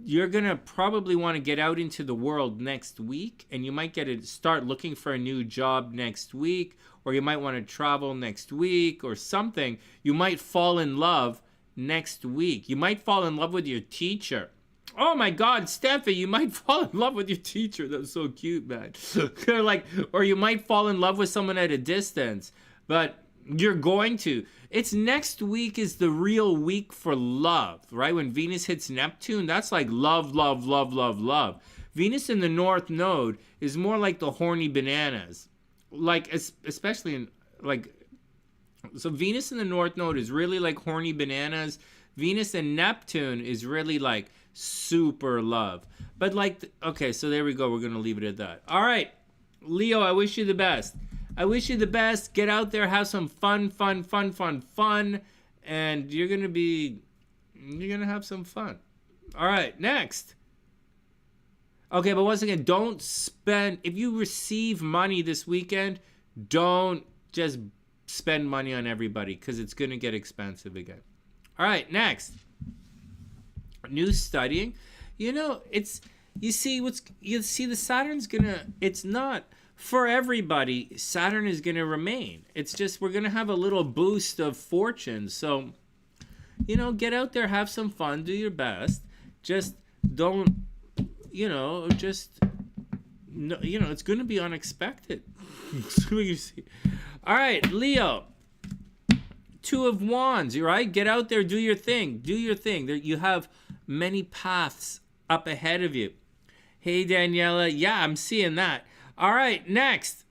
you're going to probably want to get out into the world next week, and you might start looking for a new job next week, or you might want to travel next week or something. You might fall in love next week. You might fall in love with your teacher. Oh my God, Steffi, you might fall in love with your teacher. That's so cute, man. Like, or you might fall in love with someone at a distance. But you're going to. It's next week is the real week for love, right? When Venus hits Neptune, that's like love, love, love, love, love. Venus in the North Node is more like the horny bananas. Like, especially in, like, so Venus in the North Node is really like horny bananas. Venus and Neptune is really like super love. But like, okay, so there we go. We're going to leave it at that. All right, Leo, I wish you the best. I wish you the best. Get out there, have some fun, and you're gonna have some fun. All right, next. Okay, but once again, don't spend, if you receive money this weekend, don't just spend money on everybody, because it's gonna get expensive again. All right, next. New studying. You know, you see the Saturn's gonna, it's not for everybody. Saturn is going to remain. It's just we're going to have a little boost of fortune. So, you know, get out there, have some fun, do your best. Just don't, you know, it's going to be unexpected. All right, Leo. Two of Wands, right? Get out there, do your thing. Do your thing. You have many paths up ahead of you. Hey, Daniela. Yeah, I'm seeing that. All right, next.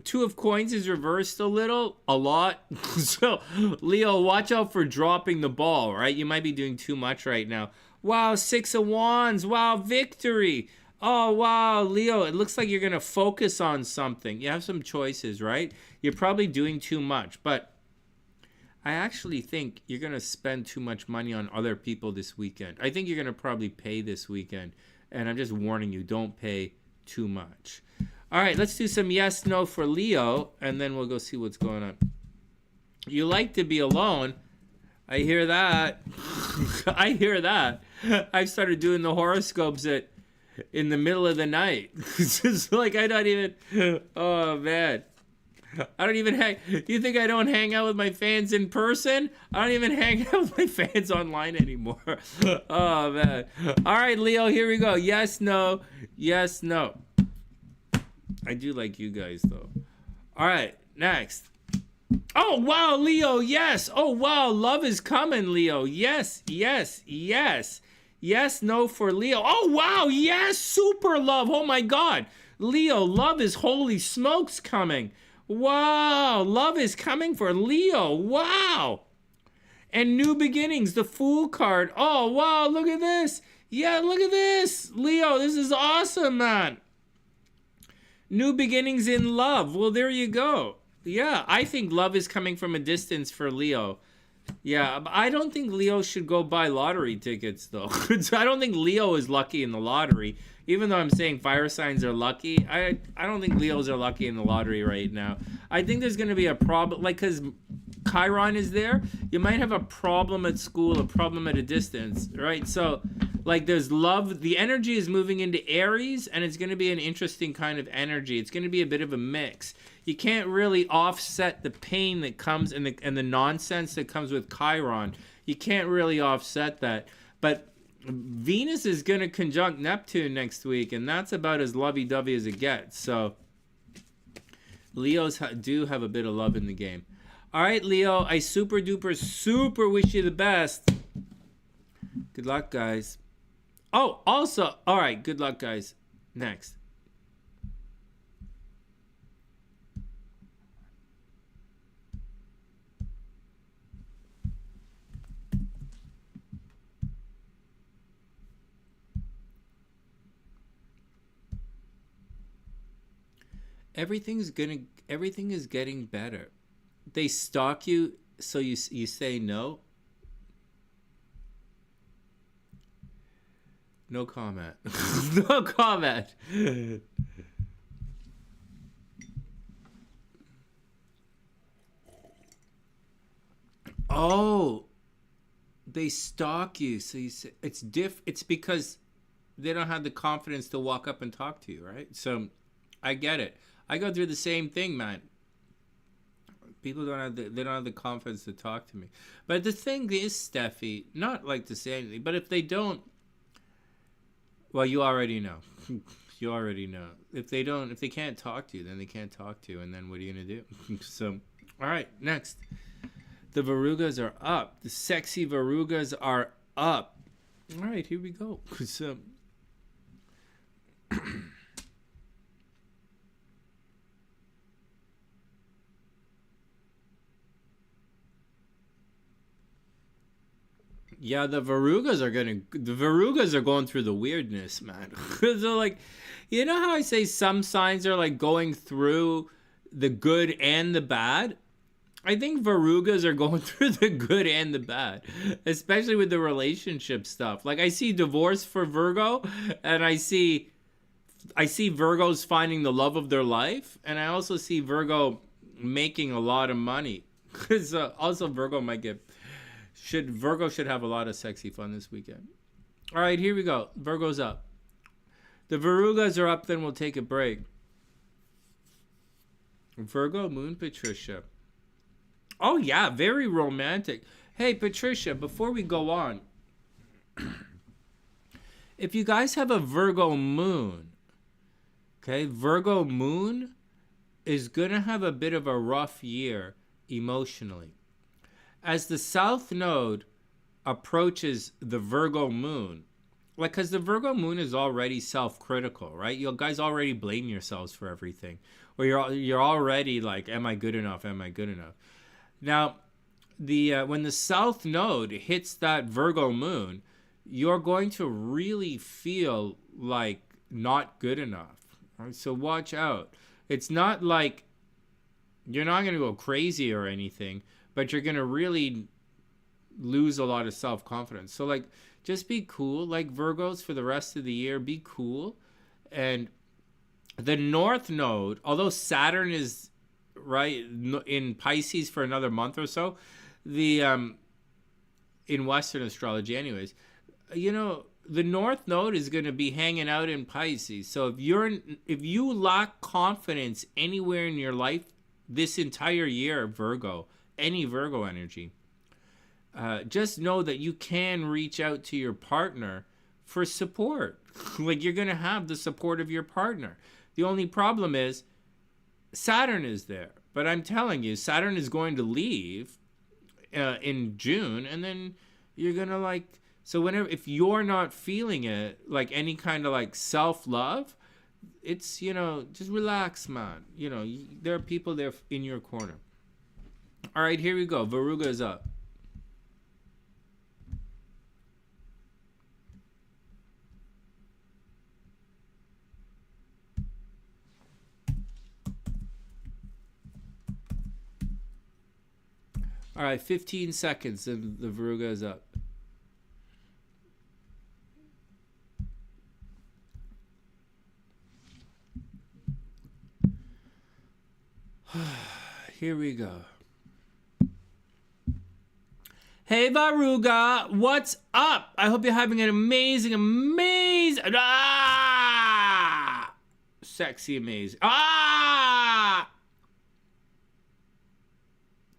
Two of Coins is reversed a lot. So, Leo, watch out for dropping the ball, right? You might be doing too much right now. Wow, Six of Wands. Wow, victory. Oh, wow, Leo, it looks like you're going to focus on something. You have some choices, right? You're probably doing too much, but I actually think you're going to spend too much money on other people this weekend. I think you're going to probably pay this weekend, and I'm just warning you, don't pay too much. All right, let's do some yes, no for Leo, and then we'll go see what's going on. You like to be alone. I hear that. I hear that. I've started doing the horoscopes in the middle of the night. It's just like I don't even, oh man. I don't even hang, do you think I don't hang out with my fans in person? I don't even hang out with my fans online anymore. Oh man. All right, Leo, here we go. Yes, no. Yes, no. I do like you guys, though. All right, next. Oh, wow, Leo, yes. Oh, wow, love is coming, Leo. Yes, yes, yes. Yes, no for Leo. Oh, wow, yes, super love. Oh, my God. Leo, love is holy smokes coming. Wow, love is coming for Leo. Wow. And new beginnings, the Fool card. Oh, wow, look at this. Yeah, look at this. Leo, this is awesome, man. New beginnings in love. Well, there you go. Yeah, I think love is coming from a distance for Leo. Yeah, I don't think Leo should go buy lottery tickets, though. I don't think Leo is lucky in the lottery. Even though I'm saying fire signs are lucky, I don't think Leos are lucky in the lottery right now. I think there's going to be a problem, like, because Chiron is there. You might have a problem at school, a problem at a distance, right? So, Like there's love. The energy is moving into Aries, and it's going to be an interesting kind of energy. It's going to be a bit of a mix. You can't really offset the pain that comes and the nonsense that comes with Chiron. You can't really offset that. But Venus is going to conjunct Neptune next week, and that's about as lovey-dovey as it gets. So Leos do have a bit of love in the game. All right, Leo, I super duper super wish you the best. Good luck, guys. Oh, also, all right, good luck, guys. Next. Everything is getting better. They stalk you, so you say no. No comment. No comment. Oh, they stalk you, so you say it's It's because they don't have the confidence to walk up and talk to you, right? So I get it. I go through the same thing, man. People don't have the confidence to talk to me. But the thing is, Steffi, not like to say anything, but if they don't, well, you already know. You already know. If they can't talk to you, then they can't talk to you, and then what are you gonna do? So, all right, next. The Virugas are up. The sexy Virugas are up. All right, here we go. So, yeah, the Virugas are going through the weirdness, man. So like, you know how I say some signs are like going through the good and the bad? I think Virugas are going through the good and the bad, especially with the relationship stuff. Like I see divorce for Virgo, and I see Virgos finding the love of their life, and I also see Virgo making a lot of money. Because also Virgo should have a lot of sexy fun this weekend. All right, here we go. Virgo's up. The Virugas are up, then we'll take a break. Virgo Moon Patricia. Oh, yeah, very romantic. Hey, Patricia, before we go on, if you guys have a Virgo Moon, okay, Virgo Moon is going to have a bit of a rough year emotionally. As the South Node approaches the Virgo Moon, like, because the Virgo Moon is already self-critical, right? You guys already blame yourselves for everything. Or you're already like, am I good enough? Am I good enough? Now, when the South Node hits that Virgo Moon, you're going to really feel like not good enough. Right? So watch out. It's not like you're not going to go crazy or anything, but you're going to really lose a lot of self-confidence. So, like, just be cool. Like, Virgos, for the rest of the year, be cool. And the North Node, although Saturn is right in Pisces for another month or so, in Western astrology anyways, you know, the North Node is going to be hanging out in Pisces. So if you lack confidence anywhere in your life this entire year, Virgo, any Virgo energy, just know that you can reach out to your partner for support. Like, you're going to have the support of your partner. The only problem is Saturn is there. But I'm telling you, Saturn is going to leave in June, and then you're going to like... So if you're not feeling it, like any kind of like self-love, it's, you know, just relax, man. You know, there are people there in your corner. All right, here we go. Viruga is up. All right, 15 seconds and the Viruga is up. Here we go. Hey, Hey, Varuga, what's up? I hope you're having an amazing, sexy, amazing,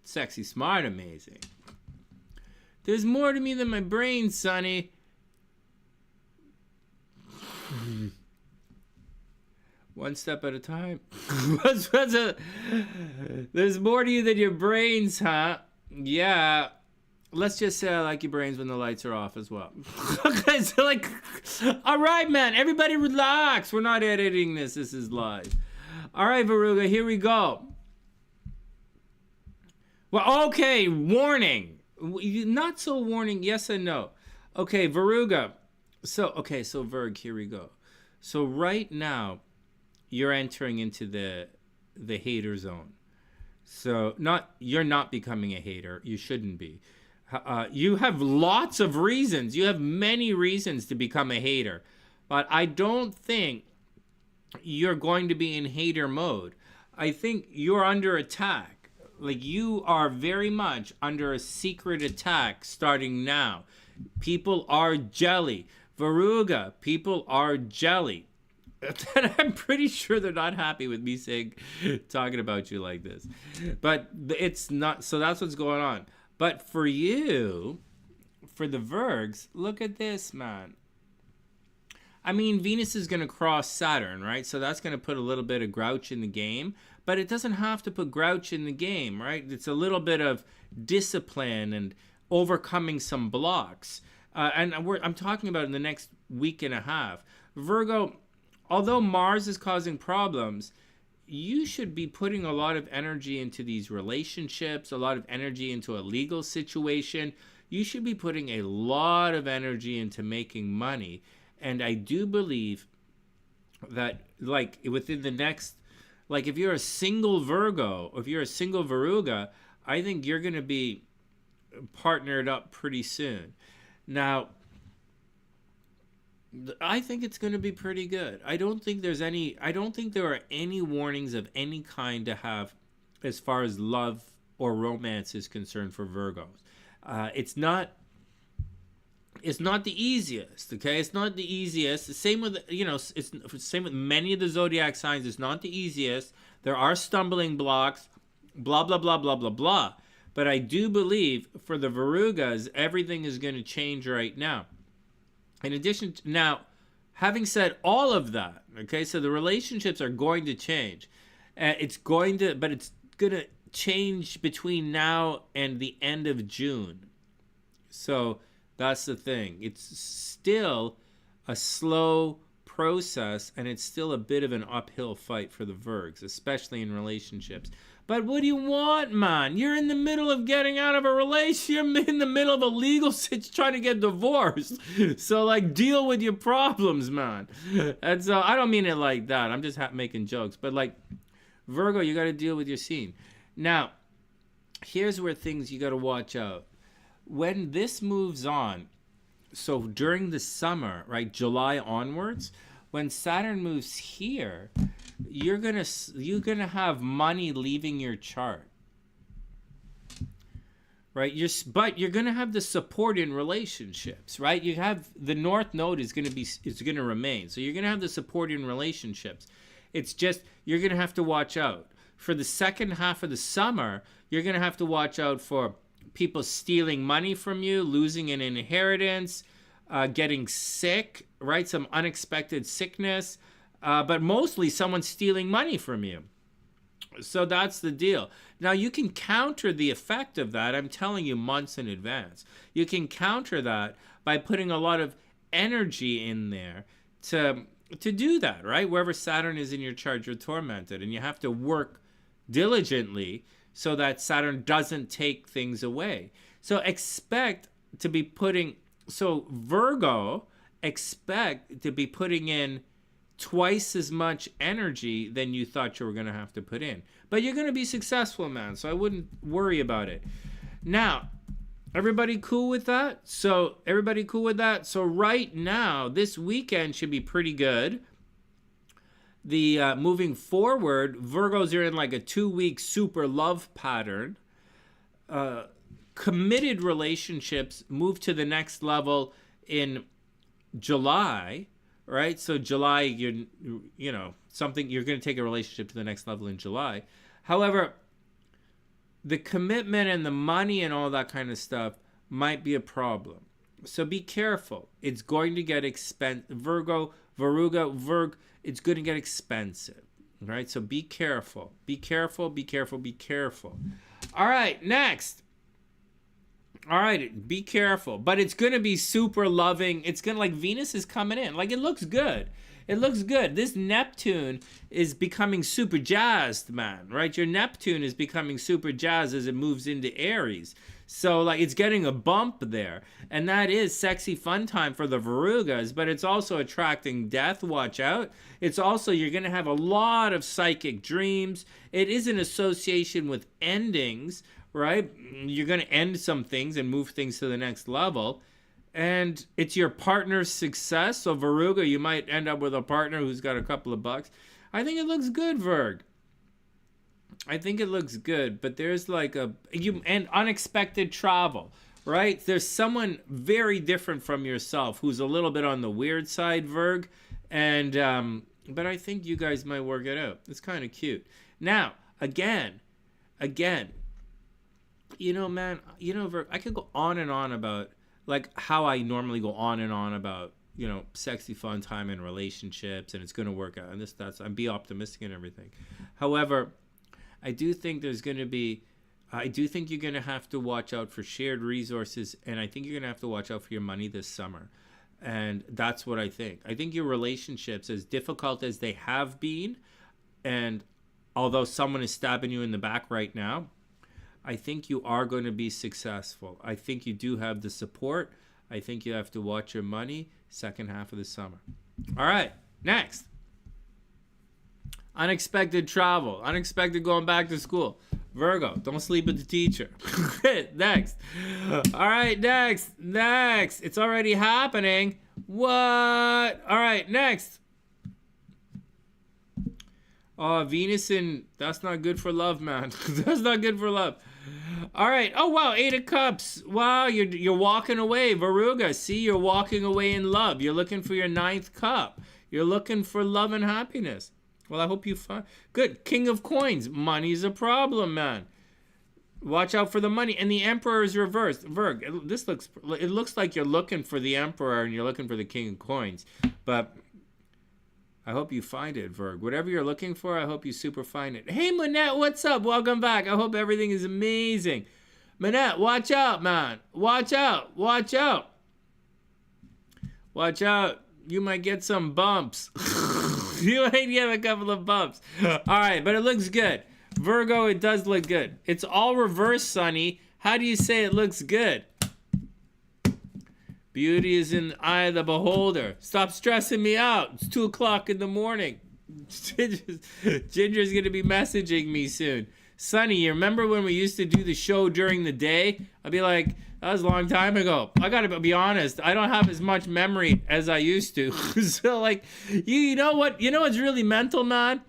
sexy, smart, amazing. There's more to me than my brain, Sonny. One step at a time. There's more to you than your brains, huh? Yeah. Let's just say I like your brains when the lights are off as well. Okay, so like, all right, man. Everybody relax. We're not editing this. This is live. All right, Varuga, here we go. Well, okay, warning. Not so warning, yes and no. Okay, Varuga. So Virg, here we go. So right now, you're entering into the hater zone. So you're not becoming a hater. You shouldn't be. You have lots of reasons. You have many reasons to become a hater. But I don't think you're going to be in hater mode. I think you're under attack. Like, you are very much under a secret attack starting now. People are jelly. Varuga, people are jelly. And I'm pretty sure they're not happy with me talking about you like this. But it's not, so that's what's going on. But for you, for the Virgs, look at this, man. I mean, Venus is going to cross Saturn, right? So that's going to put a little bit of grouch in the game. But it doesn't have to put grouch in the game, right? It's a little bit of discipline and overcoming some blocks. And I'm talking about in the next week and a half. Virgo, although Mars is causing problems, you should be putting a lot of energy into these relationships, a lot of energy into a legal situation. You should be putting a lot of energy into making money. And I do believe that, like, within the next, like, if you're a single Virgo, or if you're a single Varuga, I think you're going to be partnered up pretty soon. Now, I think it's going to be pretty good. I don't think there are any warnings of any kind to have as far as love or romance is concerned for Virgos. It's not the easiest, okay? It's not the easiest. The same with, it's the same with many of the zodiac signs. It's not the easiest. There are stumbling blocks, blah, blah, blah, blah, blah, blah. But I do believe for the Varugas, everything is going to change right now. In addition to, now, having said all of that, okay, so the relationships are going to change. It's going to change between now and the end of June. So that's the thing. It's still a slow process, and it's still a bit of an uphill fight for the Virgs, especially in relationships. But what do you want, man? You're in the middle of getting out of a relationship. You're in the middle of a legal situation trying to get divorced. So, like, deal with your problems, man. And so, I don't mean it like that. I'm just making jokes. But, like, Virgo, you got to deal with your scene. Now, here's where things you got to watch out. When this moves on, so during the summer, right, July onwards, when Saturn moves here, you're gonna have money leaving your chart, right? But you're gonna have the support in relationships, right? You have the North Node is gonna remain, so you're gonna have the support in relationships. It's just you're gonna have to watch out for the second half of the summer. You're gonna have to watch out for people stealing money from you, losing an inheritance, getting sick, right? Some unexpected sickness. But mostly someone stealing money from you. So that's the deal. Now, you can counter the effect of that. I'm telling you months in advance. You can counter that by putting a lot of energy in there to do that, right? Wherever Saturn is in your chart, you're tormented. And you have to work diligently so that Saturn doesn't take things away. So Virgo, expect to be putting in twice as much energy than you thought you were going to have to put in. But you're going to be successful, man, so I wouldn't worry about it. Now, everybody cool with that? So right now, this weekend should be pretty good. The moving forward, Virgos are in like a 2-week super love pattern. committed relationships move to the next level in July, right? So July, you're going to take a relationship to the next level in July. However, the commitment and the money and all that kind of stuff might be a problem. So be careful. It's going to get expensive. Virg, it's going to get expensive, right? So be careful. Be careful, be careful, be careful. All right, next. All right, be careful. But it's going to be super loving. It's going to, like, Venus is coming in. Like, it looks good. It looks good. This Neptune is becoming super jazzed, man, right? Your Neptune is becoming super jazzed as it moves into Aries. So, like, it's getting a bump there. And that is sexy fun time for the Virugas, but it's also attracting death. Watch out. It's also, you're going to have a lot of psychic dreams. It is an association with endings, right? You're going to end some things and move things to the next level. And it's your partner's success. So Viruga, you might end up with a partner who's got a couple of bucks. I think it looks good, Virg. I think it looks good, but there's like and unexpected travel, right? There's someone very different from yourself who's a little bit on the weird side, Virg, and but I think you guys might work it out. It's kind of cute. Now, again, man, Virg, I could go on and on about like how I normally go on and on about, sexy fun time in relationships, and it's going to work out, and and be optimistic and everything. However, I do think you're going to have to watch out for shared resources, and I think you're going to have to watch out for your money this summer. And that's what I think. I think your relationships, as difficult as they have been, and although someone is stabbing you in the back right now, I think you are going to be successful. I think you do have the support. I think you have to watch your money second half of the summer. All right, next. Unexpected travel. Unexpected going back to school. Virgo, don't sleep with the teacher. Next. All right, next. It's already happening. What? All right, next. Oh, Venus that's not good for love, man. That's not good for love. All right. Oh, wow. 8 of Cups. Wow, you're walking away. Viruga, see, you're walking away in love. You're looking for your 9th cup. You're looking for love and happiness. Well, I hope you find... Good. King of Coins. Money's a problem, man. Watch out for the money. And the Emperor is reversed. Virg, it looks like you're looking for the Emperor and you're looking for the King of Coins. But I hope you find it, Virg. Whatever you're looking for, I hope you super find it. Hey, Manette, what's up? Welcome back. I hope everything is amazing. Manette, watch out, man. Watch out. Watch out. Watch out. You might get some bumps. You might get a couple of bumps. All right, but it looks good. Virgo, it does look good. It's all reversed, Sonny. How do you say it looks good? Beauty is in the eye of the beholder. Stop stressing me out. It's 2 o'clock in the morning. Ginger's going to be messaging me soon. Sonny, you remember when we used to do the show during the day? I'd be like, that was a long time ago. I got to be honest. I don't have as much memory as I used to. So, like, you know what? You know what's really mental, man?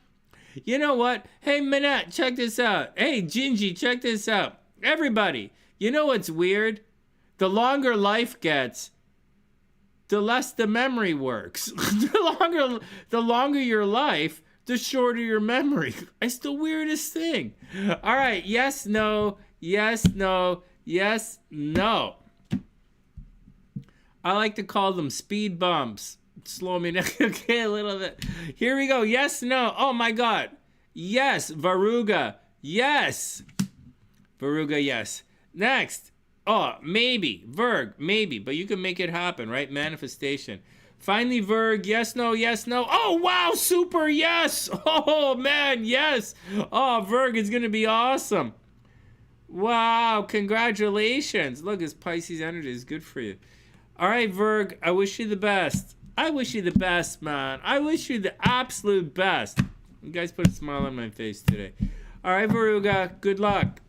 You know what? Hey, Manette, check this out. Hey, Gingie, check this out. Everybody, you know what's weird? The longer life gets, the less the memory works. The longer your life, the shorter your memory. It's the weirdest thing. All right, yes, no, yes, no, yes, no. I like to call them speed bumps. Slow me down, okay, a little bit. Here we go, yes, no. Oh my God. Yes, Viruga. Yes. Viruga, yes. Next. Oh, maybe. Virg, maybe. But you can make it happen, right? Manifestation. Finally, Virg, yes, no, yes, no. Oh, wow, super, yes. Oh, man, yes. Oh, Virg, it's going to be awesome. Wow, congratulations. Look, this Pisces energy is good for you. All right, Virg, I wish you the best. I wish you the best, man. I wish you the absolute best. You guys put a smile on my face today. All right, Viruga, good luck.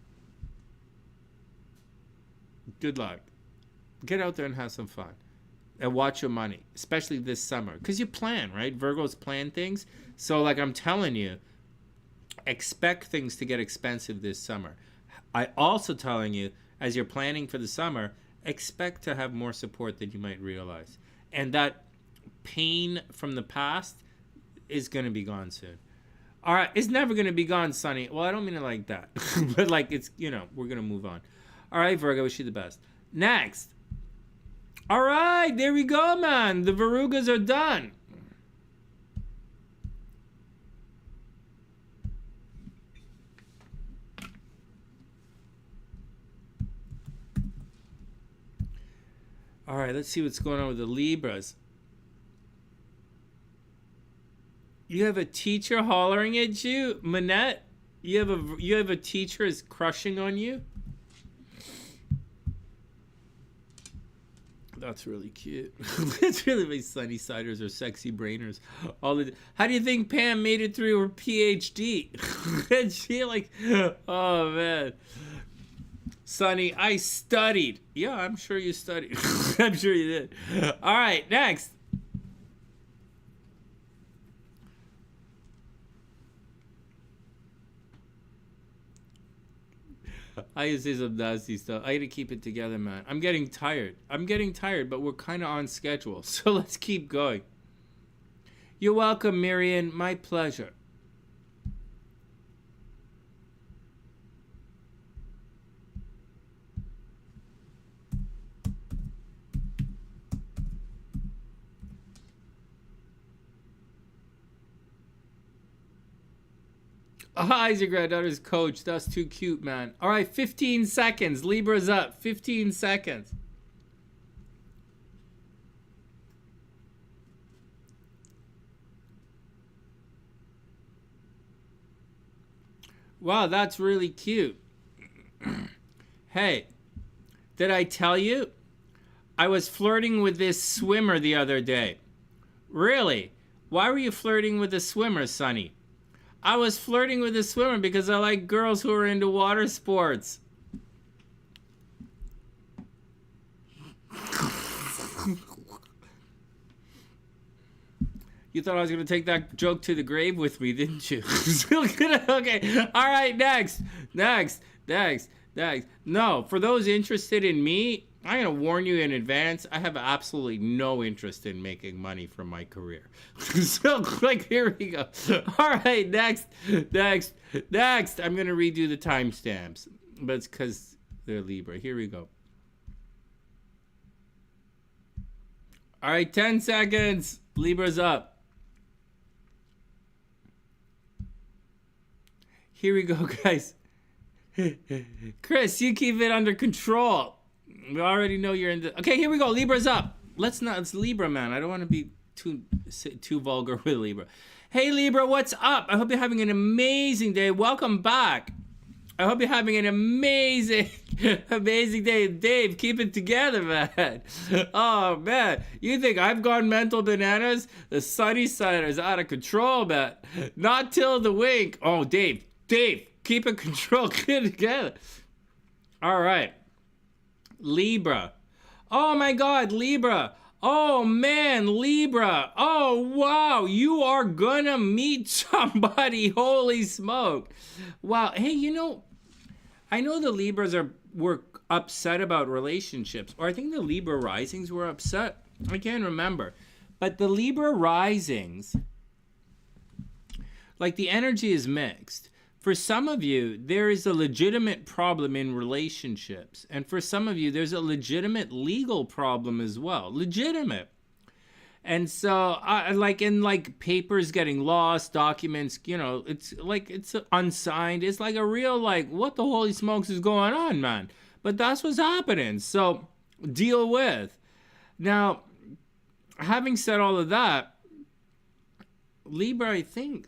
Good luck. Get out there and have some fun. And watch your money, especially this summer. Because you plan, right? Virgos plan things. So, like I'm telling you, expect things to get expensive this summer. I also telling you, as you're planning for the summer, expect to have more support than you might realize. And that pain from the past is going to be gone soon. All right, it's never going to be gone, Sonny. Well, I don't mean it like that. But like it's, we're going to move on. All right, Virgo, I wish you the best. Next. All right, there we go, man. The Verugas are done. All right, let's see what's going on with the Libras. You have a teacher hollering at you, Manette. You have a teacher is crushing on you. That's really cute. That's really my SunnySiders or sexy brainers. How do you think Pam made it through her PhD? And she oh man. Sonny, I studied. Yeah, I'm sure you studied. I'm sure you did. All right, next. I used to say some nasty stuff. I gotta keep it together, man. I'm getting tired, but we're kind of on schedule. So let's keep going. You're welcome, Marion. My pleasure. He's your granddaughter's coach. That's too cute, man. All right, 15 seconds. Libra's up. 15 seconds. Wow, that's really cute. Hey, did I tell you? I was flirting with this swimmer the other day. Really? Why were you flirting with a swimmer, Sonny? I was flirting with a swimmer because I like girls who are into water sports. You thought I was going to take that joke to the grave with me, didn't you? Okay. All right, next. No, for those interested in me, I'm going to warn you in advance. I have absolutely no interest in making money from my career. So, here we go. All right, next. I'm going to redo the timestamps. But it's because they're Libra. Here we go. All right, 10 seconds. Libra's up. Here we go, guys. Chris, you keep it under control. We already know you're in the... Okay, here we go. Libra's up. It's Libra, man. I don't want to be too vulgar with Libra. Hey, Libra, what's up? I hope you're having an amazing day. Welcome back. I hope you're having an amazing day. Dave, keep it together, man. Oh, man. You think I've gone mental bananas? The SunnySide is out of control, man. Not till the wink. Oh, Dave, keep it control. Get it together. All right. Libra. Oh my God, Libra. Oh man, Libra. Oh wow, you are gonna meet somebody. Holy smoke. Wow. Hey, I know the Libras were upset about relationships, or I think the Libra risings were upset. I can't remember. But the Libra risings, the energy is mixed. For some of you, there is a legitimate problem in relationships. And for some of you, there's a legitimate legal problem as well. Legitimate. And so, papers getting lost, documents, it's unsigned. It's like a real, what the holy smokes is going on, man? But that's what's happening. So, deal with. Now, having said all of that, Libra, I think,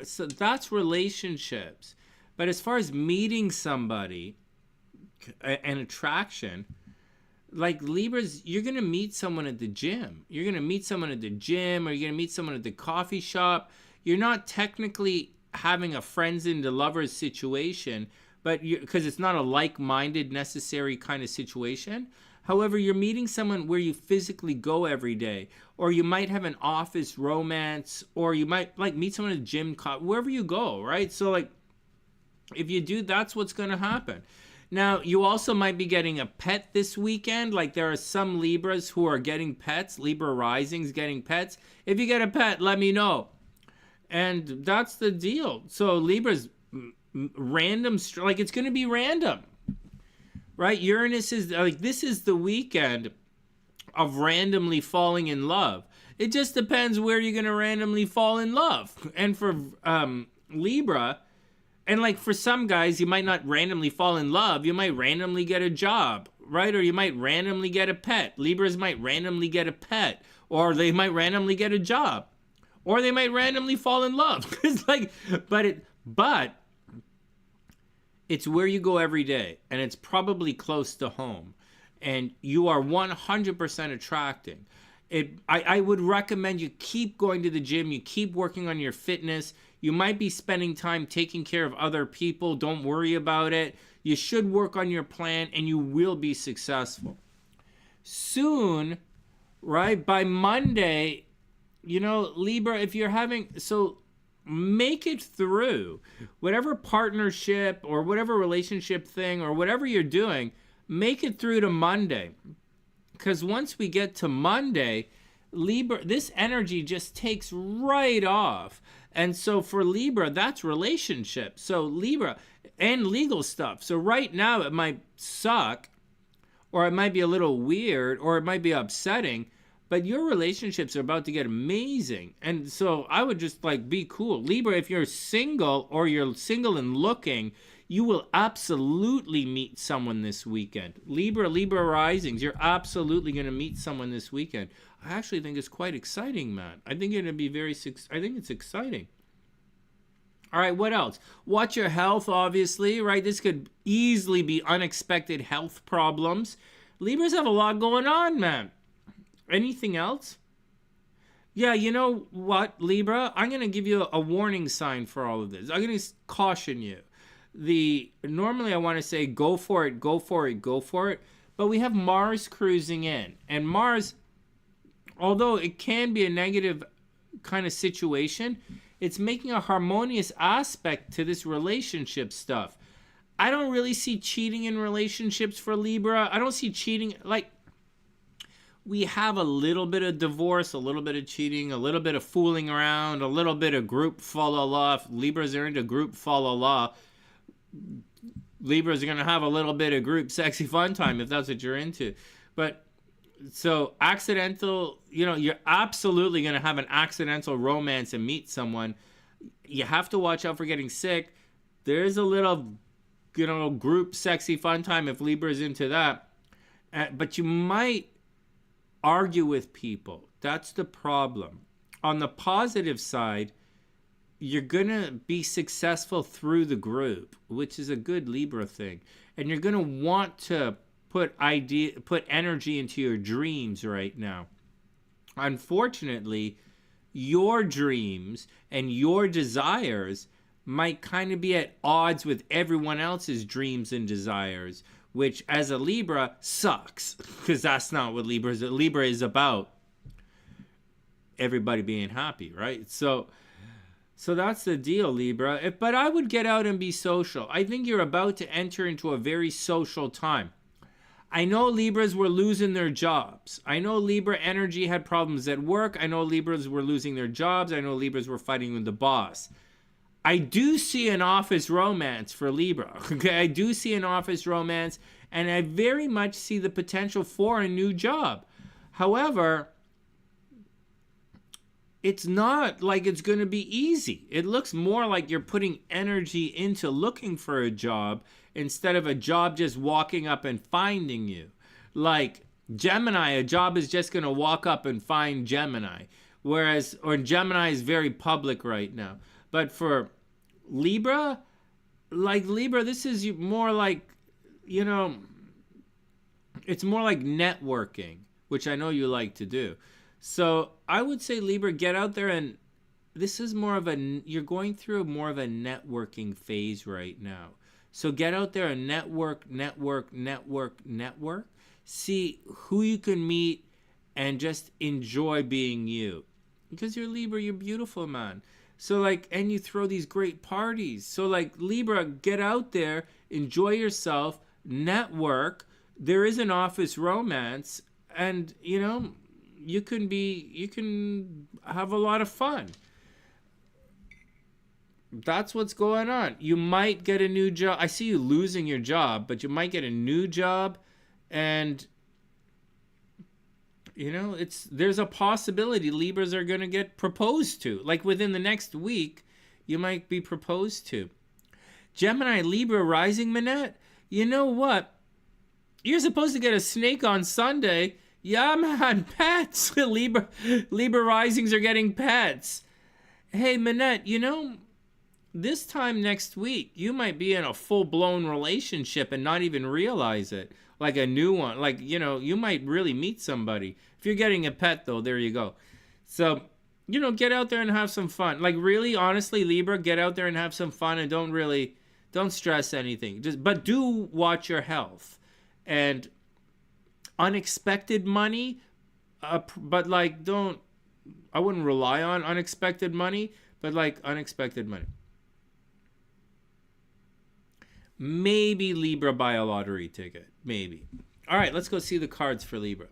so that's relationships. But as far as meeting somebody and attraction, Libras, you're going to meet someone at the gym. You're going to meet someone at the gym, or you're going to meet someone at the coffee shop. You're not technically having a friends into lovers situation, but because it's not a like-minded necessary kind of situation. However, you're meeting someone where you physically go every day, or you might have an office romance, or you might meet someone at the gym, wherever you go, right? So if you do, that's what's going to happen. Now, you also might be getting a pet this weekend. Like, there are some Libras who are getting pets. Libra risings getting pets. If you get a pet, let me know. And that's the deal. So Libra's random, like, it's going to be random, right? Uranus is like, this is the weekend of randomly falling in love. It just depends where you're going to randomly fall in love. And for Libra, and like for some guys, you might not randomly fall in love. You might randomly get a job, right? Or you might randomly get a pet. Libras might randomly get a pet, or they might randomly get a job, or they might randomly fall in love. It's like, but it's where you go every day, and it's probably close to home, and you are 100% attracting. I would recommend you keep going to the gym. You keep working on your fitness. You might be spending time taking care of other people. Don't worry about it. You should work on your plan, and you will be successful. Soon, right, by Monday, you know, Libra, if you're having, so make it through. Whatever partnership or whatever relationship thing or whatever you're doing, make it through to Monday. Because once we get to Monday, Libra, this energy just takes right off. And so for Libra, that's relationship. So Libra and legal stuff. So right now it might suck, or it might be a little weird, or it might be upsetting, but your relationships are about to get amazing. And so I would just like be cool. Libra, if you're single or you're single and looking, you will absolutely meet someone this weekend. Libra risings, you're absolutely going to meet someone this weekend. I actually think it's quite exciting, man. I think it'll be I think it's exciting. All right, what else? Watch your health, obviously, right? This could easily be unexpected health problems. Libras have a lot going on, man. Anything else? Yeah, you know what, Libra? I'm going to give you a warning sign for all of this. I'm going to caution you. Normally I want to say go for it, go for it, go for it. But we have Mars cruising in. And Mars, although it can be a negative kind of situation, it's making a harmonious aspect to this relationship stuff. I don't really see cheating in relationships for Libra. I don't see cheating, like, we have a little bit of divorce, a little bit of cheating, a little bit of fooling around, a little bit of group follow-law. If Libras are into group follow-law, Libras are going to have a little bit of group sexy fun time if that's what you're into. But so accidental, you know, you're absolutely going to have an accidental romance and meet someone. You have to watch out for getting sick. There's a little, you know, group sexy fun time if Libra's into that. But you might argue with people. That's the problem. On the positive side, you're going to be successful through the group, which is a good Libra thing. And you're going to want to put energy into your dreams right now. Unfortunately, your dreams and your desires might kind of be at odds with everyone else's dreams and desires, which as a Libra sucks, because that's not what Libra is. Libra is about everybody being happy, right? So that's the deal, Libra. But I would get out and be social. I think you're about to enter into a very social time. I know Libras were losing their jobs. I know Libra energy had problems at work. I know Libras were losing their jobs. I know Libras were fighting with the boss. I do see an office romance for Libra. Okay, I do see an office romance, and I very much see the potential for a new job. However, it's not like it's going to be easy. It looks more like you're putting energy into looking for a job instead of a job just walking up and finding you. Like Gemini, a job is just going to walk up and find Gemini. Or Gemini is very public right now. But for Libra, this is more like, you know, it's more like networking, which I know you like to do. So I would say, Libra, get out there, and this is you're going through more of a networking phase right now. So get out there and network. See who you can meet and just enjoy being you. Because you're Libra, you're beautiful, man. So and you throw these great parties. So Libra, get out there, enjoy yourself, network. There is an office romance, and you can have a lot of fun. That's what's going on. You might get a new job. I see you losing your job, but you might get a new job, and there's a possibility Libras are going to get proposed to. Like within the next week, you might be proposed to. Gemini, Libra rising, Manette. You know what? You're supposed to get a snake on Sunday. Yeah, man, pets. Libra risings are getting pets. Hey, Manette, this time next week, you might be in a full-blown relationship and not even realize it. Like a new one. Like, you might really meet somebody. If you're getting a pet, though, there you go. So, get out there and have some fun. Like, really, honestly, Libra, get out there and have some fun and don't stress anything. But do watch your health. And unexpected money, but like, I wouldn't rely on unexpected money, but like unexpected money. Maybe Libra buy a lottery ticket. Maybe. All right, let's go see the cards for Libra.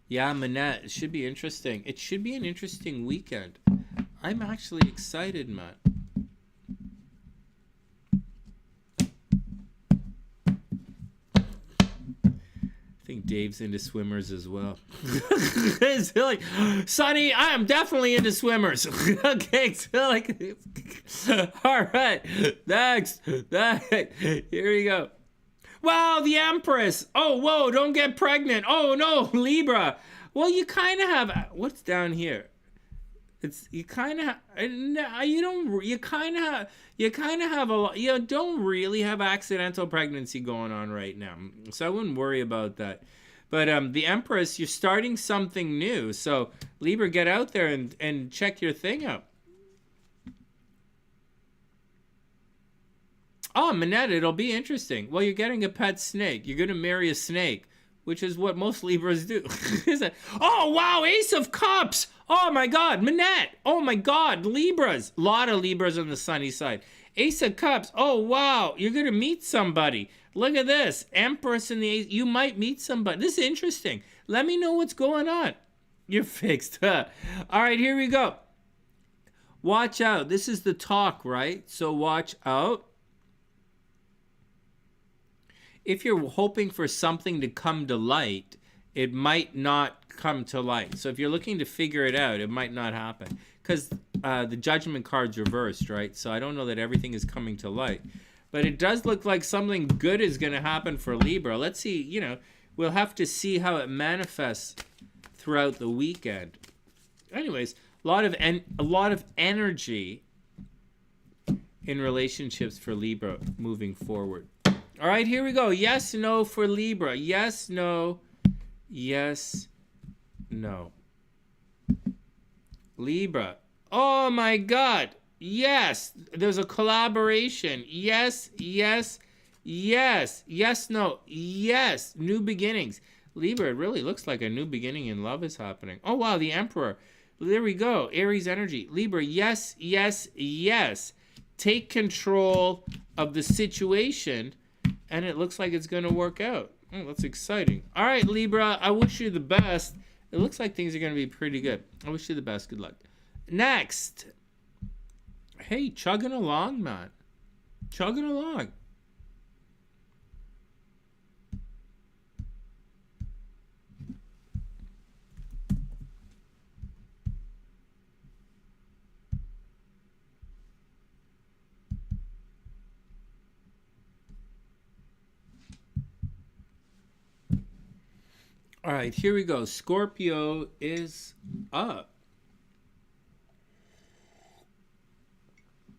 Yeah, Manette, it should be interesting. It should be an interesting weekend. I'm actually excited, Matt. I think Dave's into swimmers as well. It's like, Sonny, I am definitely into swimmers. Okay, so like, all right, next, here we go. Wow, the Empress. Oh, whoa, don't get pregnant. Oh no, Libra. Well, you kind of have, what's down here? You kind of have a lot. You don't really have accidental pregnancy going on right now, so I wouldn't worry about that. But the Empress, you're starting something new. So Libra, get out there and check your thing out. Oh, Manette, it'll be interesting. Well, you're getting a pet snake. You're gonna marry a snake, which is what most Libras do. Oh, wow, Ace of Cups. Oh, my God, Manette. Oh, my God, Libras. A lot of Libras on the sunny side. Ace of Cups. Oh, wow, you're going to meet somebody. Look at this. Empress in the Ace. You might meet somebody. This is interesting. Let me know what's going on. You're fixed. Huh? All right, here we go. Watch out. This is the talk, right? So watch out. If you're hoping for something to come to light, it might not come to light. So if you're looking to figure it out, it might not happen. Because the Judgment card's reversed, right? So I don't know that everything is coming to light. But it does look like something good is going to happen for Libra. Let's see, we'll have to see how it manifests throughout the weekend. Anyways, a lot of energy in relationships for Libra moving forward. All right, here we go. Yes, no for Libra. Yes, no. Yes, no. Libra. Oh, my God. Yes. There's a collaboration. Yes, yes, yes. Yes, no. Yes. New beginnings. Libra, it really looks like a new beginning in love is happening. Oh, wow, the Emperor. There we go. Aries energy. Libra, yes, yes, yes. Take control of the situation. And it looks like it's going to work out. Oh, that's exciting. All right, Libra, I wish you the best. It looks like things are going to be pretty good. I wish you the best. Good luck. Next. Hey, chugging along, man. Chugging along. All right, here we go. Scorpio is up.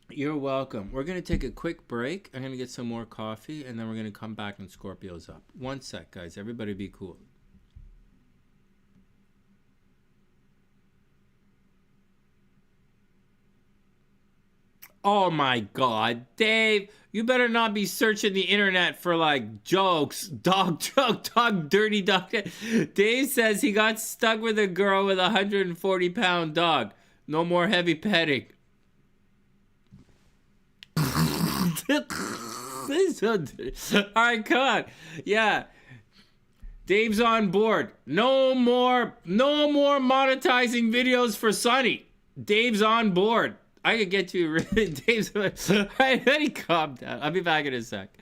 You're welcome. We're going to take a quick break. I'm going to get some more coffee, and then we're going to come back and Scorpio's up. One sec, guys. Everybody be cool. Oh my God, Dave, you better not be searching the internet for like jokes. Dog joke, dog, dirty dog. Dave says he got stuck with a girl with a 140-pound dog. No more heavy petting. Alright, come on. Yeah. Dave's on board. No more monetizing videos for Sonny. Dave's on board. I could get you. Dave's. Alright, let me calm down. I'll be back in a sec.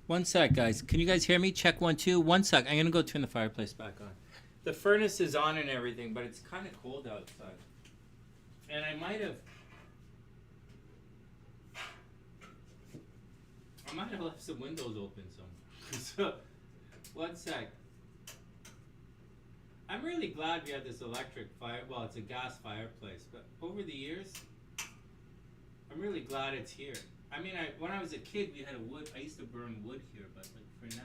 One sec, guys. Can you guys hear me? Check 1, 2. 1 sec. I'm gonna go turn the fireplace back on. The furnace is on and everything, but it's kind of cold outside. And I might have left some windows open somewhere. So, 1 sec. I'm really glad we had this electric fire. Well, it's a gas fireplace, but over the years, I'm really glad it's here. I mean, when I was a kid, we had a wood. I used to burn wood here, but like for now.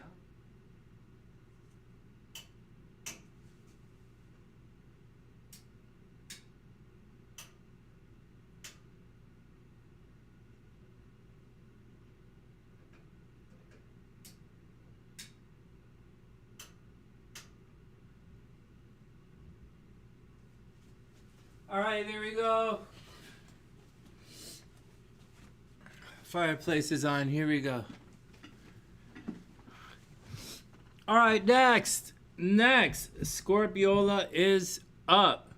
All right, there we go. Fireplace is on. Here we go. All right, next, Scorpiola is up.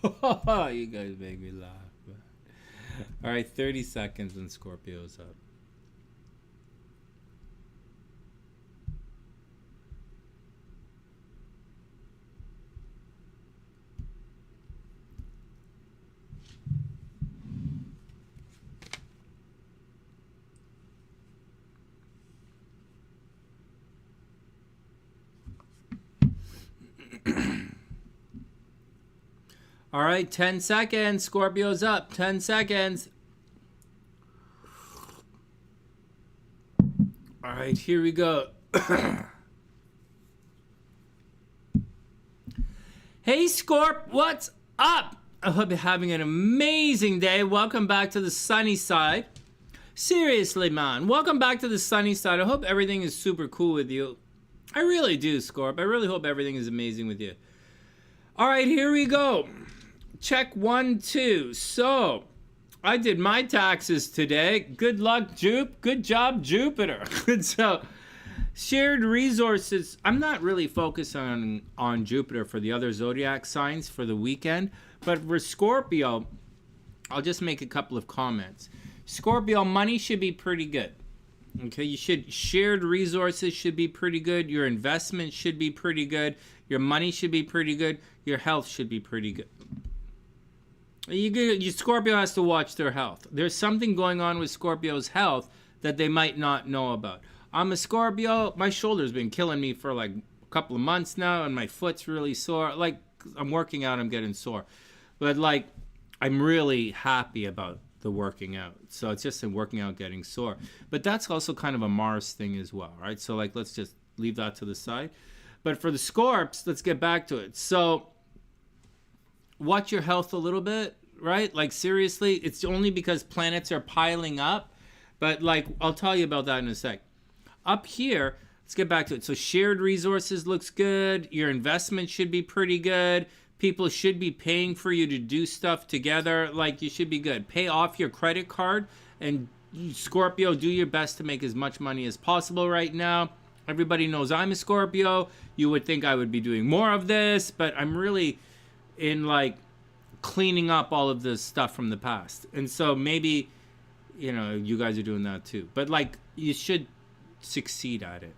You guys make me laugh. All right, 30 seconds and Scorpio's up. All right, 10 seconds. Scorpio's up. 10 seconds. All right, here we go. Hey, Scorp, what's up? I hope you're having an amazing day. Welcome back to the sunny side. Seriously, man, welcome back to the sunny side. I hope everything is super cool with you. I really do, Scorp. I really hope everything is amazing with you. All right, here we go. Check 1, 2. So, I did my taxes today. Good luck, Jupe. Good job, Jupiter. So, shared resources. I'm not really focused on Jupiter for the other zodiac signs for the weekend. But for Scorpio, I'll just make a couple of comments. Scorpio, money should be pretty good. Okay, shared resources should be pretty good. Your investment should be pretty good. Your money should be pretty good. Your health should be pretty good. Scorpio has to watch their health. There's something going on with Scorpio's health that they might not know about. I'm a Scorpio. My shoulder's been killing me for like a couple of months now, and my foot's really sore. Like, I'm working out, I'm getting sore. But like, I'm really happy about the working out. So it's just in working out getting sore. But that's also kind of a Mars thing as well, right? So like, let's just leave that to the side. But for the Scorps, let's get back to it. So watch your health a little bit, right? Like, seriously, it's only because planets are piling up. But like, I'll tell you about that in a sec. Up here, let's get back to it. So shared resources looks good. Your investment should be pretty good. People should be paying for you to do stuff together. Like, you should be good. Pay off your credit card. And Scorpio, do your best to make as much money as possible right now. Everybody knows I'm a Scorpio. You would think I would be doing more of this, but I'm really in like cleaning up all of this stuff from the past. And so maybe, you know, you guys are doing that too. But like, you should succeed at it.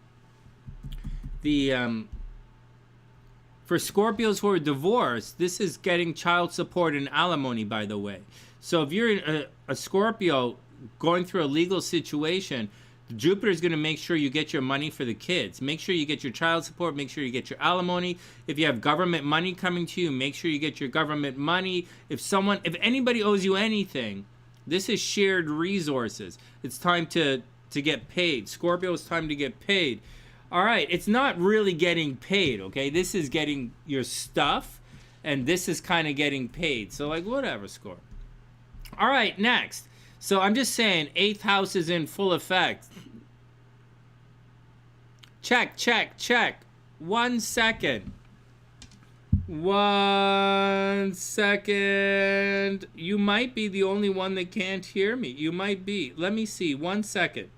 For Scorpios who are divorced, this is getting child support and alimony, by the way. So if you're a Scorpio going through a legal situation, Jupiter is going to make sure you get your money for the kids. Make sure you get your child support. Make sure you get your alimony. If you have government money coming to you, make sure you get your government money. If anybody owes you anything, this is shared resources. It's time to get paid. Scorpio, it's time to get paid. All right, it's not really getting paid, okay? This is getting your stuff, and this is kind of getting paid. So, like, whatever, Scorp. All right, next. So, I'm just saying, 8th house is in full effect. Check, check, check. 1 second. 1 second. You might be the only one that can't hear me. You might be. Let me see. 1 second.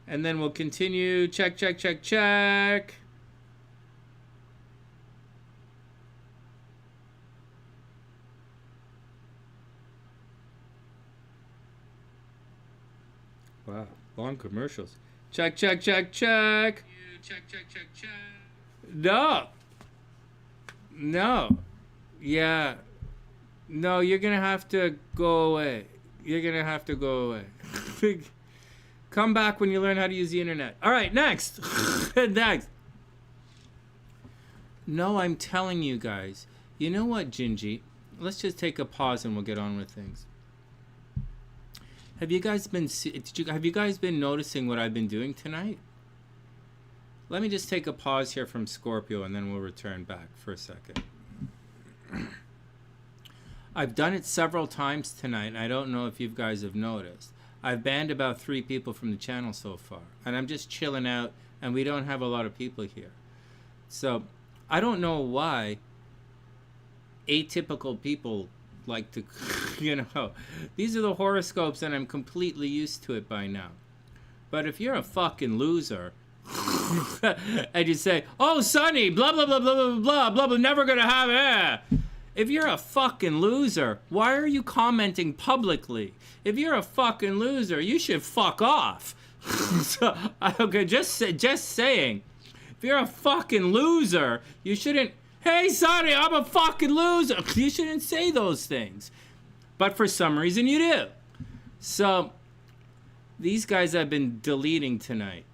And then we'll continue. Check, check, check, check. Wow, long commercials. Check, check, check, check. Check, check, check, check. No. No. Yeah. No, you're going to have to go away. You're going to have to go away. Come back when you learn how to use the internet. All right, next. Next. No, I'm telling you guys. You know what, Gingie? Let's just take a pause and we'll get on with things. Have you guys been noticing what I've been doing tonight? Let me just take a pause here from Scorpio and then we'll return back for a second. I've done it several times tonight, and I don't know if you guys have noticed. I've banned about 3 people from the channel so far, and I'm just chilling out, and we don't have a lot of people here. So I don't know why atypical people like to, you know, these are the horoscopes, and I'm completely used to it by now. But if you're a fucking loser, and you say, oh, Sonny, blah, blah, blah, blah, blah, blah, blah, blah, never gonna have it. If you're a fucking loser, why are you commenting publicly? If you're a fucking loser, you should fuck off. So, okay, just saying. If you're a fucking loser, you shouldn't, hey, Sonny, I'm a fucking loser. You shouldn't say those things. But for some reason, you do. So, these guys I've been deleting tonight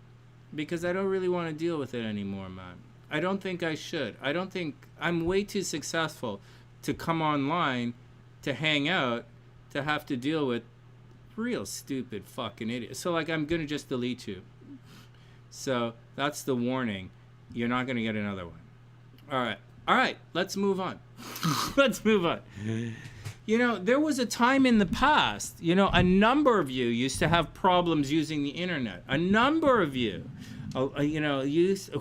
because I don't really want to deal with it anymore, man. I don't think I should. I don't think, I'm way too successful to come online, to hang out, to have to deal with real stupid fucking idiots. So, like, I'm going to just delete you. So, that's the warning. You're not going to get another one. All right, let's move on. Let's move on. You know, there was a time in the past, you know, a number of you used to have problems using the internet. A number of you, you know,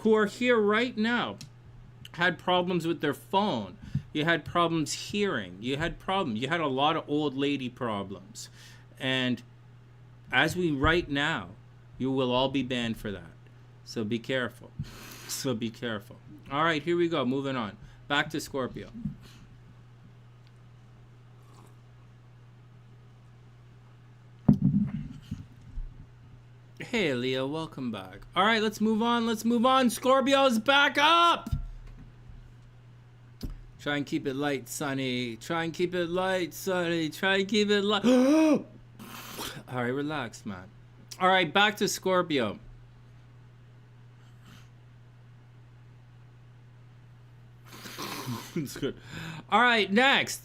who are here right now had problems with their phone. You had problems hearing. You had a lot of old lady problems. And as we right now, you will all be banned for that. So be careful. So be careful. All right, here we go. Moving on. Back to Scorpio. Hey, Leo, welcome back. All right, let's move on. Let's move on. Scorpio's back up. Try and keep it light, Sonny. Try and keep it light, Sonny. Try and keep it light. All right, relax, man. All right, back to Scorpio. It's good. All right, next.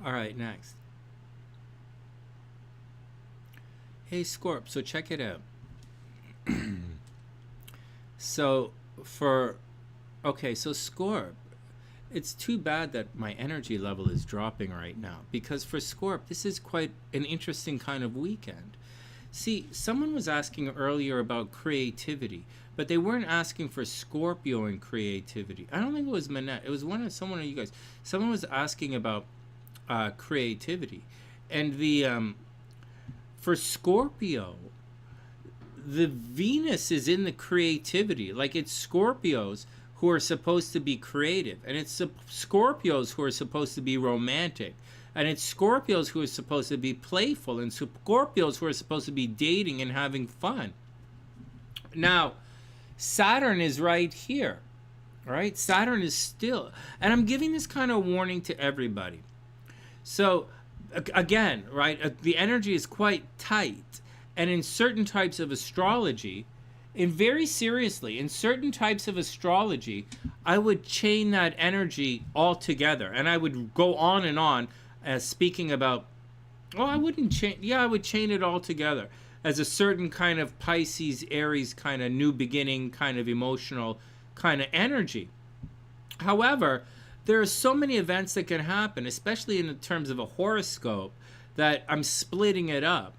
All right, next. Hey, Scorp, so check it out. So Scorp, it's too bad that my energy level is dropping right now, because for Scorp, this is quite an interesting kind of weekend. See, someone was asking earlier about creativity, but they weren't asking for Scorpio and creativity. I don't think it was Manette. It was someone of you guys. Someone was asking about creativity, and for Scorpio, the Venus is in the creativity. Like, it's Scorpios who are supposed to be creative, and it's Scorpios who are supposed to be romantic, and it's Scorpios who are supposed to be playful, and Scorpios who are supposed to be dating and having fun. Now, Saturn is right here, right? Saturn is still, and I'm giving this kind of warning to everybody. So, again, right, the energy is quite tight. And in certain types of astrology, in certain types of astrology, I would chain that energy all together. And I would go on and on as speaking about, I would chain it all together as a certain kind of Pisces, Aries kind of new beginning, kind of emotional kind of energy. However, there are so many events that can happen, especially in terms of a horoscope, that I'm splitting it up.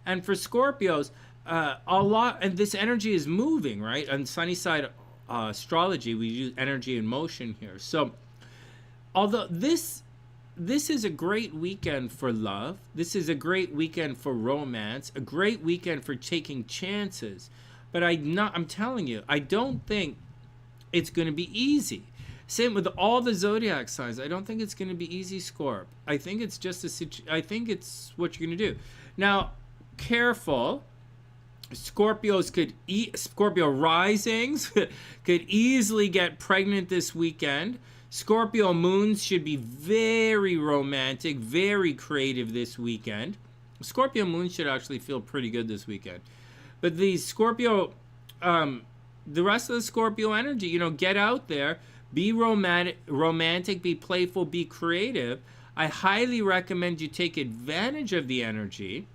And for Scorpios, a lot, and this energy is moving, right? On SunnySide astrology, we use energy in motion here. So, although this is a great weekend for love, this is a great weekend for romance, a great weekend for taking chances, but I'm telling you, I don't think it's going to be easy. Same with all the zodiac signs. I don't think it's going to be easy, Scorp. I think it's just I think it's what you're going to do. Now, careful. Scorpio risings could easily get pregnant this weekend. Scorpio moons should be very romantic, very creative this weekend. Scorpio moons should actually feel pretty good this weekend. But the Scorpio, the rest of the Scorpio energy, get out there, be romantic, be playful, be creative. I highly recommend you take advantage of the energy.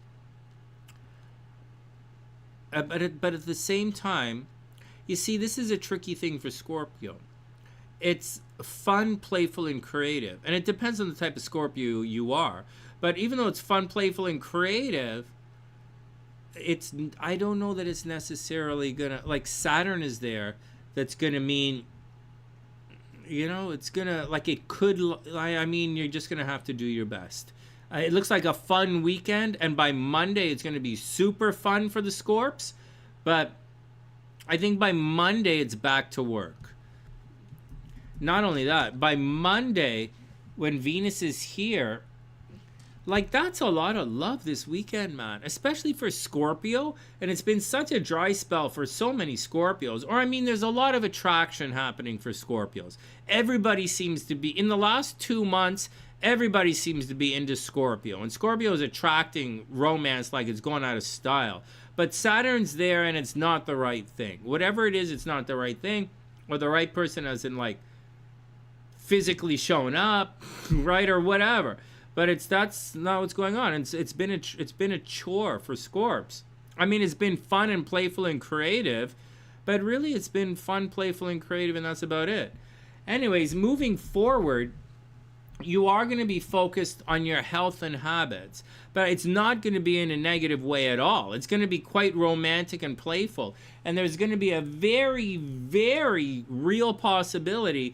But at the same time, you see, this is a tricky thing for Scorpio. It's fun, playful, and creative. And it depends on the type of Scorpio you are. But even though it's fun, playful, and creative, I don't know that it's necessarily going to... Like, Saturn is there. That's going to mean you know, it's gonna, like, it could, I mean, you're just gonna have to do your best. It looks like a fun weekend, and by Monday it's gonna be super fun for the Scorps, but I think by Monday it's back to work. Not only that, by Monday, when Venus is here, like, that's a lot of love this weekend, man. Especially for Scorpio. And it's been such a dry spell for so many Scorpios. Or, I mean, there's a lot of attraction happening for Scorpios. Everybody seems to be, in the last 2 months, everybody seems to be into Scorpio. And Scorpio is attracting romance like it's going out of style. But Saturn's there and it's not the right thing. Whatever it is, it's not the right thing. Or the right person as in, like, physically showing up, right? Or whatever. But that's not what's going on. It's been a chore for Scorps. I mean, it's been fun and playful and creative, but really it's been fun, playful, and creative, and that's about it. Anyways, moving forward, you are going to be focused on your health and habits, but it's not going to be in a negative way at all. It's going to be quite romantic and playful, and there's going to be a very, very real possibility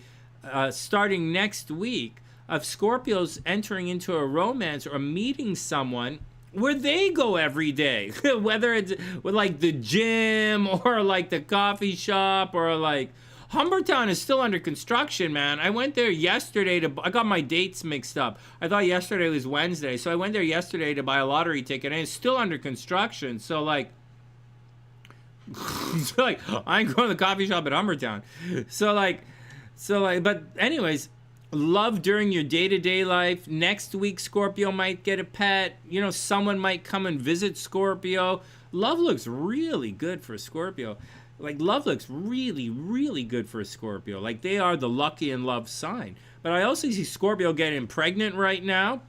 starting next week of Scorpios entering into a romance or meeting someone where they go every day, whether it's with, like, the gym or like the coffee shop, or like Humbertown is still under construction, man. I went there yesterday I got my dates mixed up. I thought yesterday was Wednesday, so I went there yesterday to buy a lottery ticket, and it's still under construction. So like, I ain't going to the coffee shop at Humbertown. But anyways, love during your day-to-day life. Next week, Scorpio might get a pet. You know, someone might come and visit Scorpio. Love looks really good for Scorpio. Like, love looks really, really good for Scorpio. Like, they are the lucky and love sign. But I also see Scorpio getting pregnant right now.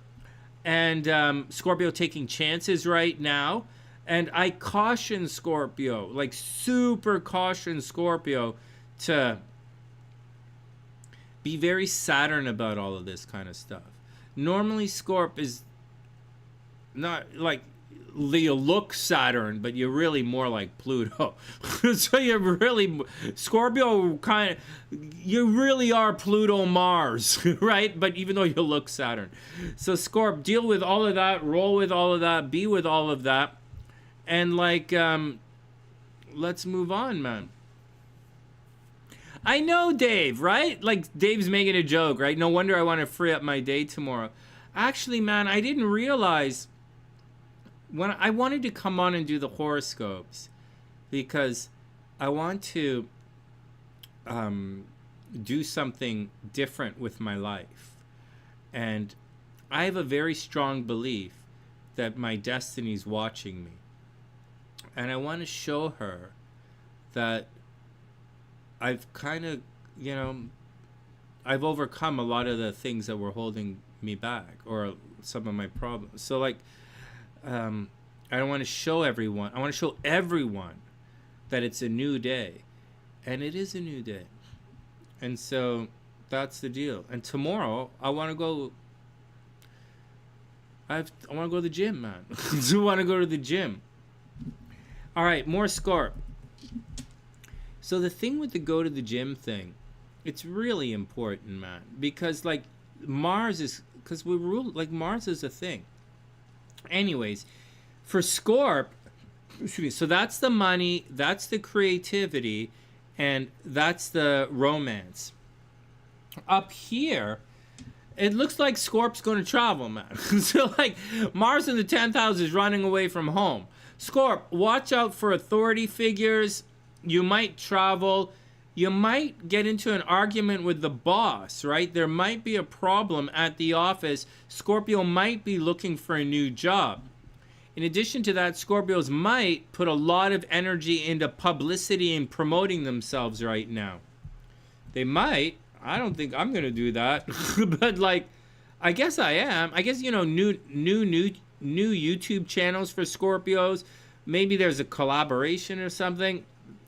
And Scorpio taking chances right now. And I caution Scorpio, like, super caution Scorpio to be very Saturn about all of this kind of stuff. Normally, Scorp is not like, you look Saturn, but you're really more like Pluto. So you're really, Scorpio kind of, you really are Pluto Mars, right? But even though you look Saturn. So Scorp, deal with all of that, roll with all of that, be with all of that. And like, let's move on, man. I know, Dave, right? Like, Dave's making a joke, right? No wonder I want to free up my day tomorrow. Actually, man, I didn't realize when I wanted to come on and do the horoscopes because I want to do something different with my life. And I have a very strong belief that my destiny's watching me. And I want to show her that I've kind of, you know, I've overcome a lot of the things that were holding me back, or some of my problems. So, like, I want to show everyone, that it's a new day. And it is a new day. And so, that's the deal. And tomorrow, I want to go to the gym, man. I want to go to the gym. All right, more Scorp. So the thing with the go to the gym thing, it's really important, man, because like Mars is, because we rule, like Mars is a thing. Anyways, for Scorp, so that's the money, that's the creativity, and that's the romance. Up here, it looks like Scorp's going to travel, man. So like Mars in the 10th house is running away from home. Scorp, watch out for authority figures. You might travel. You might get into an argument with the boss, right? There might be a problem at the office. Scorpio might be looking for a new job. In addition to that, Scorpios might put a lot of energy into publicity and promoting themselves right now. They might. I don't think I'm going to do that. But like, I guess I am. I guess, you know, new YouTube channels for Scorpios. Maybe there's a collaboration or something.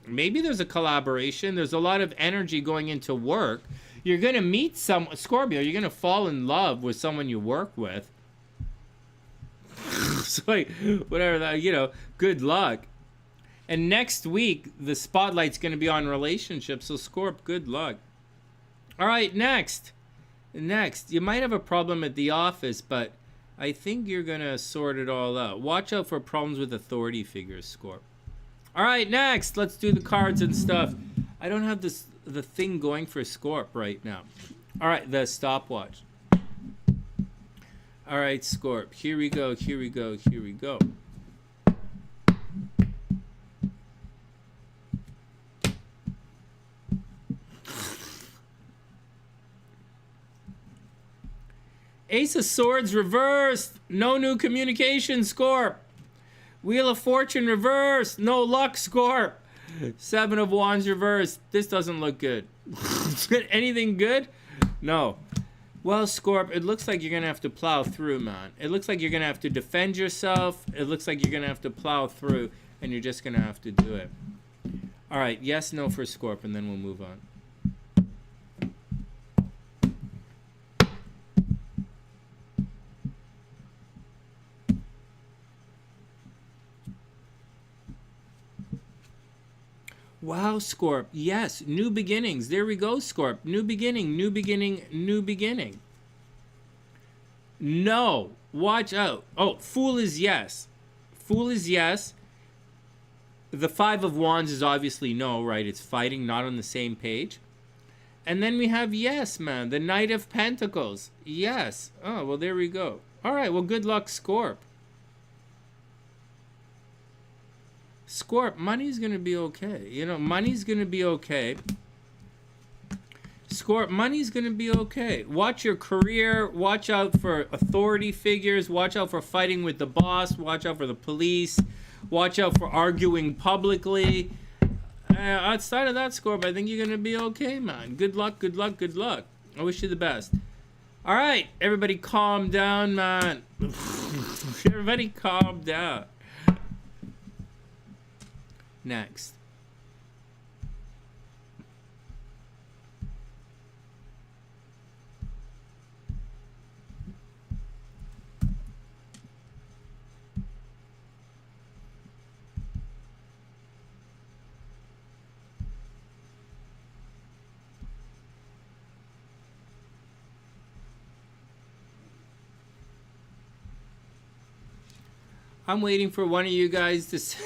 Maybe there's a collaboration. There's a lot of energy going into work. You're going to meet some Scorpio. You're going to fall in love with someone you work with. So like, whatever that, you know, good luck. And next week, the spotlight's going to be on relationships. So Scorp, good luck. All right, next. Next, you might have a problem at the office, but I think you're going to sort it all out. Watch out for problems with authority figures, Scorp. All right, next. Let's do the cards and stuff. I don't have the thing going for Scorp right now. All right, the stopwatch. All right, Scorp. Here we go, here we go, here we go. Ace of Swords reversed. No new communication, Scorp. Wheel of Fortune reversed. No luck, Scorp. Seven of Wands reversed. This doesn't look good. Anything good? No. Well, Scorp, it looks like you're going to have to plow through, man. It looks like you're going to have to defend yourself. It looks like you're going to have to plow through, and you're just going to have to do it. All right, yes, no for Scorp, and then we'll move on. Wow, Scorp. Yes, new beginnings. There we go, Scorp. New beginning, new beginning, new beginning. No. Watch out. Oh, Fool is yes. Fool is yes. The Five of Wands is obviously no, right? It's fighting, not on the same page. And then we have yes, man. The Knight of Pentacles. Yes. Oh, well, there we go. All right, well, good luck, Scorp. Scorp, money's going to be okay. You know, money's going to be okay. Scorp, money's going to be okay. Watch your career. Watch out for authority figures. Watch out for fighting with the boss. Watch out for the police. Watch out for arguing publicly. Outside of that, Scorp, I think you're going to be okay, man. Good luck, good luck, good luck. I wish you the best. All right, everybody calm down, man. Everybody calm down. Next. I'm waiting for one of you guys to say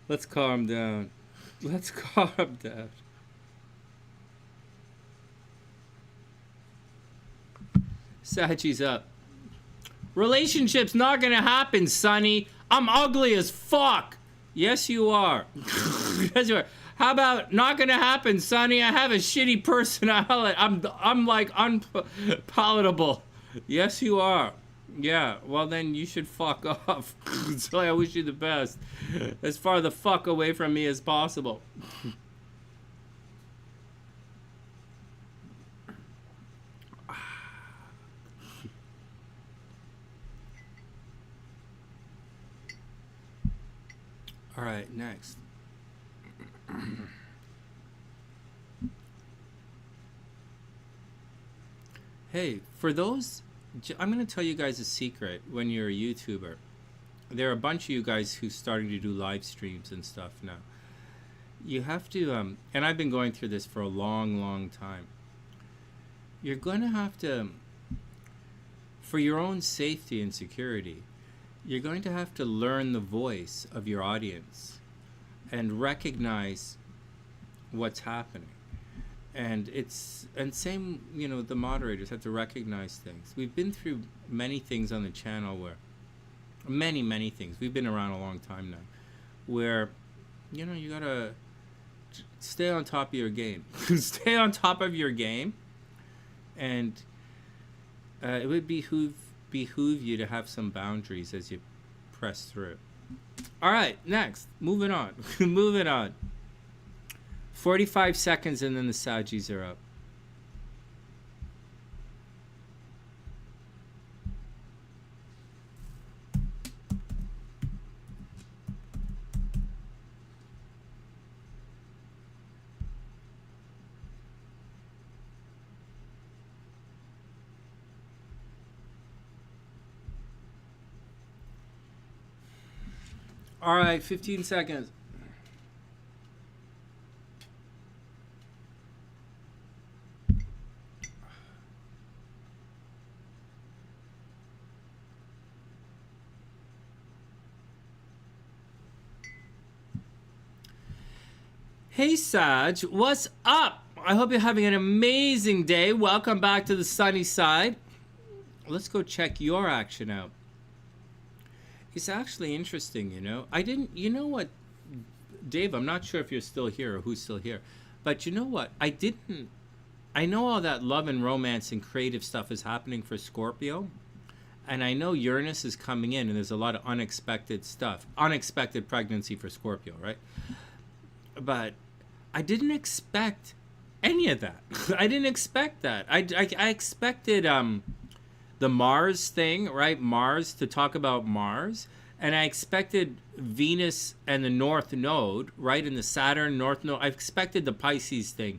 let's calm down. Let's calm down. Sagi's up. Relationship's not gonna happen, Sonny. I'm ugly as fuck. Yes, you are. Yes, you are. How about not gonna happen, Sonny? I have a shitty personality. I'm like unpalatable. Yes, you are. Yeah, well then you should fuck off. So I wish you the best. As far the fuck away from me as possible. All right, next. Hey, for those, I'm going to tell you guys a secret when you're a YouTuber. There are a bunch of you guys who's starting to do live streams and stuff now. You have to, and I've been going through this for a long, long time. You're going to have to, for your own safety and security, you're going to have to learn the voice of your audience and recognize what's happening. And same, you know, the moderators have to recognize things. We've been through many things on the channel where, many things. We've been around a long time now, where, you know, you gotta stay on top of your game. Stay on top of your game, and it would behoove you to have some boundaries as you press through. All right, next, moving on. Moving on. 45 seconds and then the Sagis are up. All right, 15 seconds. Hey Sag, what's up? I hope you're having an amazing day. Welcome back to the sunny side. Let's go check your action out. It's actually interesting, you know. You know what, Dave, I'm not sure if you're still here or who's still here, but you know what? I know all that love and romance and creative stuff is happening for Scorpio. And I know Uranus is coming in and there's a lot of unexpected stuff. Unexpected pregnancy for Scorpio, right? But I didn't expect any of that. I didn't expect that. I expected the Mars thing, right? Mars, to talk about Mars. And I expected Venus and the North Node, right? In the Saturn North Node. I expected the Pisces thing.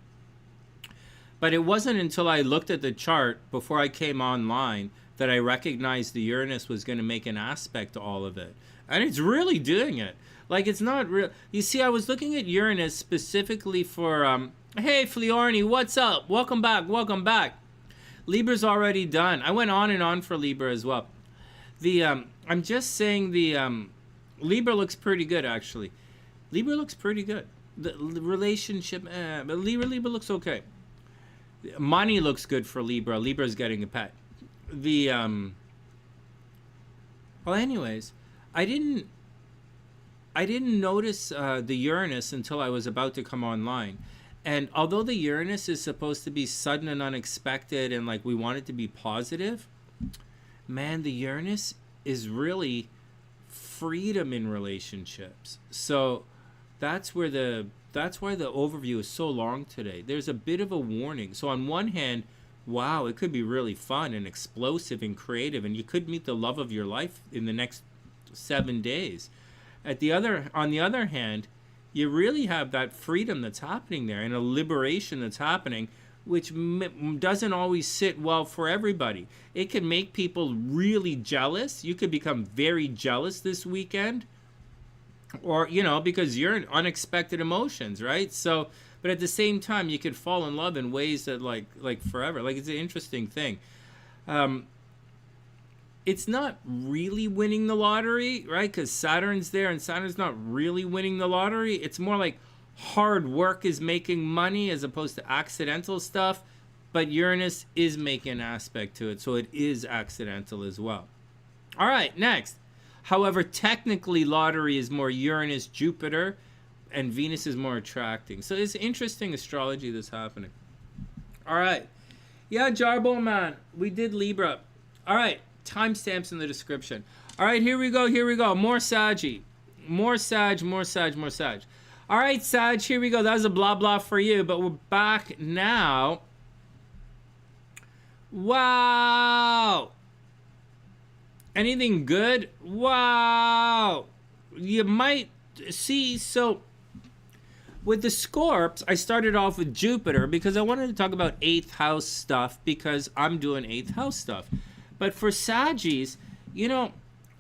But it wasn't until I looked at the chart before I came online that I recognized the Uranus was going to make an aspect to all of it. And it's really doing it. Like, it's not real. You see, I was looking at Uranus specifically for, hey, Fliorni, what's up? Welcome back, welcome back. Libra's already done. I went on and on for Libra as well. I'm just saying Libra looks pretty good, actually. Libra looks pretty good. The relationship, but Libra looks okay. Money looks good for Libra. Libra's getting a pet. Well, anyways, I didn't notice the Uranus until I was about to come online. And although the Uranus is supposed to be sudden and unexpected and like we want it to be positive, man, the Uranus is really freedom in relationships. So that's why the overview is so long today. There's a bit of a warning. So on one hand, wow, it could be really fun and explosive and creative, and you could meet the love of your life in the next 7 days. On the other hand, you really have that freedom that's happening there and a liberation that's happening, which doesn't always sit well for everybody. It can make people really jealous. You could become very jealous this weekend, or, you know, because you're in unexpected emotions, right? So, but at the same time, you could fall in love in ways that like forever. Like, it's an interesting thing. It's not really winning the lottery, right? Because Saturn's there and Saturn's not really winning the lottery. It's more like hard work is making money as opposed to accidental stuff. But Uranus is making an aspect to it, so it is accidental as well. All right, next. However, technically, lottery is more Uranus, Jupiter, and Venus is more attracting. So it's interesting astrology that's happening. All right. Yeah, Jarbo, man. We did Libra. All right. Timestamps in the description. All right, here we go. More Saggy. More Sag. All right, Sag, here we go. That was a blah blah for you, but we're back now. Wow. Anything good? Wow. You might see, so with the Scorps, I started off with Jupiter because I wanted to talk about 8th house stuff because I'm doing 8th house stuff. But for Saggies, you know,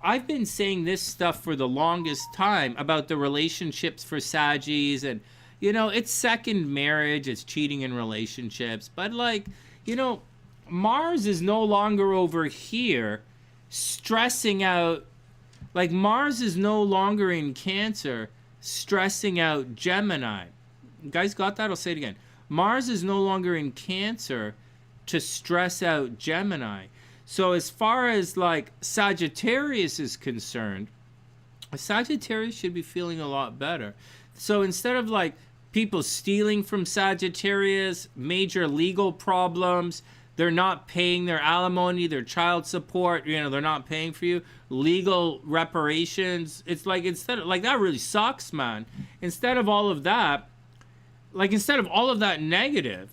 I've been saying this stuff for the longest time about the relationships for Saggies, and, you know, it's second marriage, it's cheating in relationships, but, like, you know, Mars is no longer over here stressing out, like, Mars is no longer in Cancer stressing out Gemini. You guys got that? I'll say it again. Mars is no longer in Cancer to stress out Gemini. So as far as like Sagittarius is concerned, Sagittarius should be feeling a lot better. So instead of like people stealing from Sagittarius, major legal problems, they're not paying their alimony, their child support, you know, they're not paying for you, legal reparations. It's like, instead of like, that really sucks, man. Instead of all of that negative,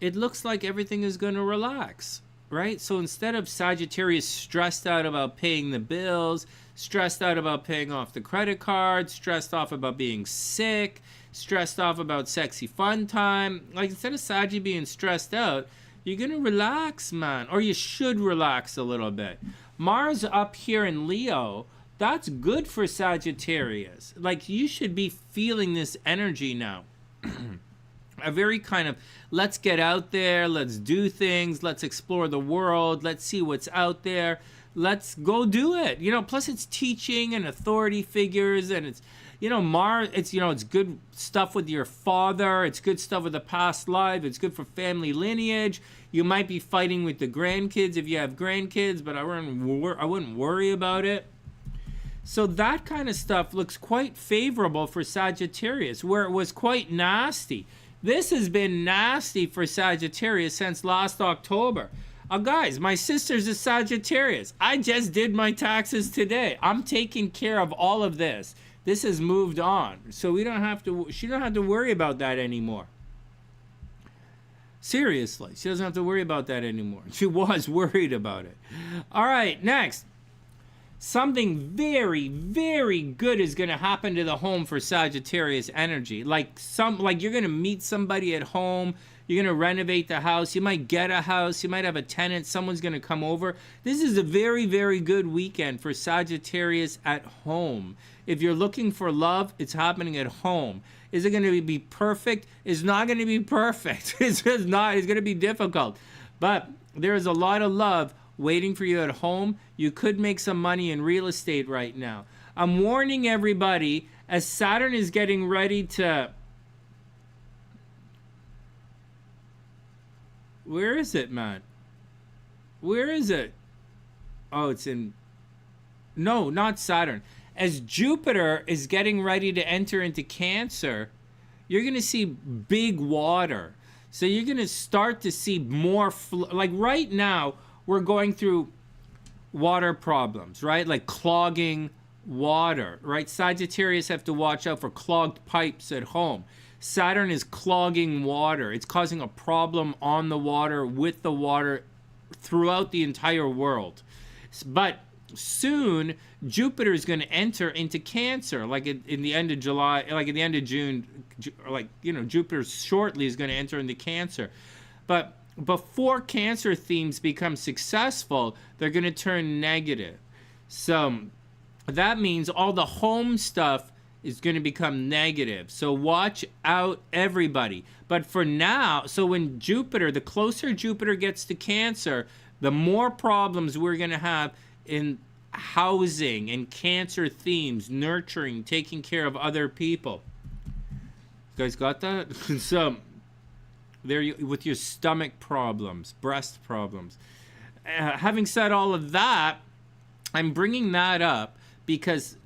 it looks like everything is going to relax. Right? So instead of Sagittarius stressed out about paying the bills, stressed out about paying off the credit card, stressed off about being sick, stressed off about sexy fun time, like instead of Saggy being stressed out, you're going to relax, man. Or you should relax a little bit. Mars up here in Leo, that's good for Sagittarius. Like, you should be feeling this energy now. A very kind of, let's get out there, let's do things, let's explore the world, let's see what's out there, let's go do it. You know, plus it's teaching and authority figures, and it's, You know, Mars, it's, you know, it's good stuff with your father. It's good stuff with the past life. It's good for family lineage. You might be fighting with the grandkids if you have grandkids, but I wouldn't worry about it. So that kind of stuff looks quite favorable for Sagittarius, where it was quite nasty. This has been nasty for Sagittarius since last October. Guys, my sister's a Sagittarius. I just did my taxes today. I'm taking care of all of this. This has moved on. So she don't have to worry about that anymore. Seriously, she doesn't have to worry about that anymore. She was worried about it. All right, next. Something very, very good is going to happen to the home for Sagittarius energy. Like you're going to meet somebody at home. You're going to renovate the house. You might get a house. You might have a tenant. Someone's going to come over. This is a very, very good weekend for Sagittarius at home. If you're looking for love, it's happening at home. Is it going to be perfect? It's not going to be perfect. It's just not. It's going to be difficult. But there is a lot of love waiting for you at home. You could make some money in real estate right now. I'm warning everybody, as Saturn is getting ready to... Where is it, man? Where is it? Oh, it's in... No, not Saturn. As Jupiter is getting ready to enter into Cancer, you're going to see big water. So you're going to start to see more... like right now, we're going through water problems, right? Like clogging water, right? Sagittarius have to watch out for clogged pipes at home. Saturn is clogging water. It's causing a problem on the water, with the water, throughout the entire world. But soon, Jupiter is going to enter into Cancer, like in the end of July, like at the end of June, like, you know, Jupiter shortly is going to enter into Cancer. But before Cancer themes become successful, they're going to turn negative. So that means all the home stuff is going to become negative. So watch out, everybody. But for now, so when Jupiter, the closer Jupiter gets to Cancer, the more problems we're going to have in housing and Cancer themes, nurturing, taking care of other people. You guys got that? So there you, with your stomach problems, breast problems. Having said all of that, I'm bringing that up because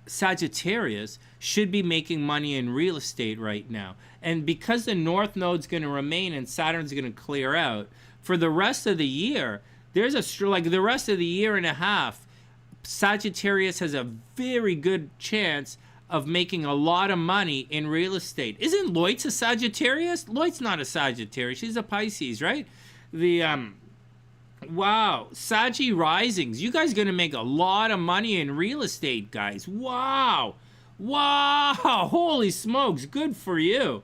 Sagittarius should be making money in real estate right now. And because the North Node's going to remain and Saturn's going to clear out, for the rest of the year, there's the rest of the year and a half, Sagittarius has a very good chance of making a lot of money in real estate. Isn't Lloyd's a Sagittarius? Lloyd's not a Sagittarius. She's a Pisces, right? Wow, Saggy Risings. You guys going to make a lot of money in real estate, guys. Wow. Holy smokes. Good for you.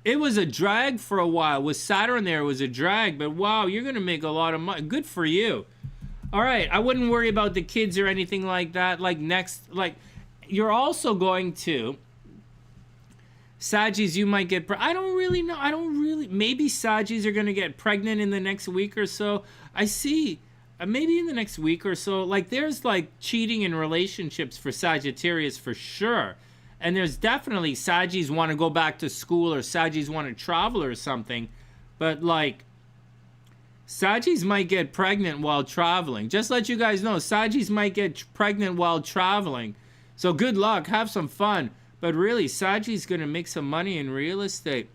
It was a drag for a while. With Saturn there, it was a drag. But wow, you're going to make a lot of money. Good for you. All right, I wouldn't worry about the kids or anything like that. You're also going to... Saggies, you might get... I don't really know. Maybe Saggies are going to get pregnant in the next week or so. I see. Maybe in the next week or so. There's, cheating in relationships for Sagittarius for sure. And there's definitely Saggies want to go back to school or Saggies want to travel or something. But, Saggies might get pregnant while traveling. Just let you guys know, Saggies might get pregnant while traveling. So good luck. Have some fun. But really, Saggy's going to make some money in real estate.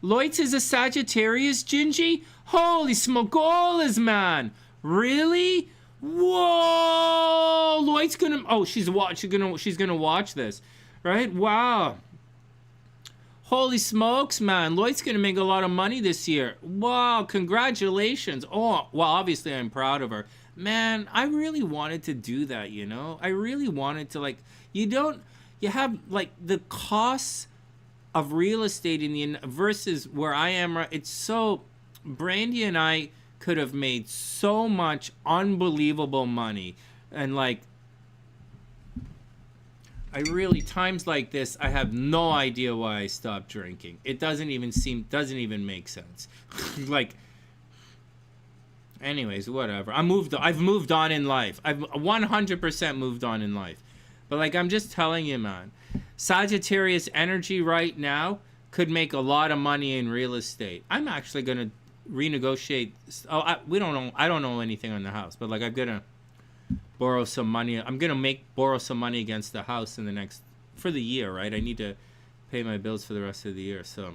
Lloyd's is a Sagittarius, Gingie? Holy smokolas, man. Really? Whoa. Lloyd's going to... Oh, she's going to watch this. Right? Wow. Holy smokes, man. Lloyd's going to make a lot of money this year. Wow. Congratulations. Oh, well, obviously, I'm proud of her. Man, I really wanted to do that, you know? I really wanted to, You have, the costs of real estate in the versus where I am. It's so... Brandy and I could have made so much unbelievable money. And, I really... Times like this, I have no idea why I stopped drinking. It doesn't even make sense. Anyways, whatever. I've moved on in life. I've 100% moved on in life. But like, I'm just telling you, man, Sagittarius energy right now could make a lot of money in real estate. I'm actually gonna renegotiate. I don't know anything on the house, but like, I'm gonna borrow some money. I'm gonna borrow some money against the house for the year, right? I need to pay my bills for the rest of the year. So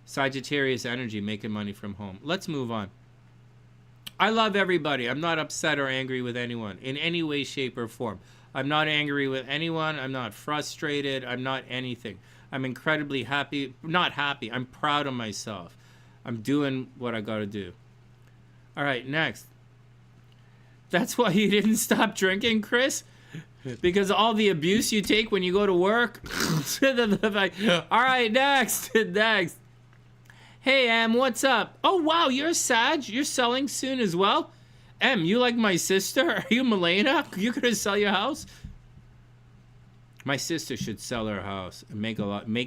Sagittarius energy, making money from home. Let's move on. I love everybody. I'm not upset or angry with anyone in any way, shape, or form. I'm not angry with anyone. I'm not frustrated. I'm not anything. I'm incredibly happy. Not happy. I'm proud of myself. I'm doing what I got to do. All right, next. That's why you didn't stop drinking, Chris? Because all the abuse you take when you go to work? All right, next. Next. Hey, Em, what's up? Oh, wow, you're a Sag? You're selling soon as well? Em, you like my sister? Are you Milena? You're going to sell your house? My sister should sell her house and make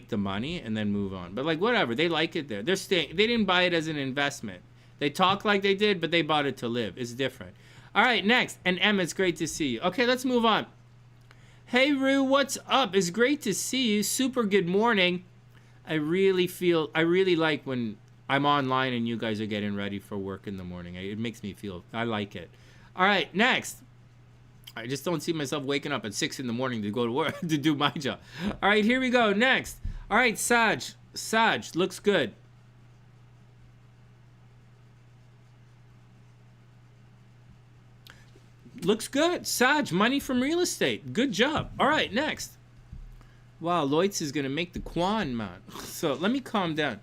the money and then move on. But like, whatever, they like it there. They're staying. They didn't buy it as an investment. They talk like they did, but they bought it to live. It's different. All right, next. And Em, it's great to see you. Okay, let's move on. Hey, Rue, what's up? It's great to see you. Super good morning. I really like when I'm online and you guys are getting ready for work in the morning. It makes me feel, I like it. All right, next. I just don't see myself waking up at 6 in the morning to go to work, to do my job. All right, here we go. Next. All right, Sag, looks good. Looks good. Sag, money from real estate. Good job. All right, next. Wow, Lloyds is going to make the Quan, man. So let me calm down.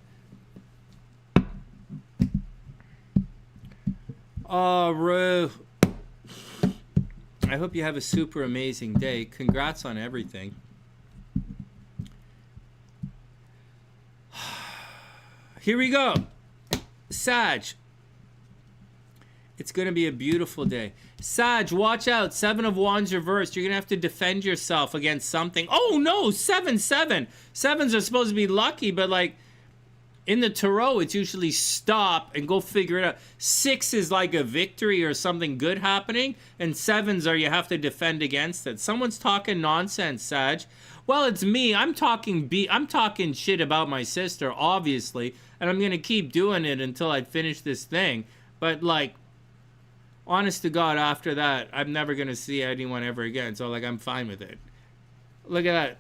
Oh, Rue. I hope you have a super amazing day. Congrats on everything. Here we go. Sag. It's going to be a beautiful day. Sag, watch out. 7 of Wands reversed. You're going to have to defend yourself against something. Oh, no. 7. 7s are supposed to be lucky, but like in the tarot, it's usually stop and go figure it out. 6 is like a victory or something good happening, and 7s are you have to defend against it. Someone's talking nonsense, Sag. Well, it's me. I'm talking shit about my sister, obviously, and I'm going to keep doing it until I finish this thing. But like, honest to God, after that, I'm never going to see anyone ever again. So, like, I'm fine with it. Look at that.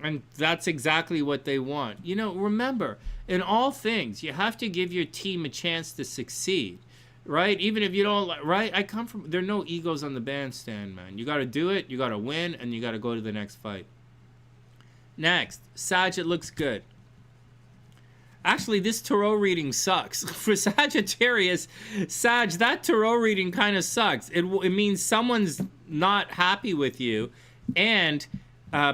And that's exactly what they want. You know, remember, in all things, you have to give your team a chance to succeed, right? Even if you don't, right? There are no egos on the bandstand, man. You got to do it, you got to win, and you got to go to the next fight. Next, Sag, it looks good. Actually, this tarot reading sucks. For Sagittarius, Sag, that tarot reading kind of sucks. It means someone's not happy with you, and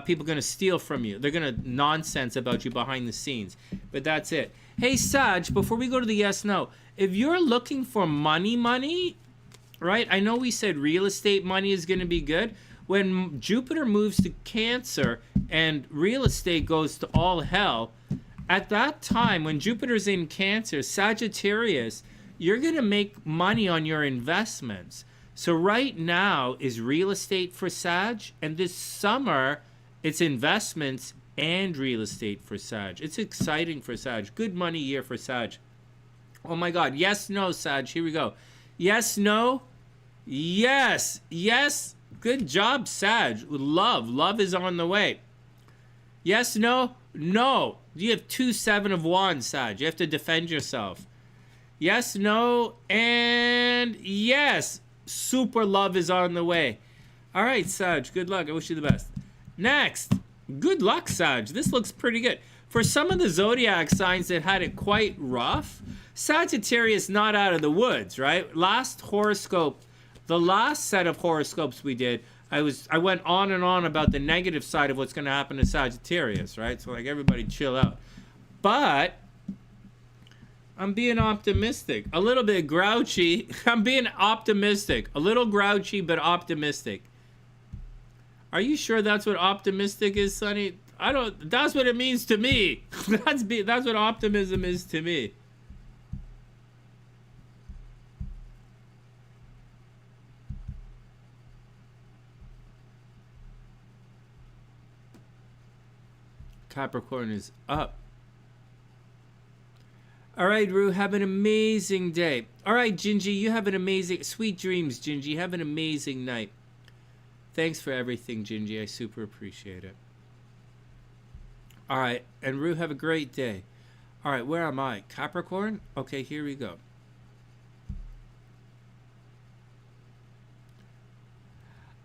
people are going to steal from you. They're going to nonsense about you behind the scenes. But that's it. Hey, Sag, before we go to the yes-no, if you're looking for money, right? I know we said real estate money is going to be good. When Jupiter moves to Cancer and real estate goes to all hell, at that time, when Jupiter's in Cancer, Sagittarius, you're going to make money on your investments. So right now is real estate for Sag, and this summer, it's investments and real estate for Sag. It's exciting for Sag. Good money year for Sag. Oh my God. Yes, no, Sag. Here we go. Yes, no. Yes. Yes. Good job, Sag. Love is on the way. Yes, no. No. You have 2 7 of Wands, Sag. You have to defend yourself. Yes, no, and yes. Super love is on the way. All right, Sag. Good luck. I wish you the best. Next. Good luck, Sag. This looks pretty good. For some of the zodiac signs that had it quite rough, Sagittarius not out of the woods, right? Last horoscope, the last set of horoscopes we did, I went on and on about the negative side of what's going to happen to Sagittarius, right? So like, everybody chill out. But I'm being optimistic, a little bit grouchy. I'm being optimistic, a little grouchy, but optimistic. Are you sure that's what optimistic is, Sonny? That's what it means to me. That's what optimism is to me. Capricorn is up. All right, Rue, have an amazing day. All right, Gingie, you have an amazing... Sweet dreams, Gingie. Have an amazing night. Thanks for everything, Gingie. I super appreciate it. All right, and Rue, have a great day. All right, where am I? Capricorn? Okay, here we go.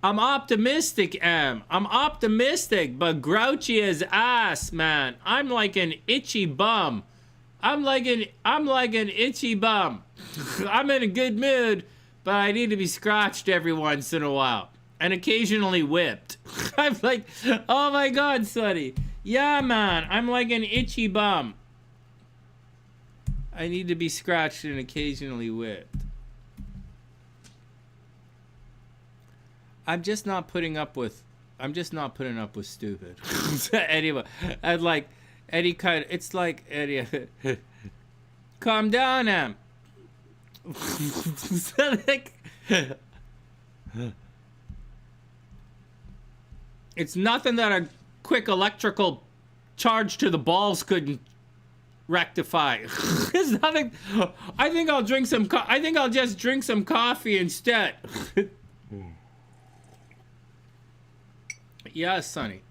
I'm optimistic, Am. I'm optimistic, but grouchy as ass, man. I'm like an itchy bum. I'm like an itchy bum. I'm in a good mood, but I need to be scratched every once in a while. And occasionally whipped. I'm like, oh my God, Sonny. Yeah, man, I'm like an itchy bum. I need to be scratched and occasionally whipped. I'm just not putting up with stupid. Anyway, I'd like Eddie kind. It's like Eddie. Calm down, Em. It's nothing that a quick electrical charge to the balls couldn't rectify. It's nothing. I think I'll drink some. I think I'll just drink some coffee instead. Yeah, Sonny.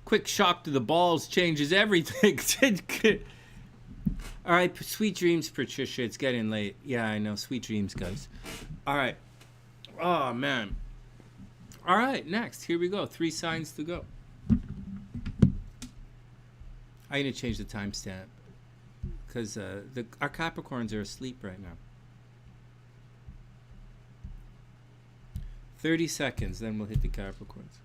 Quick shock to the balls changes everything. All right, sweet dreams, Patricia. It's getting late. Yeah, I know. Sweet dreams, guys. All right. Oh, man. All right, next. Here we go. 3 signs to go. I need to change the timestamp because our Capricorns are asleep right now. 30 seconds, then we'll hit the Capricorns.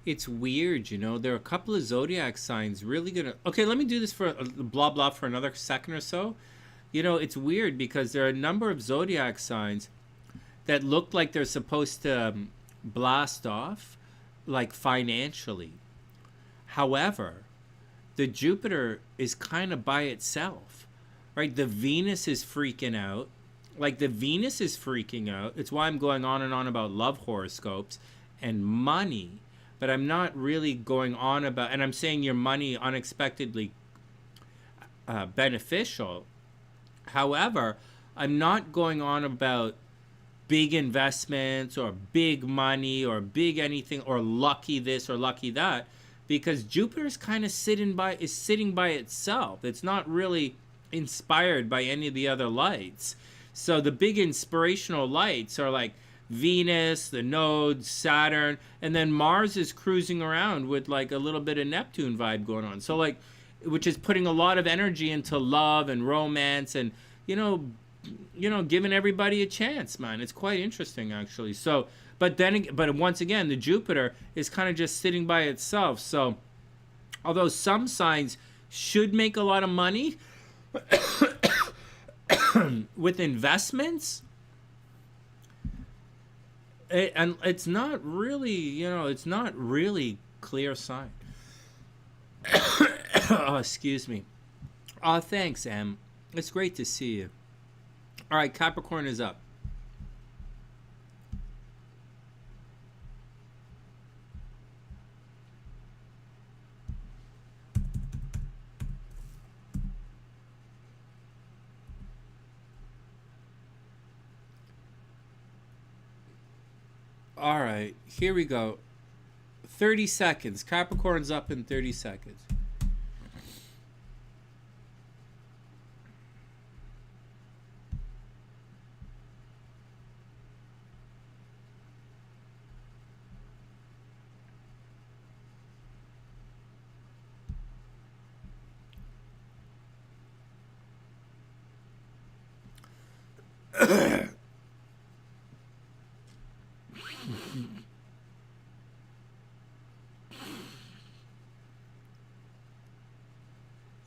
It's weird, you know. There are a couple of zodiac signs really gonna... Okay, let me do this for blah blah for another second or so. You know, it's weird because there are a number of zodiac signs that look like they're supposed to blast off, like financially. However, the Jupiter is kind of by itself, right? The Venus is freaking out. Like, the Venus is freaking out. It's why I'm going on and on about love horoscopes and money. But I'm not really going on about, and I'm saying your money unexpectedly beneficial. However, I'm not going on about big investments or big money or big anything or lucky this or lucky that, because Jupiter's kind of sitting by itself. It's not really inspired by any of the other lights. So the big inspirational lights are like Venus, the nodes, Saturn, and then Mars is cruising around with like a little bit of Neptune vibe going on. So like, which is putting a lot of energy into love and romance and, you know, giving everybody a chance, man. It's quite interesting actually. So, but once again, the Jupiter is kind of just sitting by itself. So, although some signs should make a lot of money with investments, and it's not really, you know, it's not really clear sign. Oh, excuse me. Oh, thanks, Em. It's great to see you. All right, Capricorn is up. All right, here we go. 30 seconds. Capricorn's up in 30 seconds.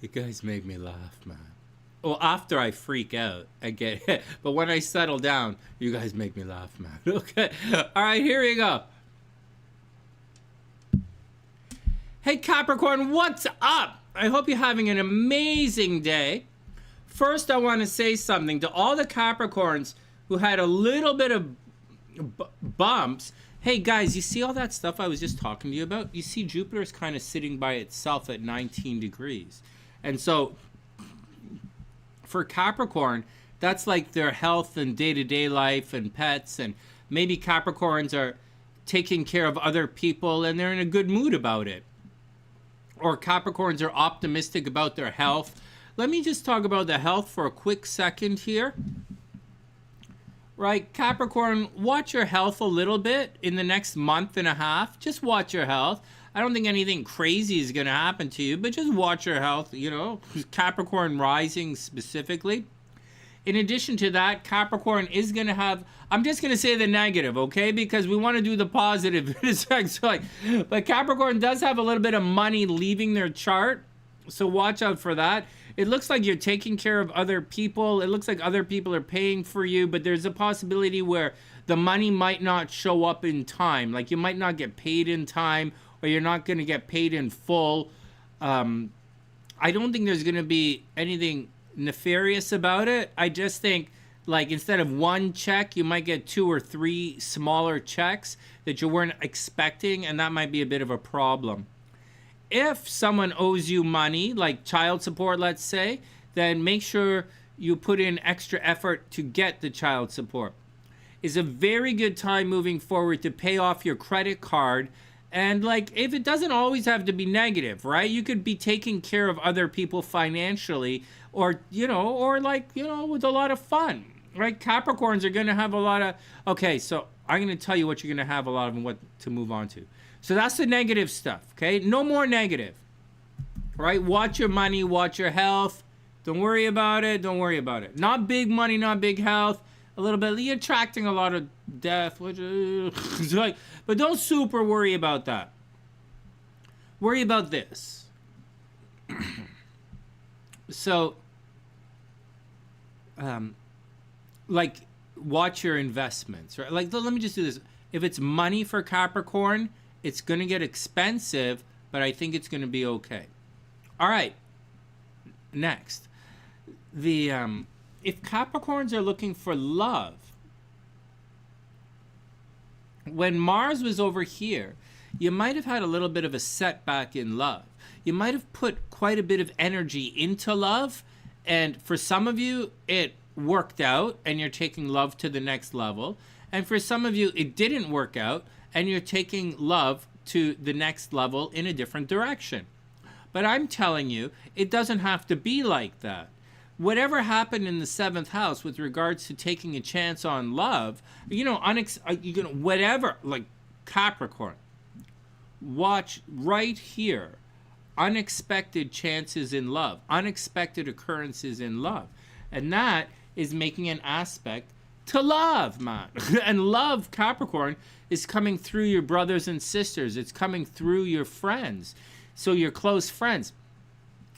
You guys make me laugh, man. Well, after I freak out, I get it. But when I settle down, you guys make me laugh, man. Okay. All right, here we go. Hey Capricorn, what's up? I hope you're having an amazing day. First, I want to say something to all the Capricorns who had a little bit of bumps. Hey guys, you see all that stuff I was just talking to you about? You see Jupiter's kind of sitting by itself at 19 degrees. And so for Capricorn, that's like their health and day-to-day life and pets, and maybe Capricorns are taking care of other people and they're in a good mood about it. Or Capricorns are optimistic about their health. Let me just talk about the health for a quick second here. Right, Capricorn, watch your health a little bit in the next month and a half. Just watch your health. I don't think anything crazy is going to happen to you, but just watch your health, you know, Capricorn rising specifically. In addition to that, Capricorn is going to have, I'm just going to say the negative, okay? Because we want to do the positive. But Capricorn does have a little bit of money leaving their chart, so watch out for that. It looks like you're taking care of other people. It looks like other people are paying for you, but there's a possibility where the money might not show up in time. Like you might not get paid in time, or you're not going to get paid in full. I don't think there's going to be anything nefarious about it. I just think, like, instead of one check, you might get 2 or 3 smaller checks that you weren't expecting, and that might be a bit of a problem. If someone owes you money, like child support, let's say, then make sure you put in extra effort to get the child support. It's a very good time moving forward to pay off your credit card. And like, if it doesn't always have to be negative, right? You could be taking care of other people financially, or, you know, or like, you know, with a lot of fun, right? Capricorns are going to have a lot of, okay, so I'm going to tell you what you're going to have a lot of and what to move on to. So that's the negative stuff, okay? No more negative, right? Watch your money, watch your health. Don't worry about it, don't worry about it. Not big money, not big health. A little bit, you're attracting a lot of death, which is like, but don't super worry about that. Worry about this. So, like, watch your investments, right? Like, let me just do this. If it's money for Capricorn, it's going to get expensive, but I think it's going to be okay. All right. Next. If Capricorns are looking for love, when Mars was over here, you might have had a little bit of a setback in love. You might have put quite a bit of energy into love, and for some of you, it worked out, and you're taking love to the next level. And for some of you, it didn't work out, and you're taking love to the next level in a different direction. But I'm telling you, it doesn't have to be like that. Whatever happened in the 7th house with regards to taking a chance on love, you know, whatever, like Capricorn, watch right here. Unexpected chances in love, unexpected occurrences in love. And that is making an aspect to love, man. And love, Capricorn, is coming through your brothers and sisters. It's coming through your friends. So your close friends.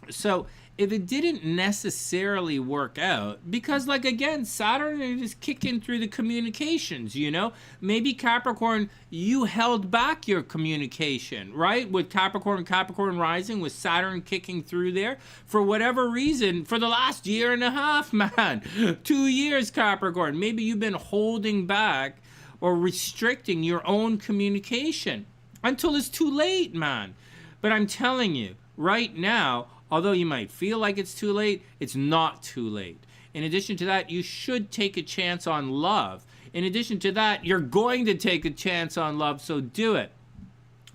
So if it didn't necessarily work out, because like again, Saturn is kicking through the communications, you know, maybe Capricorn, you held back your communication, right? With Capricorn rising, with Saturn kicking through there for whatever reason for the last year and a half, man, 2 years, Capricorn, maybe you've been holding back or restricting your own communication until it's too late, man. But I'm telling you right now, although you might feel like it's too late, it's not too late. In addition to that, you should take a chance on love. In addition to that, you're going to take a chance on love, so do it.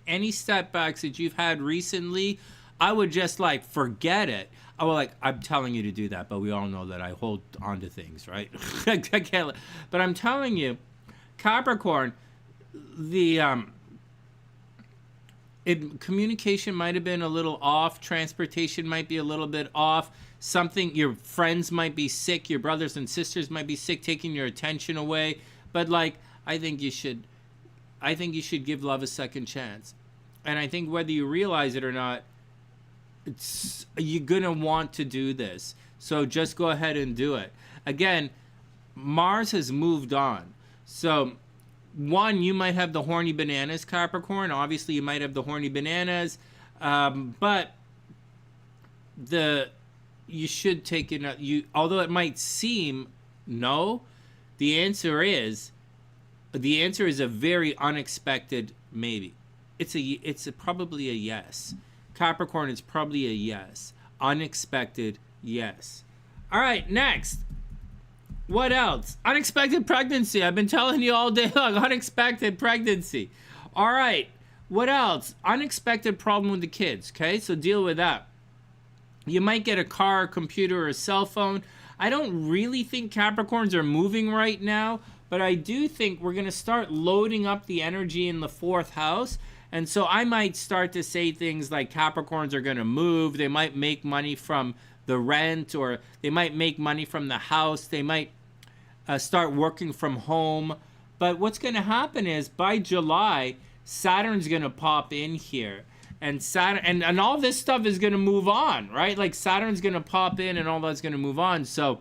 Any setbacks that you've had recently, I would just like forget it. I'm telling you to do that, but we all know that I hold on to things, right? I can't, but I'm telling you, Capricorn, communication might have been a little off. Transportation might be a little bit off. Something, your friends might be sick. Your brothers and sisters might be sick, taking your attention away. But like, I think you should give love a second chance. And I think whether you realize it or not, you're gonna want to do this. So just go ahead and do it. Again, Mars has moved on. So one, you might have the horny bananas, Capricorn. Obviously, you might have the horny bananas. But you should take it. Although it might seem no, the answer is a very unexpected maybe. It's probably a yes. Capricorn, it's probably a yes. Unexpected yes. All right, next. What else? Unexpected pregnancy. I've been telling you all day long. Unexpected pregnancy. All right. What else? Unexpected problem with the kids. Okay, so deal with that. You might get a car, a computer, or a cell phone. I don't really think Capricorns are moving right now, but I do think we're going to start loading up the energy in the 4th house. And so I might start to say things like Capricorns are going to move. They might make money from the rent, or they might make money from the house. They might start working from home. But what's going to happen is by July, Saturn's going to pop in here. And Saturn and all this stuff is going to move on, right? Like Saturn's going to pop in and all that's going to move on. So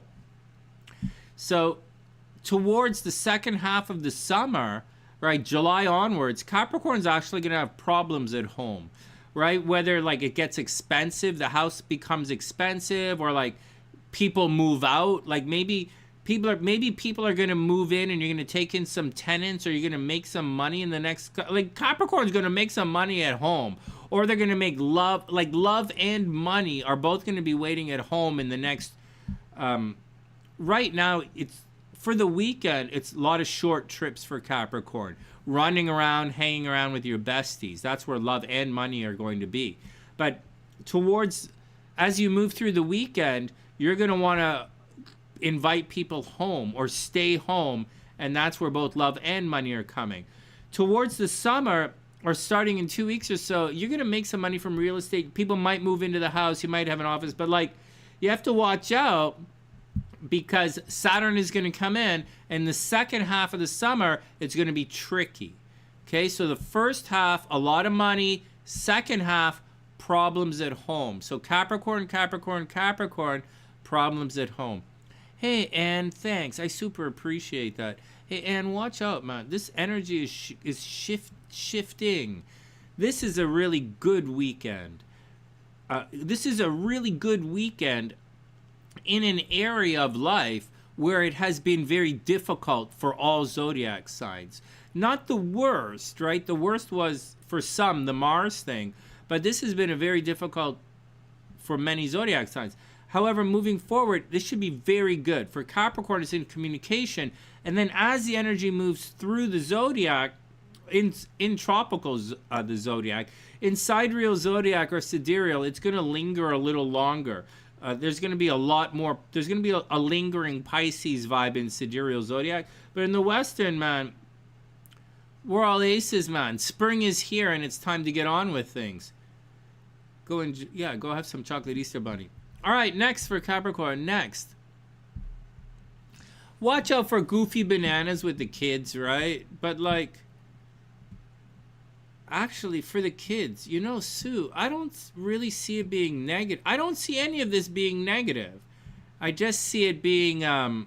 towards the second half of the summer, right, July onwards, Capricorn's actually going to have problems at home, right? Whether like it gets expensive, the house becomes expensive, or like people move out. Like maybe people are going to move in and you're going to take in some tenants, or you're going to make some money in the next, like Capricorn's going to make some money at home, or they're going to make love and money are both going to be waiting at home in the next, right now it's, for the weekend, it's a lot of short trips for Capricorn. Running around, hanging around with your besties. That's where love and money are going to be. But as you move through the weekend, you're going to want to invite people home or stay home. And that's where both love and money are coming. Towards the summer, or starting in 2 weeks or so, you're going to make some money from real estate. People might move into the house. You might have an office. But like, you have to watch out, because Saturn is going to come in, and the second half of the summer, it's going to be tricky. Okay, so the first half, a lot of money. Second half, problems at home. So Capricorn, problems at home. Hey, Anne, thanks. I super appreciate that. Hey, Anne, watch out, man. This energy is shifting. This is a really good weekend. In an area of life where it has been very difficult for all zodiac signs. Not the worst, right? The worst was, for some, the Mars thing. But this has been a very difficult for many zodiac signs. However, moving forward, this should be very good. For Capricorn, it's in communication. And then as the energy moves through the zodiac, in tropical, the zodiac, in sidereal zodiac or sidereal, it's going to linger a little longer. There's going to be a lot more. There's going to be a lingering Pisces vibe in sidereal zodiac. But in the Western, man, we're all aces, man. Spring is here, and it's time to get on with things. Go have some chocolate Easter bunny. All right, next for Capricorn. Next, watch out for goofy bananas with the kids, right? But like, actually, for the kids, Sue, I don't really see it being negative. I don't see any of this being negative. I just see it being, I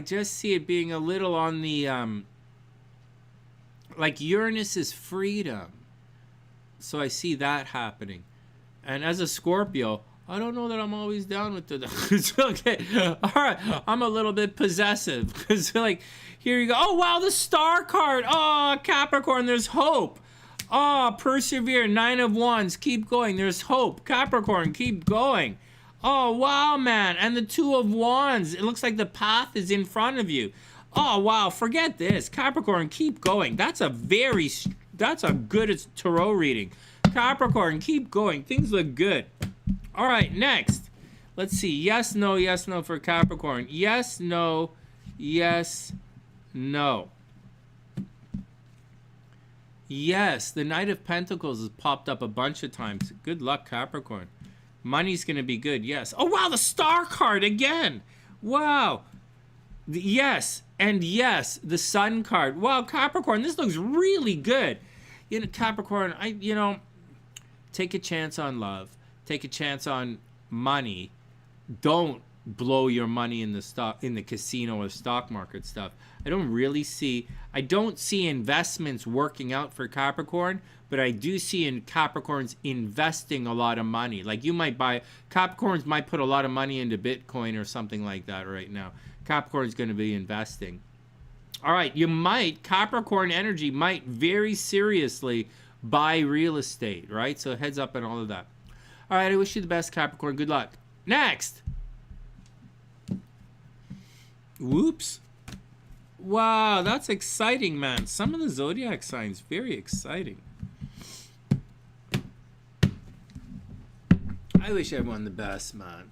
just see it being a little on the, like Uranus is freedom. So I see that happening. And as a Scorpio, I don't know that I'm always down with the okay. All right. I'm a little bit possessive because like, here you go. Oh, wow. The star card. Oh, Capricorn, there's hope. Oh, persevere. 9 of Wands. Keep going. There's hope. Capricorn, keep going. Oh, wow, man. And the 2 of Wands. It looks like the path is in front of you. Oh, wow. Forget this. Capricorn, keep going. That's a good tarot reading. Capricorn, keep going. Things look good. All right, next. Let's see. Yes, no for Capricorn. Yes, no, yes, no. Yes, the Knight of Pentacles has popped up a bunch of times. Good luck, Capricorn. Money's going to be good, yes. Oh, wow, the Star card again. Wow. Yes, and yes, the Sun card. Wow, Capricorn, this looks really good. Capricorn, take a chance on love. Take a chance on money. Don't blow your money in the casino or stock market stuff. I don't see investments working out for Capricorn, but I do see in Capricorns investing a lot of money. Like Capricorns might put a lot of money into Bitcoin or something like that right now. Capricorn's going to be investing. All right, Capricorn energy might very seriously buy real estate, right? So heads up and all of that. All right, I wish you the best, Capricorn. Good luck. Next. Whoops. Wow, that's exciting, man. Some of the zodiac signs, very exciting. I wish everyone the best, man.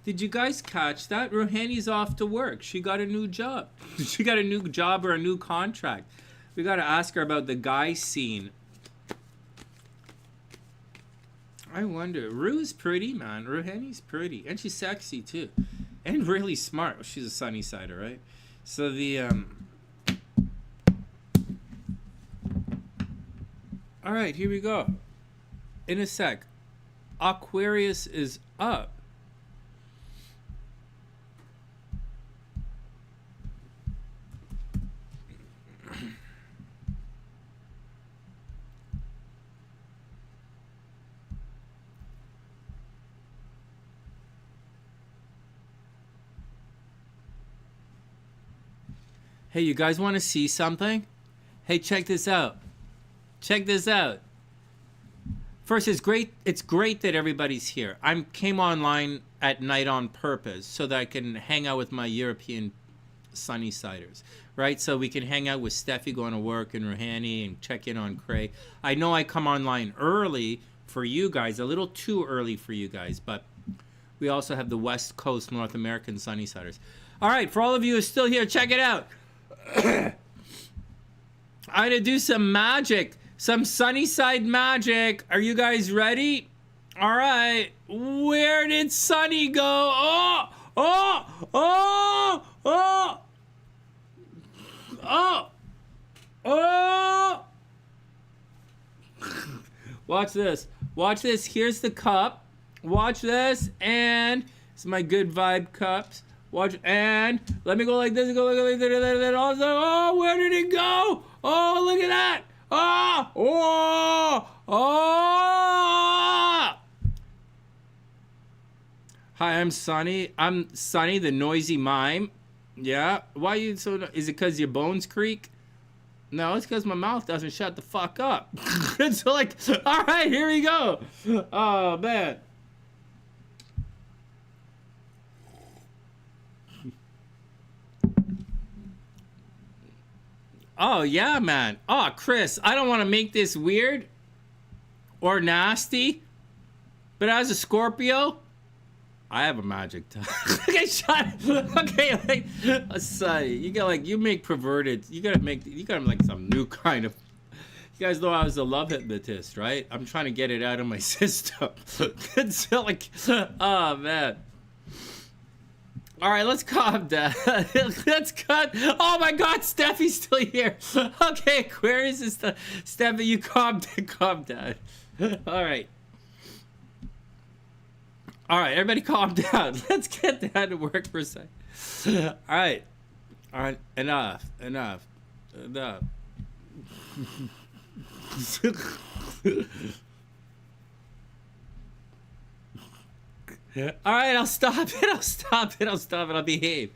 Did you guys catch that? Rohani's off to work. She got a new job. She got a new job or a new contract. We got to ask her about the guy scene. I wonder. Rue's pretty, man. Rohani's pretty. And she's sexy, too. And really smart. She's a SunnySider, right? So all right, here we go. In a sec. Aquarius is up. Hey, you guys want to see something? Hey, check this out. Check this out. First, it's great that everybody's here. I came online at night on purpose so that I can hang out with my European SunnySiders, right? So we can hang out with Steffi going to work and Rohani and check in on Cray. I know I come online early for you guys, a little too early for you guys, but we also have the West Coast North American SunnySiders. All right, for all of you who are still here, check it out. I'm gonna do some magic, some SunnySide magic. Are you guys ready? All right. Where did Sonny go? Oh, oh, oh, oh, oh, oh. Watch this. Watch this. Here's the cup. Watch this. And it's my good vibe cups. Watch, and let me go like this, go like this, oh, where did it go? Oh, look at that. Oh, oh, oh. Hi, I'm Sonny. I'm Sonny, the noisy mime. Yeah, why are you so, is it because your bones creak? No, it's because my mouth doesn't shut the fuck up. It's like, all right, here we go. Oh, man. Oh, yeah, man. Oh, Chris, I don't want to make this weird or nasty, but as a Scorpio, I have a magic time. Okay, shut up. Okay, like, Sonny, you make perverted, you gotta make like some new kind of, you guys know I was a love hypnotist, right? I'm trying to get it out of my system. It's like, oh, man. All right, let's calm down. Let's cut. Oh my God, Steffi's still here. Okay, Aquarius is the Steffi. You calm down. All right. All right, everybody, calm down. Let's get down to work for a second. All right. Enough. All right, I'll stop it. I'll behave.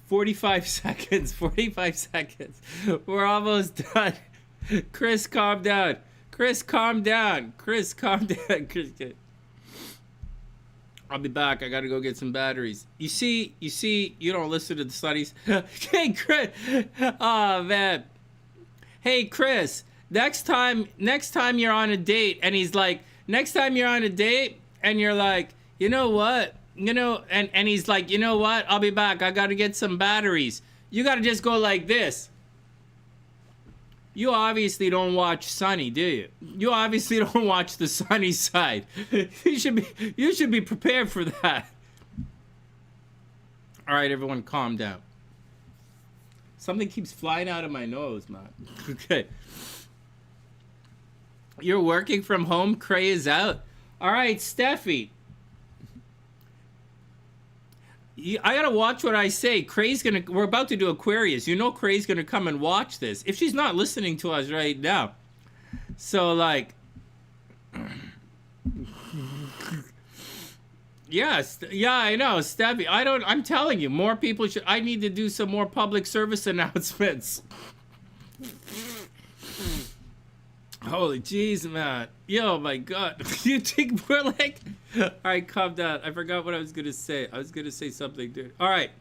45 seconds. We're almost done. Chris, calm down. Chris, I'll be back. I gotta go get some batteries. You see, you don't listen to the studies. Hey, Chris. Oh, man. Hey, Chris. Next time you're on a date and he's like, next time you're on a date and you're like, you know what? And he's like, you know what? I'll be back. I got to get some batteries. You got to just go like this. You obviously don't watch Sunny, do you? You obviously don't watch the Sunny side. You should be prepared for that. All right, everyone, calm down. Something keeps flying out of my nose, man. Okay. You're working from home. Cray is out. All right, Steffi. I gotta watch what I say. Cray's gonna. We're about to do Aquarius. You know Cray's gonna come and watch this if she's not listening to us right now. So like, yes, yeah, I know, Steffi. I'm telling you, more people should. I need to do some more public service announcements. Holy jeez, man. Yo, my God. You think we're like... All right, calm down. I forgot what I was going to say. I was going to say something, dude. All right.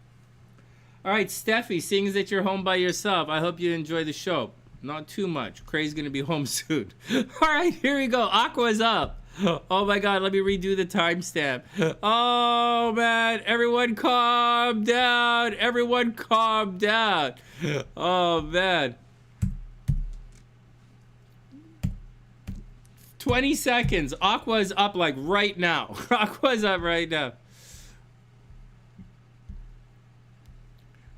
All right, Steffi, seeing as that you're home by yourself, I hope you enjoy the show. Not too much. Cray's going to be home soon. All right, here we go. Aqua's up. Oh, my God. Let me redo the timestamp. Oh, man. Everyone calm down. Everyone calm down. Oh, man. 20 seconds. Aqua's up like right now. Aqua's up right now.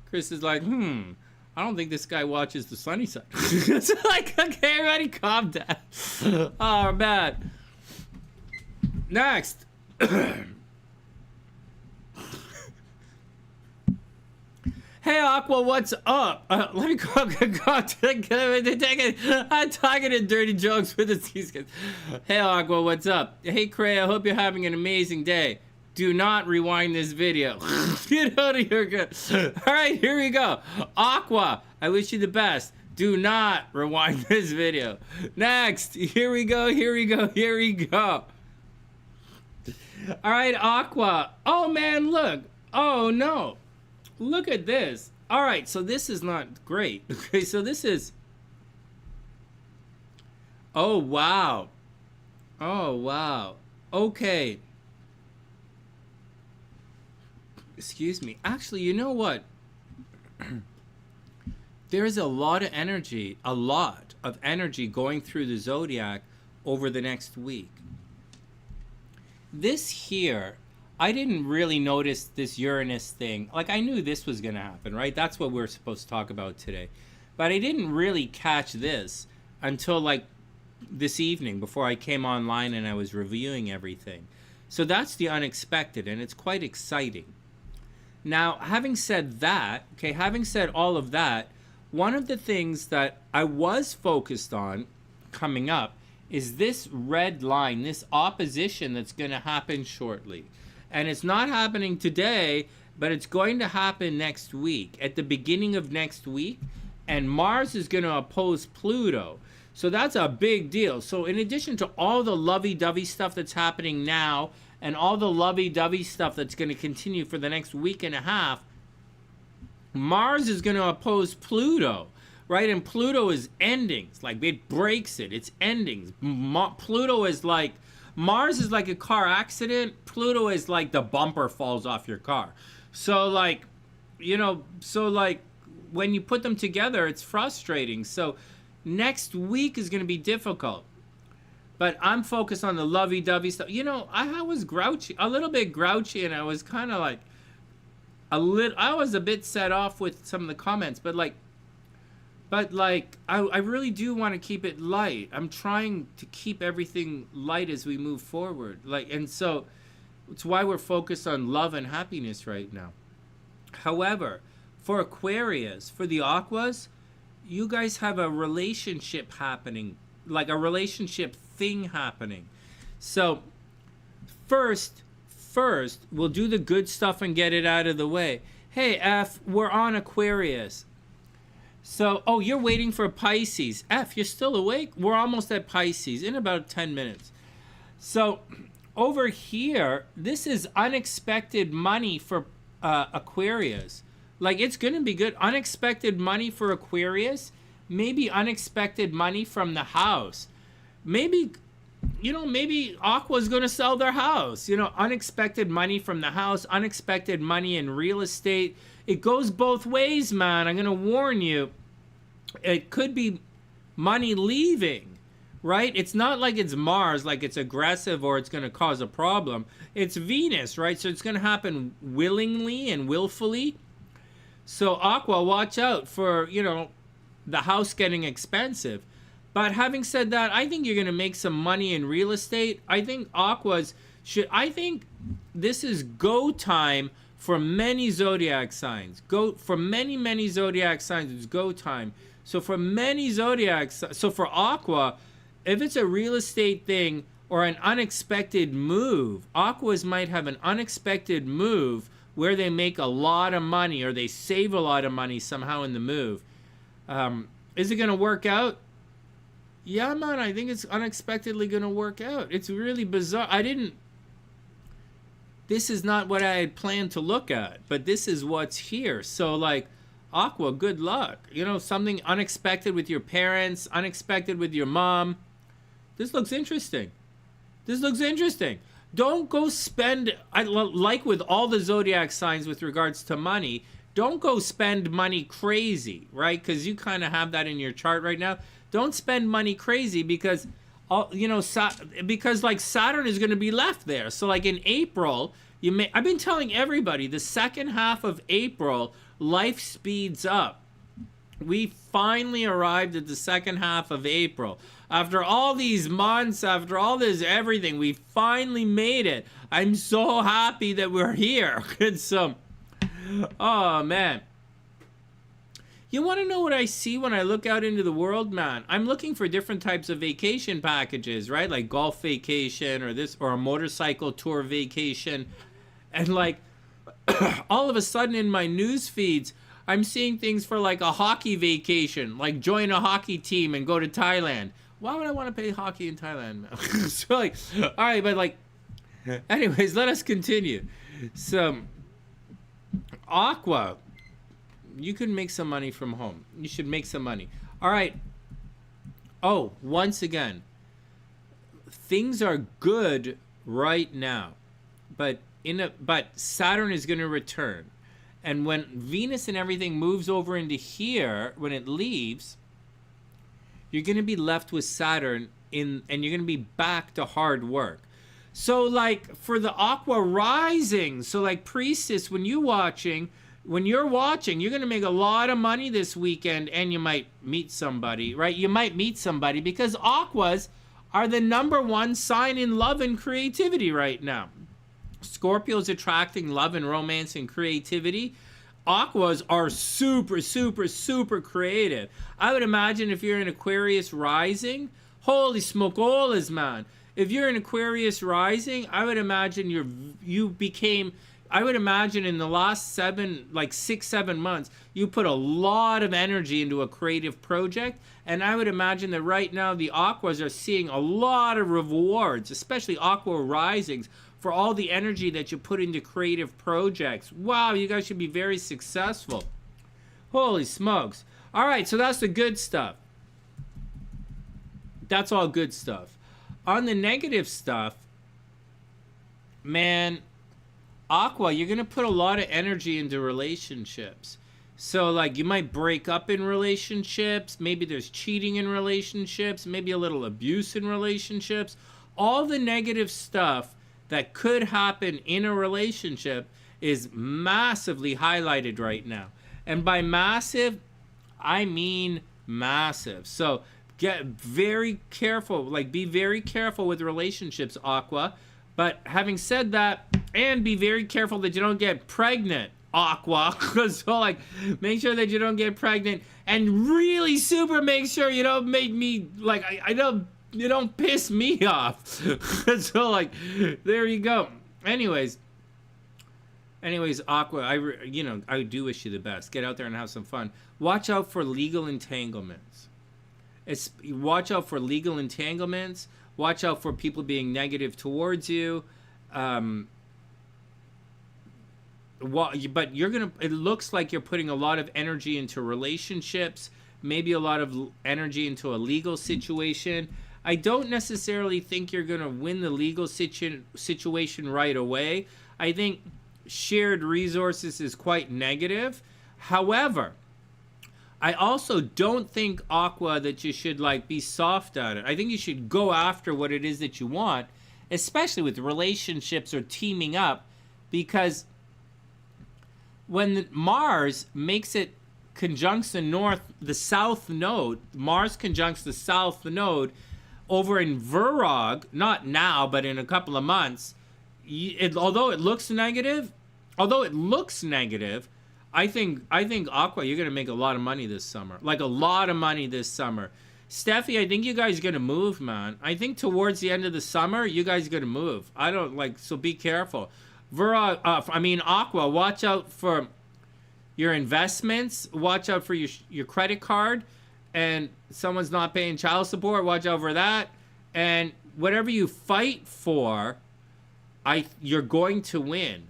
Chris is like, I don't think this guy watches the Sunny side. It's like, okay, everybody calm down. Oh, man. Next. Hey, Aqua, what's up? Let me go. I'm talking in dirty jokes with these guys. Hey, Aqua, what's up? Hey, Cray, I hope you're having an amazing day. Do not rewind this video. You know you're good. All right, here we go. Aqua, I wish you the best. Do not rewind this video. Next, here we go, here we go, here we go. All right, Aqua. Oh, man, look. Oh, no. Look at this. All right, so this is not great. Okay, so this is... Oh, wow. Oh, wow. Okay. Excuse me. Actually, you know what? There's a lot of energy going through the zodiac over the next week. This here... I didn't really notice this Uranus thing. Like, I knew this was going to happen, right? That's what we're supposed to talk about today. But I didn't really catch this until, like, this evening before I came online and I was reviewing everything. So that's the unexpected, and it's quite exciting. Now, having said that, okay, having said all of that, one of the things that I was focused on coming up is this red line, this opposition that's going to happen shortly. And it's not happening today, but it's going to happen next week, at the beginning of next week. And Mars is going to oppose Pluto. So that's a big deal. So in addition to all the lovey-dovey stuff that's happening now, and all the lovey-dovey stuff that's going to continue for the next week and a half, Mars is going to oppose Pluto, right? And Pluto is endings. Like, it breaks it. It's endings. Pluto is like... Mars is like a car accident. Pluto is like the bumper falls off your car. So like, you know, when you put them together, it's frustrating. So next week is going to be difficult. But I'm focused on the lovey-dovey stuff. You know, I was grouchy, a little bit grouchy, and I was kind of like, I was a bit set off with some of the comments, but I really do want to keep it light. I'm trying to keep everything light as we move forward. And so it's why we're focused on love and happiness right now. However, for Aquarius, for the Aquas, you guys have a relationship happening, like a relationship thing happening. So first, we'll do the good stuff and get it out of the way. Hey, F, we're on Aquarius. So, oh, you're waiting for Pisces. F, you're still awake? We're almost at Pisces in about 10 minutes. So, over here, this is unexpected money for Aquarius. Like, it's going to be good. Unexpected money for Aquarius. Maybe unexpected money from the house. Maybe, you know, maybe Aqua's going to sell their house. You know, unexpected money from the house. Unexpected money in real estate. It goes both ways, man. I'm going to warn you. It could be money leaving, right? It's not like it's Mars, like it's aggressive or it's going to cause a problem. It's Venus, right? So it's going to happen willingly and willfully. So Aqua, watch out for, you know, the house getting expensive. But having said that, I think you're going to make some money in real estate. I think I think this is go time for many zodiac signs. For many zodiac signs, it's go time. So for many zodiacs, so for Aqua, if it's a real estate thing or an unexpected move, Aquas might have an unexpected move where they make a lot of money or they save a lot of money somehow in the move. Is it going to work out? Yeah, man, I think it's unexpectedly going to work out. It's really bizarre. This is not what I had planned to look at, but this is what's here. So, like, Aqua, good luck. You know, something unexpected with your parents, unexpected with your mom. This looks interesting. Don't go spend, like with all the zodiac signs with regards to money, don't go spend money crazy, right? Because you kind of have that in your chart right now. Don't spend money crazy because, you know, because like Saturn is going to be left there. So like in April, I've been telling everybody the second half of April, life speeds up. We finally arrived at the second half of April. After all these months, after all this everything, we finally made it. I'm so happy that we're here. And so, oh man. You want to know what I see when I look out into the world, man? I'm looking for different types of vacation packages, right? Like golf vacation or a motorcycle tour vacation. And like all of a sudden in my news feeds, I'm seeing things for like a hockey vacation, like join a hockey team and go to Thailand. Why would I want to play hockey in Thailand, man? So like, all right, but like, anyways, let us continue. So, Aqua, you can make some money from home. You should make some money. All right. Oh, once again, things are good right now, but Saturn is going to return. And when Venus and everything moves over into here, when it leaves, you're going to be left with Saturn and you're going to be back to hard work. So like for the Aqua rising, so like Priestess, when you're watching, you're going to make a lot of money this weekend and you might meet somebody, right? You might meet somebody because Aquas are the #1 sign in love and creativity right now. Scorpio's attracting love and romance and creativity. Aquas are super, super, super creative. I would imagine if you're an Aquarius rising, holy smokolas, man. If you're an Aquarius rising, I would imagine I would imagine in the last 6, 7 months, you put a lot of energy into a creative project. And I would imagine that right now the Aquas are seeing a lot of rewards, especially Aqua risings, for all the energy that you put into creative projects. Wow, you guys should be very successful. Holy smokes. All right, so that's the good stuff. That's all good stuff. On the negative stuff, man, Aqua, you're going to put a lot of energy into relationships. So, like, you might break up in relationships. Maybe there's cheating in relationships. Maybe a little abuse in relationships. All the negative stuff that could happen in a relationship is massively highlighted right now. And by massive, I mean massive. So get very careful, like be very careful with relationships, Aqua. But having said that, and be very careful that you don't get pregnant, Aqua. So like, make sure that you don't get pregnant and really super make sure you don't make me, like, I don't, you don't piss me off. So like, there you go. Anyways, Aqua, I do wish you the best. Get out there and have some fun. Watch out for legal entanglements. Watch out for legal entanglements. Watch out for people being negative towards you. But it looks like you're putting a lot of energy into relationships, maybe a lot of energy into a legal situation. I don't necessarily think you're going to win the legal situation right away. I think shared resources is quite negative. However, I also don't think, Aqua, that you should like be soft on it. I think you should go after what it is that you want, especially with relationships or teaming up, because when Mars makes it conjuncts the south node, Mars conjuncts the south node over in Virog, not now, but in a couple of months, although it looks negative, I think Aqua, you're gonna make a lot of money this summer. Like a lot of money this summer. Steffi, I think you guys are gonna move, man. I think towards the end of the summer, you guys are gonna move. I don't like, so be careful. Aqua, watch out for your investments. Watch out for your credit card, and someone's not paying child support. Watch out for that. And whatever you fight for, you're going to win.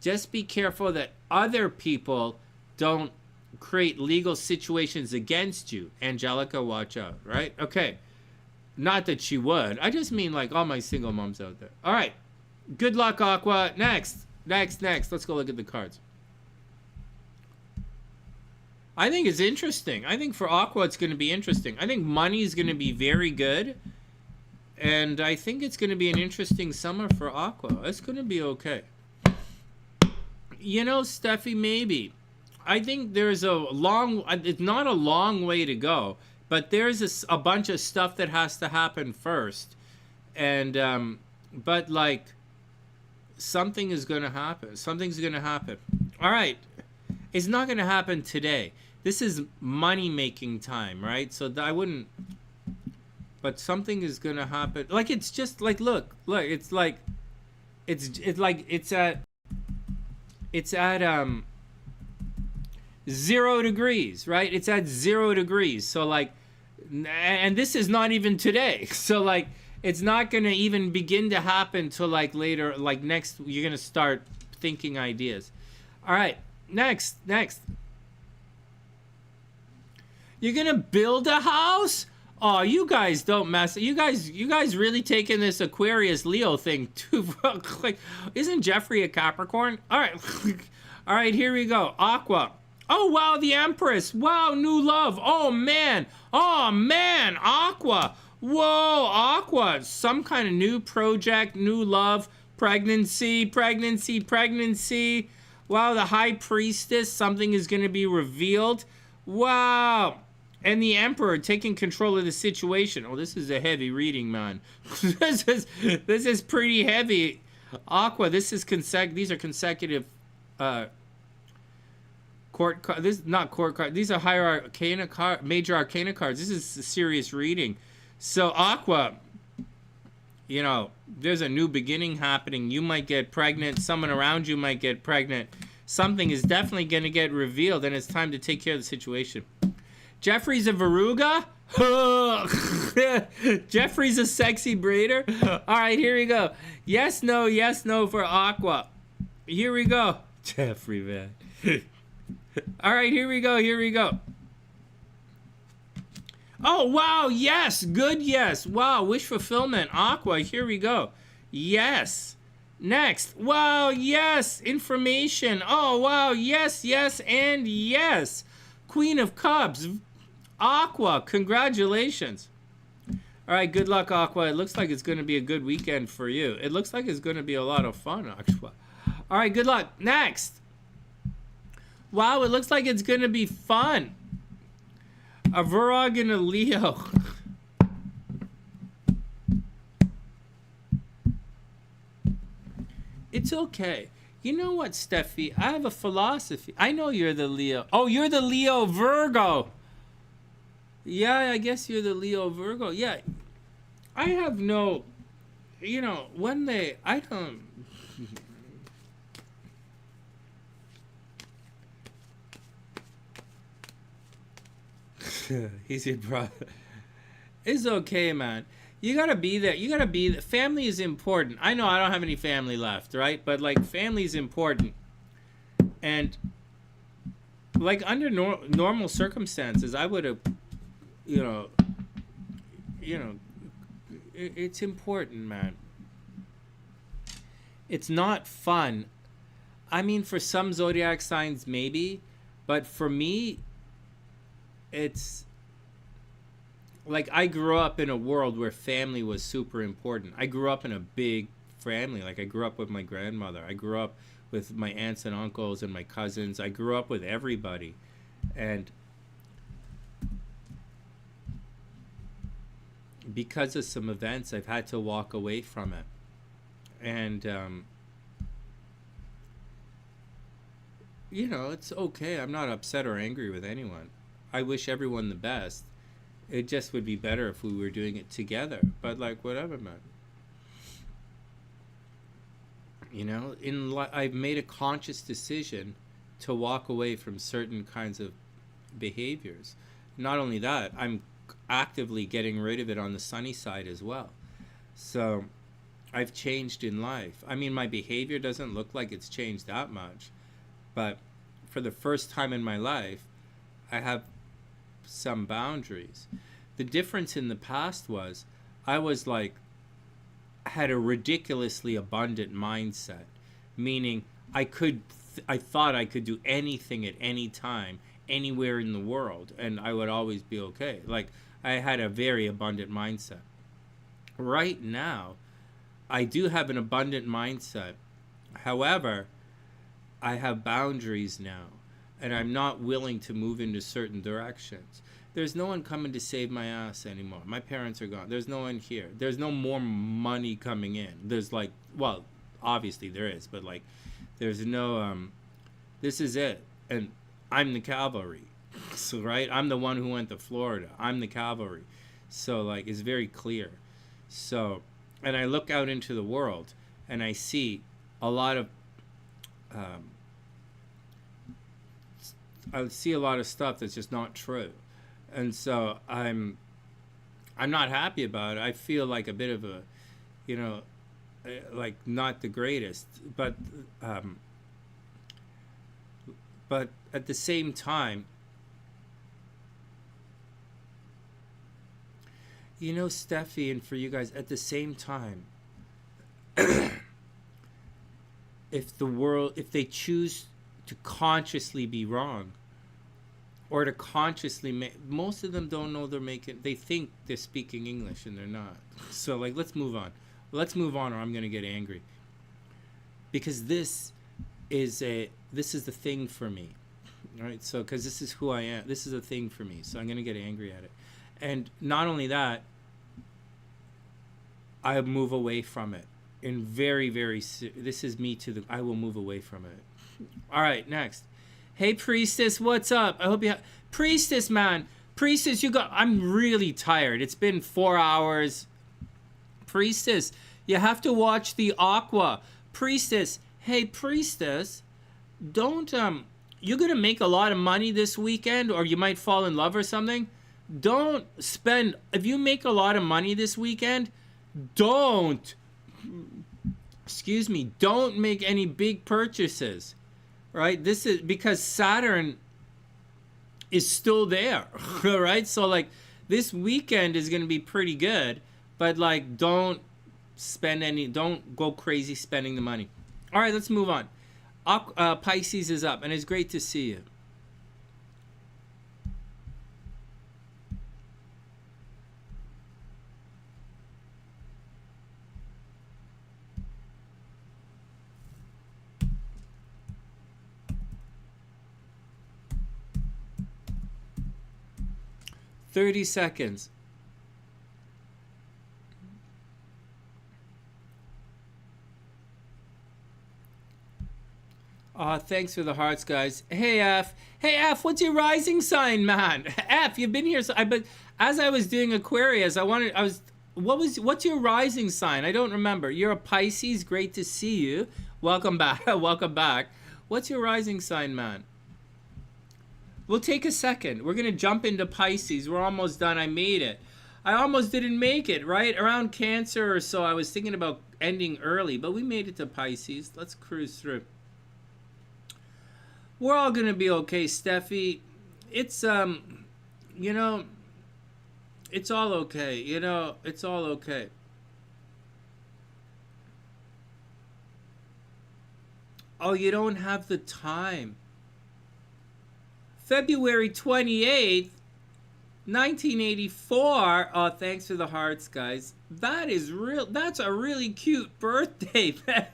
Just be careful that other people don't create legal situations against you. Angelica, watch out, right? Okay. Not that she would. I just mean like all my single moms out there. All right. Good luck, Aqua. Next. Let's go look at the cards. I think it's interesting. I think for Aqua, it's going to be interesting. I think money is going to be very good. And I think it's going to be an interesting summer for Aqua. It's going to be okay. You know, Steffi, maybe. I think there's it's not a long way to go, but there's a bunch of stuff that has to happen first. And, but like, something is going to happen. Something's going to happen. All right. It's not going to happen today. This is money-making time, right? So I wouldn't, but something is going to happen. Like, it's just like, look, it's like, it's at 0 degrees, right? It's at 0 degrees. So like, and this is not even today. So like, it's not going to even begin to happen till like later, like next, you're going to start thinking ideas. All right, next. You're going to build a house? Oh, you guys don't mess. You guys really taking this Aquarius Leo thing too. Like, isn't Jeffrey a Capricorn? All right. All right, here we go. Aqua. Oh, wow, the Empress. Wow, new love. Oh, man. Aqua. Whoa, Aqua. Some kind of new project, new love, pregnancy. Wow, the High Priestess. Something is going to be revealed. Wow. And the Emperor taking control of the situation. Oh, this is a heavy reading, man. This is pretty heavy. Aqua, these are consecutive court cards. This is not court cards. These are higher arcana major arcana cards. This is a serious reading. So Aqua, you know, there's a new beginning happening. You might get pregnant. Someone around you might get pregnant. Something is definitely going to get revealed, and it's time to take care of the situation. Jeffrey's a Veruga? Jeffrey's a sexy braider? All right, here we go. Yes, no for Aqua. Here we go. Jeffrey, man. All right, here we go. Oh, wow, yes. Good, yes. Wow, wish fulfillment. Aqua, here we go. Yes. Next. Wow, yes. Information. Oh, wow, yes, and yes. Queen of Cups. Aqua, congratulations. All right, good luck, Aqua. It looks like it's going to be a good weekend for you. It looks like it's going to be a lot of fun, Aqua. All right, good luck. Next. Wow, it looks like it's going to be fun. A Virog and a Leo. It's okay. You know what, Steffi? I have a philosophy. I know you're the Leo. Oh, you're the Leo Virgo. Yeah, I guess you're the Leo Virgo. Yeah. I have no, you know, I don't. He's your brother. It's okay, man. You gotta be there. Family is important. I know I don't have any family left, right? But like, family is important. And like under normal circumstances, I would have, it's important, man. It's not fun. I mean, for some zodiac signs, maybe, but for me, it's like I grew up in a world where family was super important. I grew up in a big family. Like I grew up with my grandmother. I grew up with my aunts and uncles and my cousins. I grew up with everybody. And because of some events, I've had to walk away from it. And, you know, it's okay. I'm not upset or angry with anyone. I wish everyone the best. It just would be better if we were doing it together. But, like, whatever, man. You know, I've made a conscious decision to walk away from certain kinds of behaviors. Not only that, I'm actively getting rid of it on the sunny side as well. So I've changed in life. I mean, my behavior doesn't look like it's changed that much, but for the first time in my life, I have some boundaries. The difference in the past was I was like, had a ridiculously abundant mindset, meaning I thought I could do anything at any time, anywhere in the world, and I would always be okay. Like, I had a very abundant mindset. Right now, I do have an abundant mindset. However, I have boundaries now, and I'm not willing to move into certain directions. There's no one coming to save my ass anymore. My parents are gone. There's no one here. There's no more money coming in. There's like, well, obviously there is, but like, there's no, this is it. And I'm the cavalry. So, right? I'm the one who went to Florida. I'm the cavalry. So, like, it's very clear. So, and I look out into the world and I see a lot of, I see a lot of stuff that's just not true. And so I'm not happy about it. I feel like a bit of a, you know, like not the greatest, but at the same time, you know, Steffi, and for you guys, at the same time, if they choose to consciously be wrong, or to consciously most of them don't know they think they're speaking English and they're not. So, like, let's move on, or I'm gonna get angry, because this is the thing for me. All right, so because this is who I am, this is a thing for me, so I'm gonna get angry at it. And not only that, I move away from it. In very, very, this is me I will move away from it. All right, next. Hey, Priestess, what's up? I hope you Priestess, man. Priestess, I'm really tired. It's been 4 hours. Priestess, you have to watch the Aqua. Priestess, hey, Priestess, don't, you're gonna make a lot of money this weekend, or you might fall in love or something. Don't spend, if you make a lot of money this weekend, don't make any big purchases, right? This is because Saturn is still there, right? So, like, this weekend is going to be pretty good, but, like, don't go crazy spending the money. All right, let's move on. Pisces is up, and it's great to see you. "30 seconds. Thanks for the hearts, guys. Hey, F. Hey, F, what's your rising sign, man? F, you've been here. But as I was doing Aquarius, what's your rising sign? I don't remember. You're a Pisces. Great to see you. Welcome back. Welcome back. What's your rising sign, man? We'll take a second. We're going to jump into Pisces. We're almost done. I made it. I almost didn't make it, right? Around Cancer or so, I was thinking about ending early, but we made it to Pisces. Let's cruise through. We're all going to be okay, Steffi. It's, you know, it's all okay. You know, it's all okay. Oh, you don't have the time. February 28th? 1984. Oh, thanks for the hearts, guys. That is real. That's a really cute birthday, man.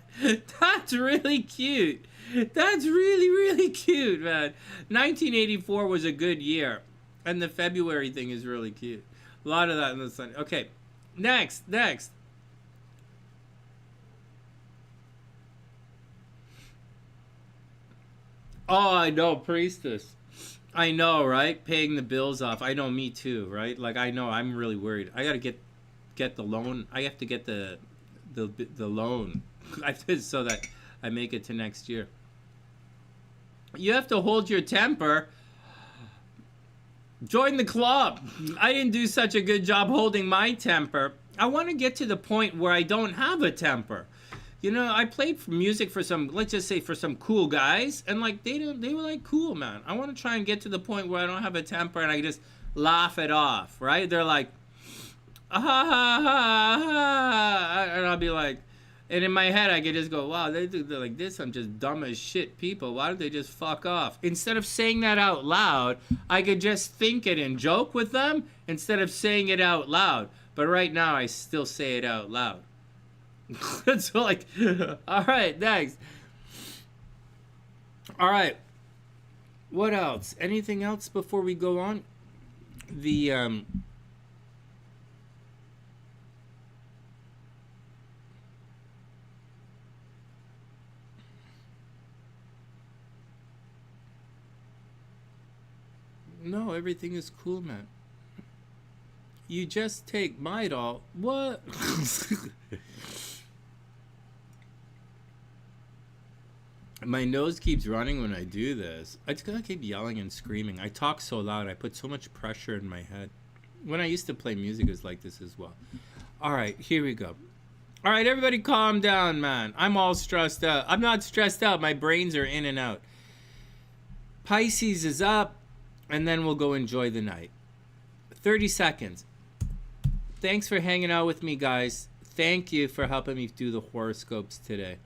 That's really cute. That's really, really cute, man. 1984 was a good year. And the February thing is really cute. A lot of that in the sun. Okay. Next. Oh, I know, priestess. I know, right? Paying the bills off. I know, me too, right? Like, I know, I'm really worried. I gotta get the loan. I have to get the loan so that I make it to next year. You have to hold your temper. Join the club. I didn't do such a good job holding my temper. I want to get to the point where I don't have a temper. You know, I played music for some, let's just say for some cool guys, and like they were like cool, man. I want to try and get to the point where I don't have a temper and I just laugh it off, right? They're like, ah, ha, ha, ha, ha, and I'll be like, and in my head I could just go, wow, they're like this. I'm just dumb as shit people. Why don't they just fuck off? Instead of saying that out loud, I could just think it and joke with them instead of saying it out loud. But right now I still say it out loud. So like, all right, next. All right, what else? Anything else before we go on? No, everything is cool, man. You just take my doll. What? My nose keeps running when I do this. I just gotta keep yelling and screaming. I talk so loud. I put so much pressure in my head. When I used to play music, it was like this as well. All right, here we go. All right, everybody calm down, man. I'm all stressed out. I'm not stressed out. My brains are in and out. Pisces is up, and then we'll go enjoy the night. 30 seconds. Thanks for hanging out with me, guys. Thank you for helping me do the horoscopes today.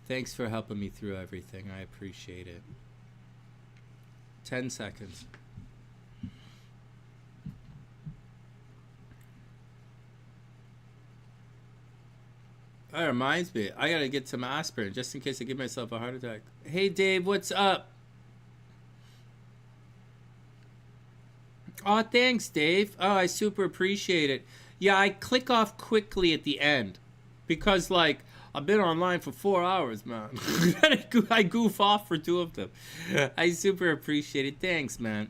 Thanks for helping me through everything. I appreciate it. 10 seconds. That reminds me, I gotta get some aspirin just in case I give myself a heart attack. Hey Dave, what's up? Oh, thanks, Dave. Oh, I super appreciate it. Yeah, I click off quickly at the end because, like, I've been online for 4 hours, man. I goof off for 2 of them. I super appreciate it. Thanks, man.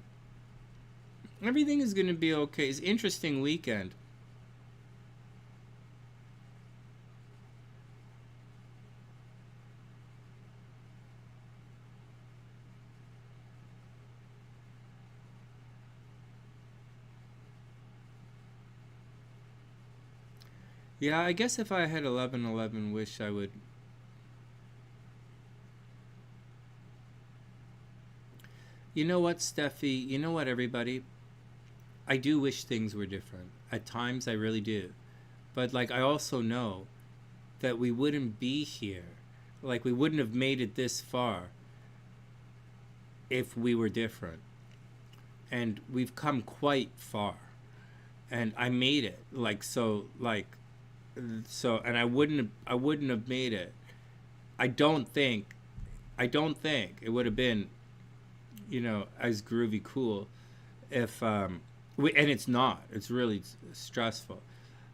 Everything is going to be okay. It's an interesting weekend. Yeah, I guess if I had 1111 wish, I would. You know what, Steffi? You know what, everybody? I do wish things were different. At times, I really do. But, like, I also know that we wouldn't be here. Like, we wouldn't have made it this far if we were different. And we've come quite far. And I made it. Like, so, and I wouldn't have made it. I don't think it would have been, you know, as groovy cool if and it's not. It's really stressful.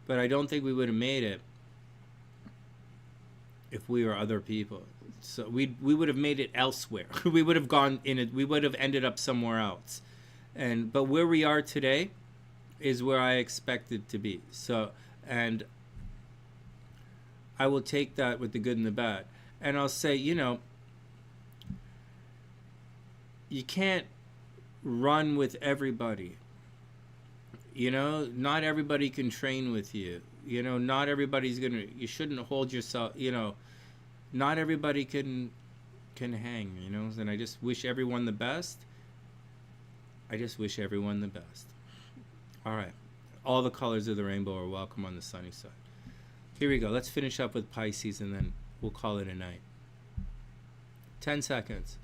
But I don't think we would have made it if we were other people. So we would have made it elsewhere. We would have gone in it. We would have ended up somewhere else. But where we are today is where I expected to be. So, and I will take that with the good and the bad. And I'll say, you know, you can't run with everybody. You know, not everybody can train with you. You know, not everybody's you shouldn't hold yourself, you know, not everybody can hang, you know. And I just wish everyone the best. I just wish everyone the best. All right. All the colors of the rainbow are welcome on the sunny side. Here we go. Let's finish up with Pisces and then we'll call it a night. 10 seconds.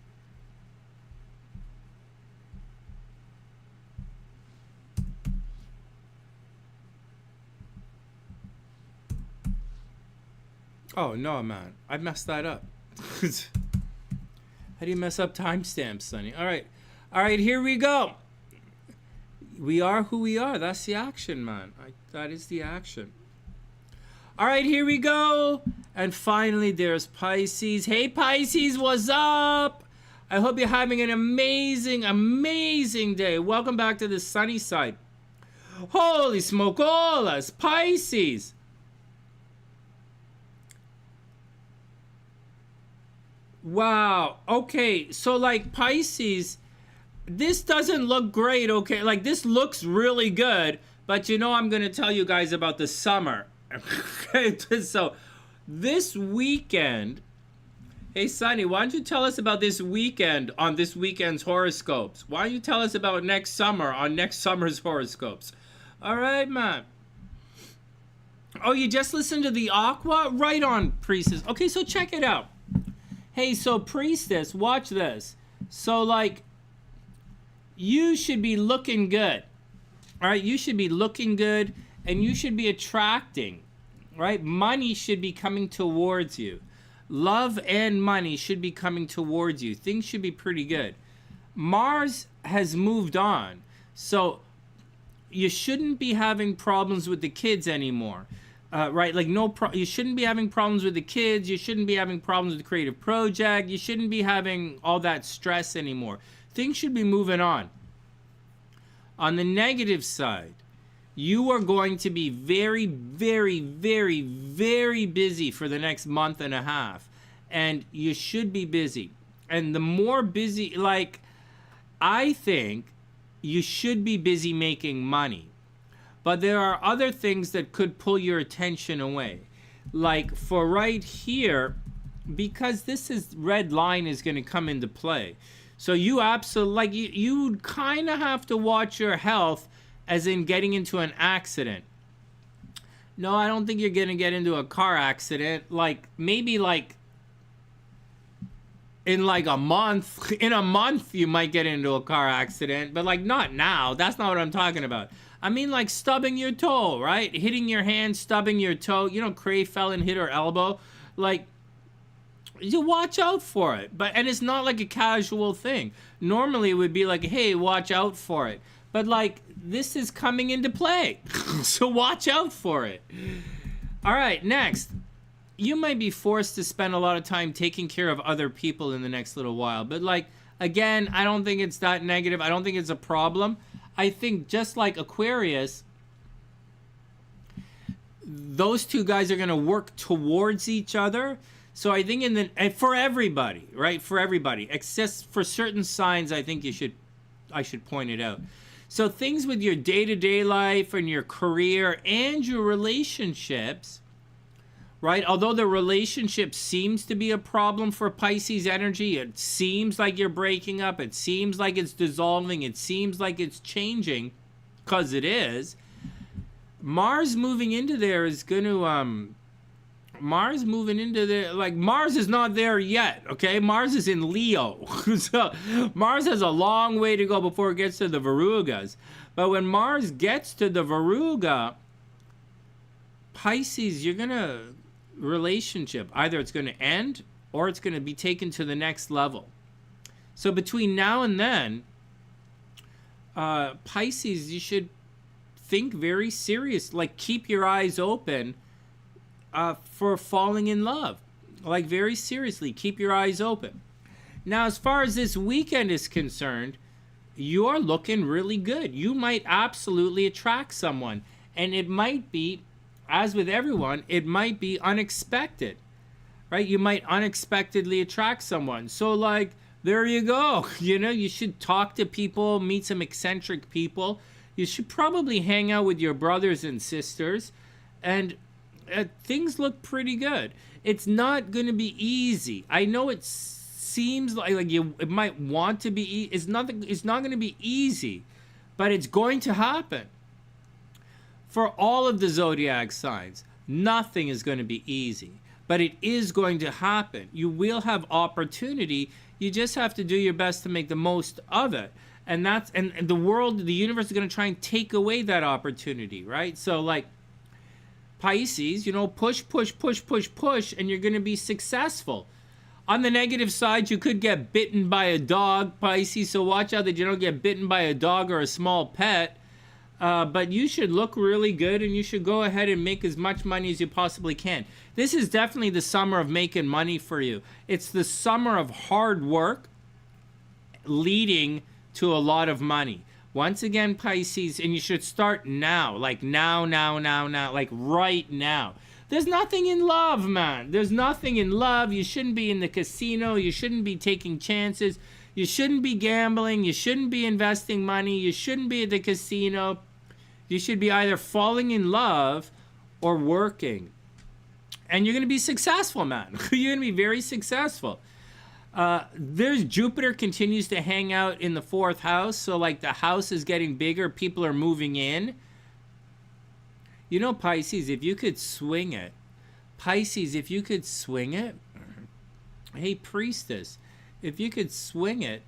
Oh, no, man. I messed that up. How do you mess up timestamps, Sonny? All right. All right, here we go. We are who we are. That's the action, man. That is the action. All right, here we go. And finally, there's Pisces. Hey, Pisces, what's up? I hope you're having an amazing, amazing day. Welcome back to the sunny side. Holy smokolas, Pisces. Wow. Okay, so like Pisces, this doesn't look great, okay? Like this looks really good, but you know I'm going to tell you guys about the summer. Okay, so this weekend, hey Sonny, why don't you tell us about this weekend on this weekend's horoscopes? Why don't you tell us about next summer on next summer's horoscopes? All right, man. Oh, you just listened to the Aqua? Right on, Priestess. Okay, so check it out. Hey, so Priestess, watch this. So, like, you should be looking good. All right, you should be looking good, and you should be attracting, right? Money should be coming towards you. Love and money should be coming towards you. Things should be pretty good. Mars has moved on, so you shouldn't be having problems with the kids anymore. Right, like you shouldn't be having problems with the kids. You shouldn't be having problems with the creative project. You shouldn't be having all that stress anymore. Things should be moving on. On the negative side, you are going to be very, very, very, very busy for the next month and a half. And you should be busy. And the more busy, like, I think you should be busy making money. But there are other things that could pull your attention away. Like for right here, because this is red line is going to come into play. So you absolutely, like you kind of have to watch your health as in getting into an accident. No, I don't think you're going to get into a car accident. Like maybe like in like a month, you might get into a car accident, but like not now. That's not what I'm talking about. I mean, like stubbing your toe, right? Hitting your hand, stubbing your toe. You know, Cray fell and hit her elbow. Like, you watch out for it. And it's not like a casual thing. Normally, it would be like, hey, watch out for it. But, like, this is coming into play. So watch out for it. All right, next. You might be forced to spend a lot of time taking care of other people in the next little while. But, like, again, I don't think it's that negative. I don't think it's a problem. I think just like Aquarius, those two guys are going to work towards each other. So I think and for everybody, right? For everybody, except for certain signs, I think I should point it out. So things with your day-to-day life and your career and your relationships, right? Although the relationship seems to be a problem for Pisces energy, it seems like you're breaking up, it seems like it's dissolving, it seems like it's changing, because it is. Mars moving into there is going to, Mars moving into there, like Mars is not there yet, okay? Mars is in Leo. So Mars has a long way to go before it gets to the Virugas. But when Mars gets to the Viruga, Pisces, you're going to relationship, either it's going to end or it's going to be taken to the next level. So between now and then, Pisces, you should think very serious, like keep your eyes open for falling in love, like very seriously, keep your eyes open. Now, as far as this weekend is concerned, you're looking really good. You might absolutely attract someone, and it might be, as with everyone, it might be unexpected, right? You might unexpectedly attract someone. So, like, there you go. You know, you should talk to people, meet some eccentric people. You should probably hang out with your brothers and sisters. And things look pretty good. It's not going to be easy. I know it seems like it might want to be. It's not going to be easy, but it's going to happen. For all of the zodiac signs, nothing is going to be easy, but it is going to happen. You will have opportunity. You just have to do your best to make the most of it. And the world, the universe is going to try and take away that opportunity, right? So, like, Pisces, you know, push, push, push, push, push, and you're going to be successful. On the negative side, you could get bitten by a dog, Pisces, so watch out that you don't get bitten by a dog or a small pet. But you should look really good, and you should go ahead and make as much money as you possibly can. This is definitely the summer of making money for you. It's the summer of hard work leading to a lot of money. Once again, Pisces, and you should start now, like now, like right now. There's nothing in love, man. There's nothing in love. You shouldn't be in the casino. You shouldn't be taking chances. You shouldn't be gambling. You shouldn't be investing money. You shouldn't be at the casino. You should be either falling in love or working. And you're going to be successful, man. You're going to be very successful. There's Jupiter continues to hang out in the 4th house. So like the house is getting bigger. People are moving in. You know, Pisces, if you could swing it. Pisces, if you could swing it. Hey, Priestess, if you could swing it.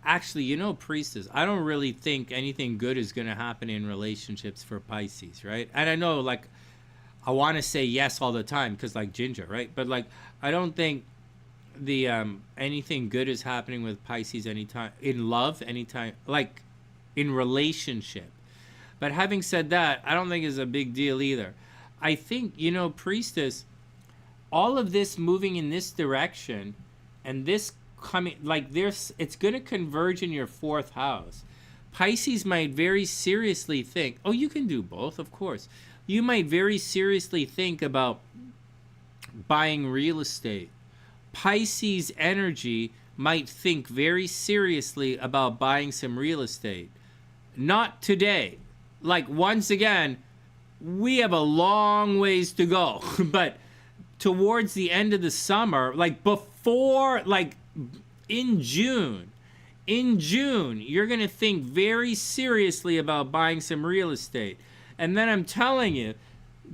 Actually, you know, Priestess, I don't really think anything good is going to happen in relationships for Pisces, right? And I know, like, I want to say yes all the time because, like, Ginger, right? But, like, I don't think the anything good is happening with Pisces anytime in love, anytime, like, in relationship. But having said that, I don't think it's a big deal either. I think, you know, Priestess, all of this moving in this direction and this coming, like, there's, it's going to converge in your 4th house. Pisces might very seriously think, oh, you can do both, of course. You might very seriously think about buying real estate. Pisces energy might think very seriously about buying some real estate. Not today. Like, once again, we have a long ways to go. But towards the end of the summer, like before, like in June, you're going to think very seriously about buying some real estate. And then I'm telling you,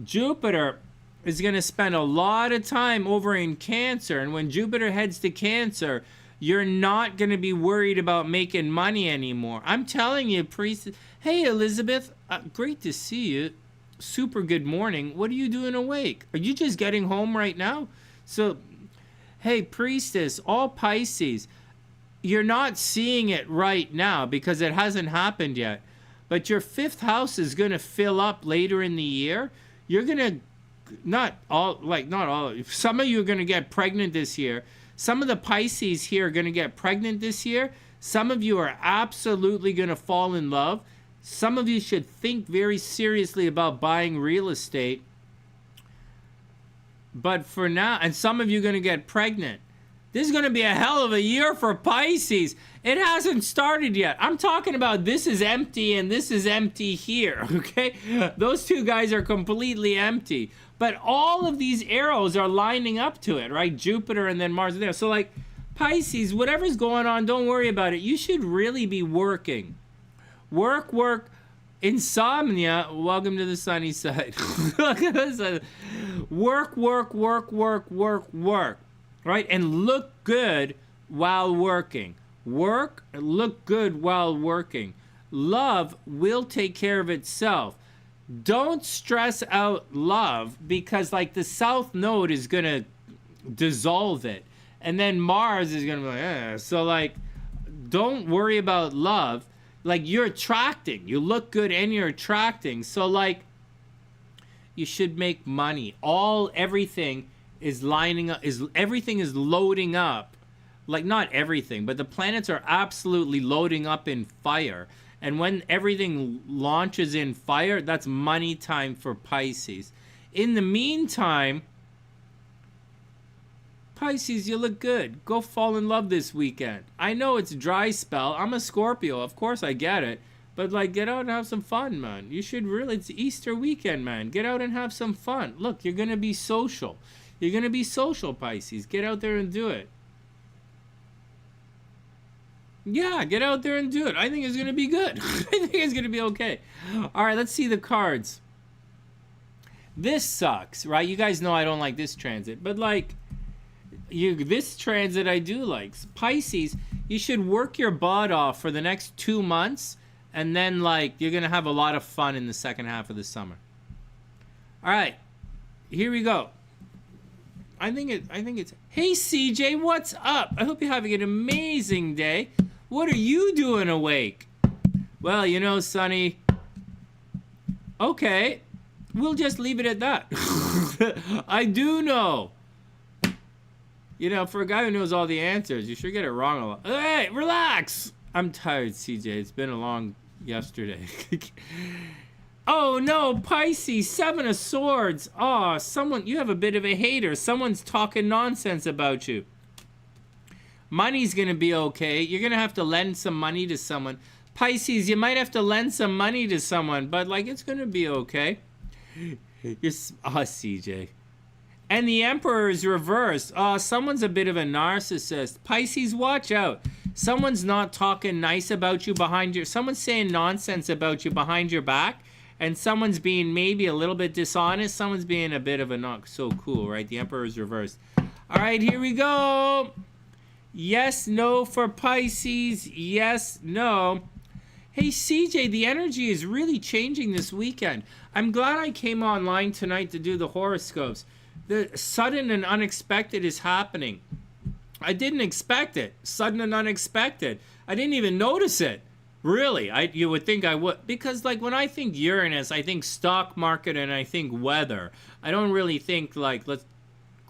Jupiter is going to spend a lot of time over in Cancer. And when Jupiter heads to Cancer, you're not going to be worried about making money anymore. I'm telling you, Priest. Hey, Elizabeth, great to see you. Super good morning. What are you doing awake? Are you just getting home right now? So, hey, Priestess, all Pisces, you're not seeing it right now because it hasn't happened yet. But your 5th house is going to fill up later in the year. You're going to, not all, some of you are going to get pregnant this year. Some of the Pisces here are going to get pregnant this year. Some of you are absolutely going to fall in love. Some of you should think very seriously about buying real estate. But for now, and some of you are going to get pregnant. This is going to be a hell of a year for Pisces. It hasn't started yet. I'm talking about this is empty and this is empty here, okay? Those two guys are completely empty. But all of these arrows are lining up to it, right? Jupiter and then Mars are there. So, like, Pisces, whatever's going on, don't worry about it. You should really be working. Work. Insomnia, welcome to the sunny side. Look at this. Work. Right? And look good while working. Look good while working. Love will take care of itself. Don't stress out love because, like, the South Node is going to dissolve it. And then Mars is going to be like, eh. So, like, don't worry about love. Like, you're attracting. You look good and you're attracting. So, like, you should make money. Everything is lining up. Everything is loading up. Like, not everything, but the planets are absolutely loading up in fire. And when everything launches in fire, that's money time for Pisces. In the meantime, Pisces, you look good. Go fall in love this weekend. I know it's a dry spell. I'm a Scorpio. Of course, I get it. But, like, get out and have some fun, man. You should really, it's Easter weekend, man. Get out and have some fun. Look, you're going to be social. You're going to be social, Pisces. Get out there and do it. Yeah, get out there and do it. I think it's going to be good. I think it's going to be okay. All right, let's see the cards. This sucks, right? You guys know I don't like this transit. But, like, this transit I do like. Pisces, you should work your butt off for the next 2 months. And then, like, you're going to have a lot of fun in the second half of the summer. All right, here we go. I think it's. Hey CJ, what's up? I hope you're having an amazing day. What are you doing awake? Well, you know, Sonny. Okay, we'll just leave it at that. I do know. You know, for a guy who knows all the answers, you sure get it wrong a lot. Hey, relax. I'm tired, CJ. It's been a long yesterday. Oh no, Pisces, 7 of Swords. Oh, you have a bit of a hater. Someone's talking nonsense about you. Money's gonna be okay. You're gonna have to lend some money to someone. Pisces, you might have to lend some money to someone, but like it's gonna be okay. CJ. And the Emperor is reversed. Oh, someone's a bit of a narcissist. Pisces, watch out. Someone's not talking nice about you behind your... Someone's saying nonsense about you behind your back. And someone's being maybe a little bit dishonest. Someone's being a bit of a not so cool, right? The Emperor is reversed. All right, here we go. Yes, no for Pisces. Yes, no. Hey, CJ, the energy is really changing this weekend. I'm glad I came online tonight to do the horoscopes. The sudden and unexpected is happening. I didn't expect it. Sudden and unexpected. I didn't even notice it. Really, you would think I would. Because like when I think Uranus, I think stock market and I think weather. I don't really think like, let's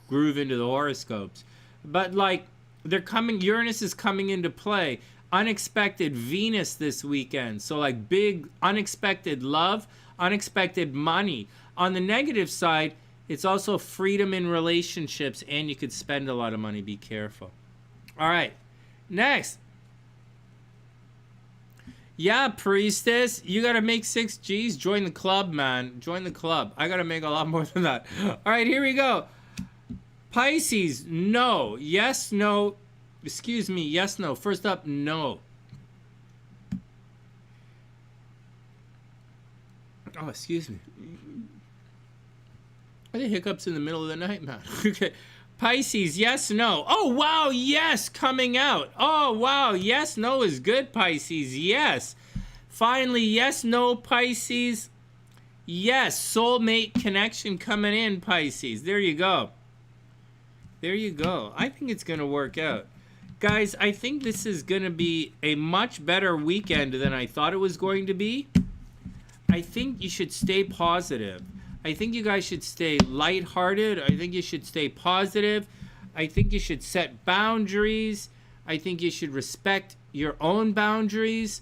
groove into the horoscopes. But like, Uranus is coming into play. Unexpected Venus this weekend. So like big unexpected love, unexpected money. On the negative side, it's also freedom in relationships, and you could spend a lot of money. Be careful. All right. Next. Yeah, Priestess. You got to make 6 G's. Join the club, man. Join the club. I got to make a lot more than that. All right, here we go. Pisces, no. Yes, no. Excuse me. Yes, no. First up, no. Oh, excuse me. I think hiccups in the middle of the night, man. Okay. Pisces, yes, no. Oh, wow, yes, coming out. Oh, wow, yes, no is good, Pisces. Yes. Finally, yes, no, Pisces. Yes, soulmate connection coming in, Pisces. There you go. There you go. I think it's going to work out. Guys, I think this is going to be a much better weekend than I thought it was going to be. I think you should stay positive. I think you guys should stay lighthearted. I think you should stay positive. I think you should set boundaries. I think you should respect your own boundaries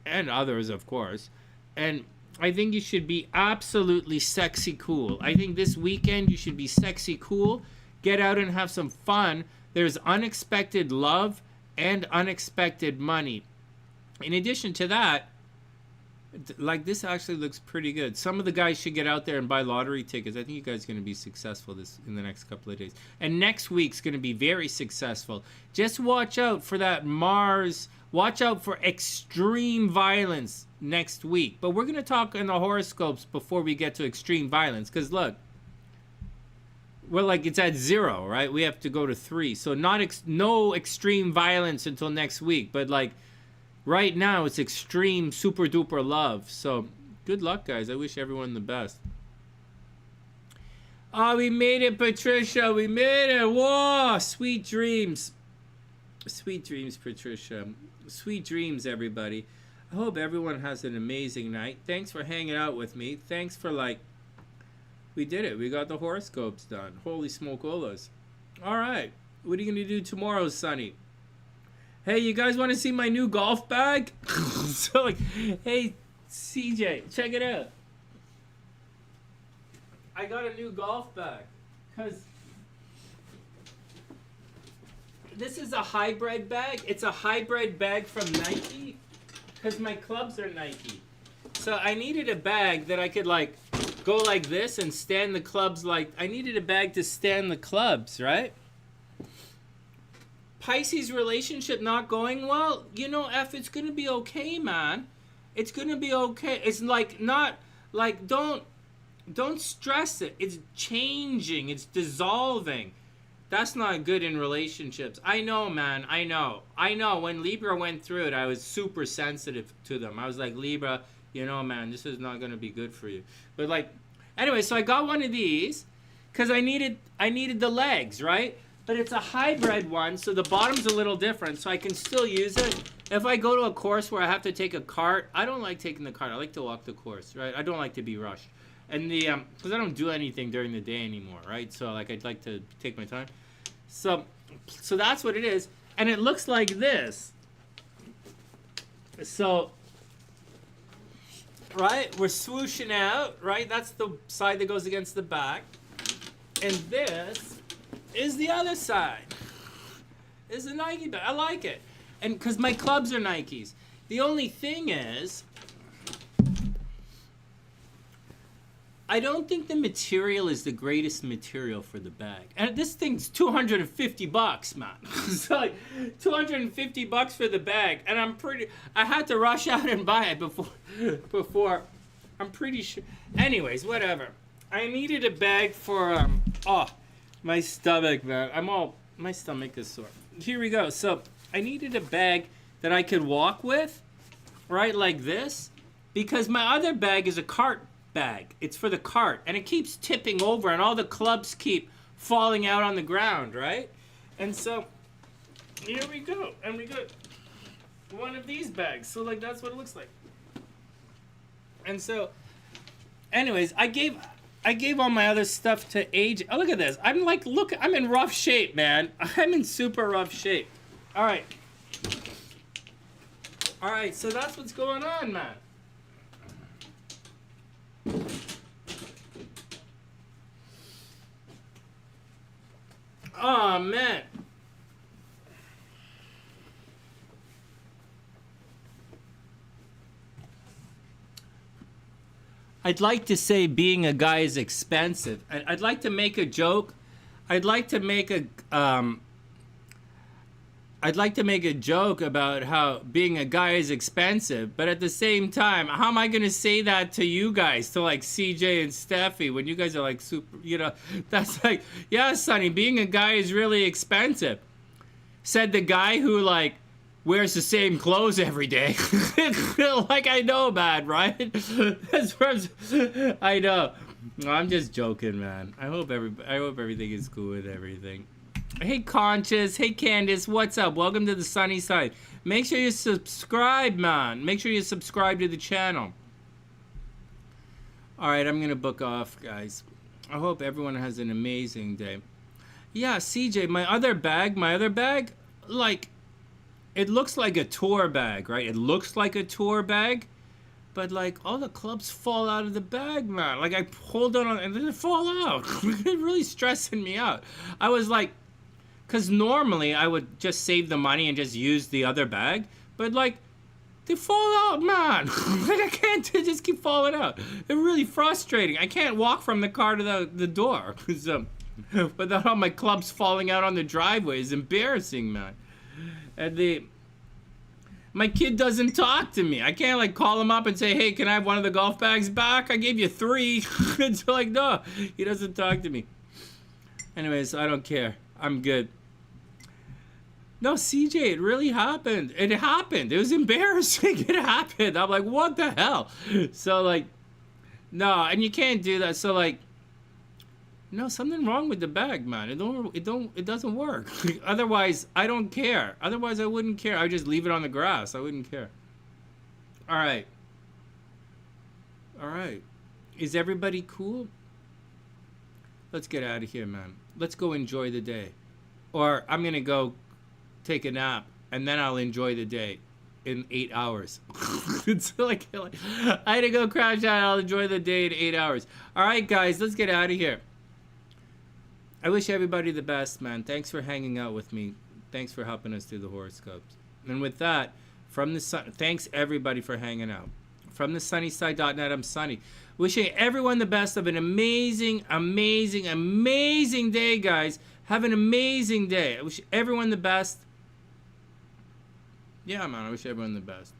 and others, of course. And I think you should be absolutely sexy cool. I think this weekend you should be sexy cool. Get out and have some fun. There's unexpected love and unexpected money. In addition to that, like this actually looks pretty good. Some of the guys should get out there and buy lottery tickets. I think you guys are going to be successful in the next couple of days. And next week's going to be very successful. Just watch out for that Mars. Watch out for extreme violence next week. But we're going to talk in the horoscopes before we get to extreme violence. Because look, we're like it's at 0, right? We have to go to 3. So no extreme violence until next week. But like, right now, it's extreme, super duper love. So, good luck, guys. I wish everyone the best. Oh, we made it, Patricia. We made it. Whoa, sweet dreams. Sweet dreams, Patricia. Sweet dreams, everybody. I hope everyone has an amazing night. Thanks for hanging out with me. Thanks for, we did it. We got the horoscopes done. Holy smokolas. All right. What are you going to do tomorrow, Sonny? Hey, you guys want to see my new golf bag? So, hey, CJ, check it out. I got a new golf bag. Because this is a hybrid bag. It's a hybrid bag from Nike. Because my clubs are Nike. So I needed a bag that I could, go like this and stand the clubs I needed a bag to stand the clubs, right? Pisces relationship not going well, it's gonna be okay, man. It's gonna be okay. It's don't stress it. It's changing. It's dissolving. That's not good in relationships. I know, man. I know. When Libra went through it, I was super sensitive to them. I was like, Libra, man, this is not gonna be good for you. But Anyway, so I got one of these because I needed the legs, right? But it's a hybrid one, so the bottom's a little different, so I can still use it. If I go to a course where I have to take a cart, I don't like taking the cart. I like to walk the course, right? I don't like to be rushed. And because I don't do anything during the day anymore, right? So like I'd like to take my time. So that's what it is. And it looks like this. So, right, we're swooshing out, right? That's the side that goes against the back. And this is the other side. Is the Nike bag. I like it. And because my clubs are Nikes. The only thing is, I don't think the material is the greatest material for the bag. And this thing's $250, man. It's like $250 for the bag. And I had to rush out and buy it before, I'm pretty sure. Anyways, whatever. I needed a bag for, my stomach, man. My stomach is sore. Here we go. So I needed a bag that I could walk with, right, like this. Because my other bag is a cart bag. It's for the cart, and it keeps tipping over, and all the clubs keep falling out on the ground, right? And so here we go, and we got one of these bags. So like that's what it looks like. And so, anyways, I gave all my other stuff to AJ. Oh, look at this. I'm in rough shape, man. I'm in super rough shape. All right. So that's what's going on, man. Oh, man. I'd like to say being a guy is expensive. I'd like to make a joke. I'd like to make a joke about how being a guy is expensive, but at the same time, how am I gonna say that to you guys, to like CJ and Steffi, when you guys are like super, that's like, yeah, Sonny, being a guy is really expensive. Said the guy who like wears the same clothes every day. Like I know, man, right? I know. No, I'm just joking, man. I hope everything is cool with everything. Hey Conscious, hey Candace, what's up? Welcome to the SunnySide. Make sure you subscribe, man. Make sure you subscribe to the channel. Alright, I'm gonna book off, guys. I hope everyone has an amazing day. Yeah, CJ, my other bag, like, it looks like a tour bag, right? It looks like a tour bag, but like all the clubs fall out of the bag, man. Like I hold on and then they fall out. It's really stressing me out. I was like, because normally I would just save the money and just use the other bag, but like they fall out, man. Like I can't, they just keep falling out. They're really frustrating. I can't walk from the car to the door without all my clubs falling out on the driveway. It's embarrassing, man. And my kid doesn't talk to me. I can't like call him up and say, hey, can I have one of the golf bags back? I gave you 3. It's like, no, he doesn't talk to me. Anyways, I don't care. I'm good. No, CJ, it really happened. It happened. It was embarrassing. It happened. I'm like, what the hell? So like, no, and you can't do that. So like, no, something wrong with the bag, man. It doesn't work. Otherwise, I don't care. Otherwise, I wouldn't care. I would just leave it on the grass. I wouldn't care. All right. All right. Is everybody cool? Let's get out of here, man. Let's go enjoy the day. Or I'm going to go take a nap, and then I'll enjoy the day in 8 hours. It's like, I had to go crash out. I'll enjoy the day in 8 hours. All right, guys, let's get out of here. I wish everybody the best, man. Thanks for hanging out with me. Thanks for helping us do the horoscopes. And with that, thanks everybody for hanging out. From the SunnySide.net, I'm Sonny. Wishing everyone the best of an amazing, amazing, amazing day, guys. Have an amazing day. I wish everyone the best. Yeah, man, I wish everyone the best.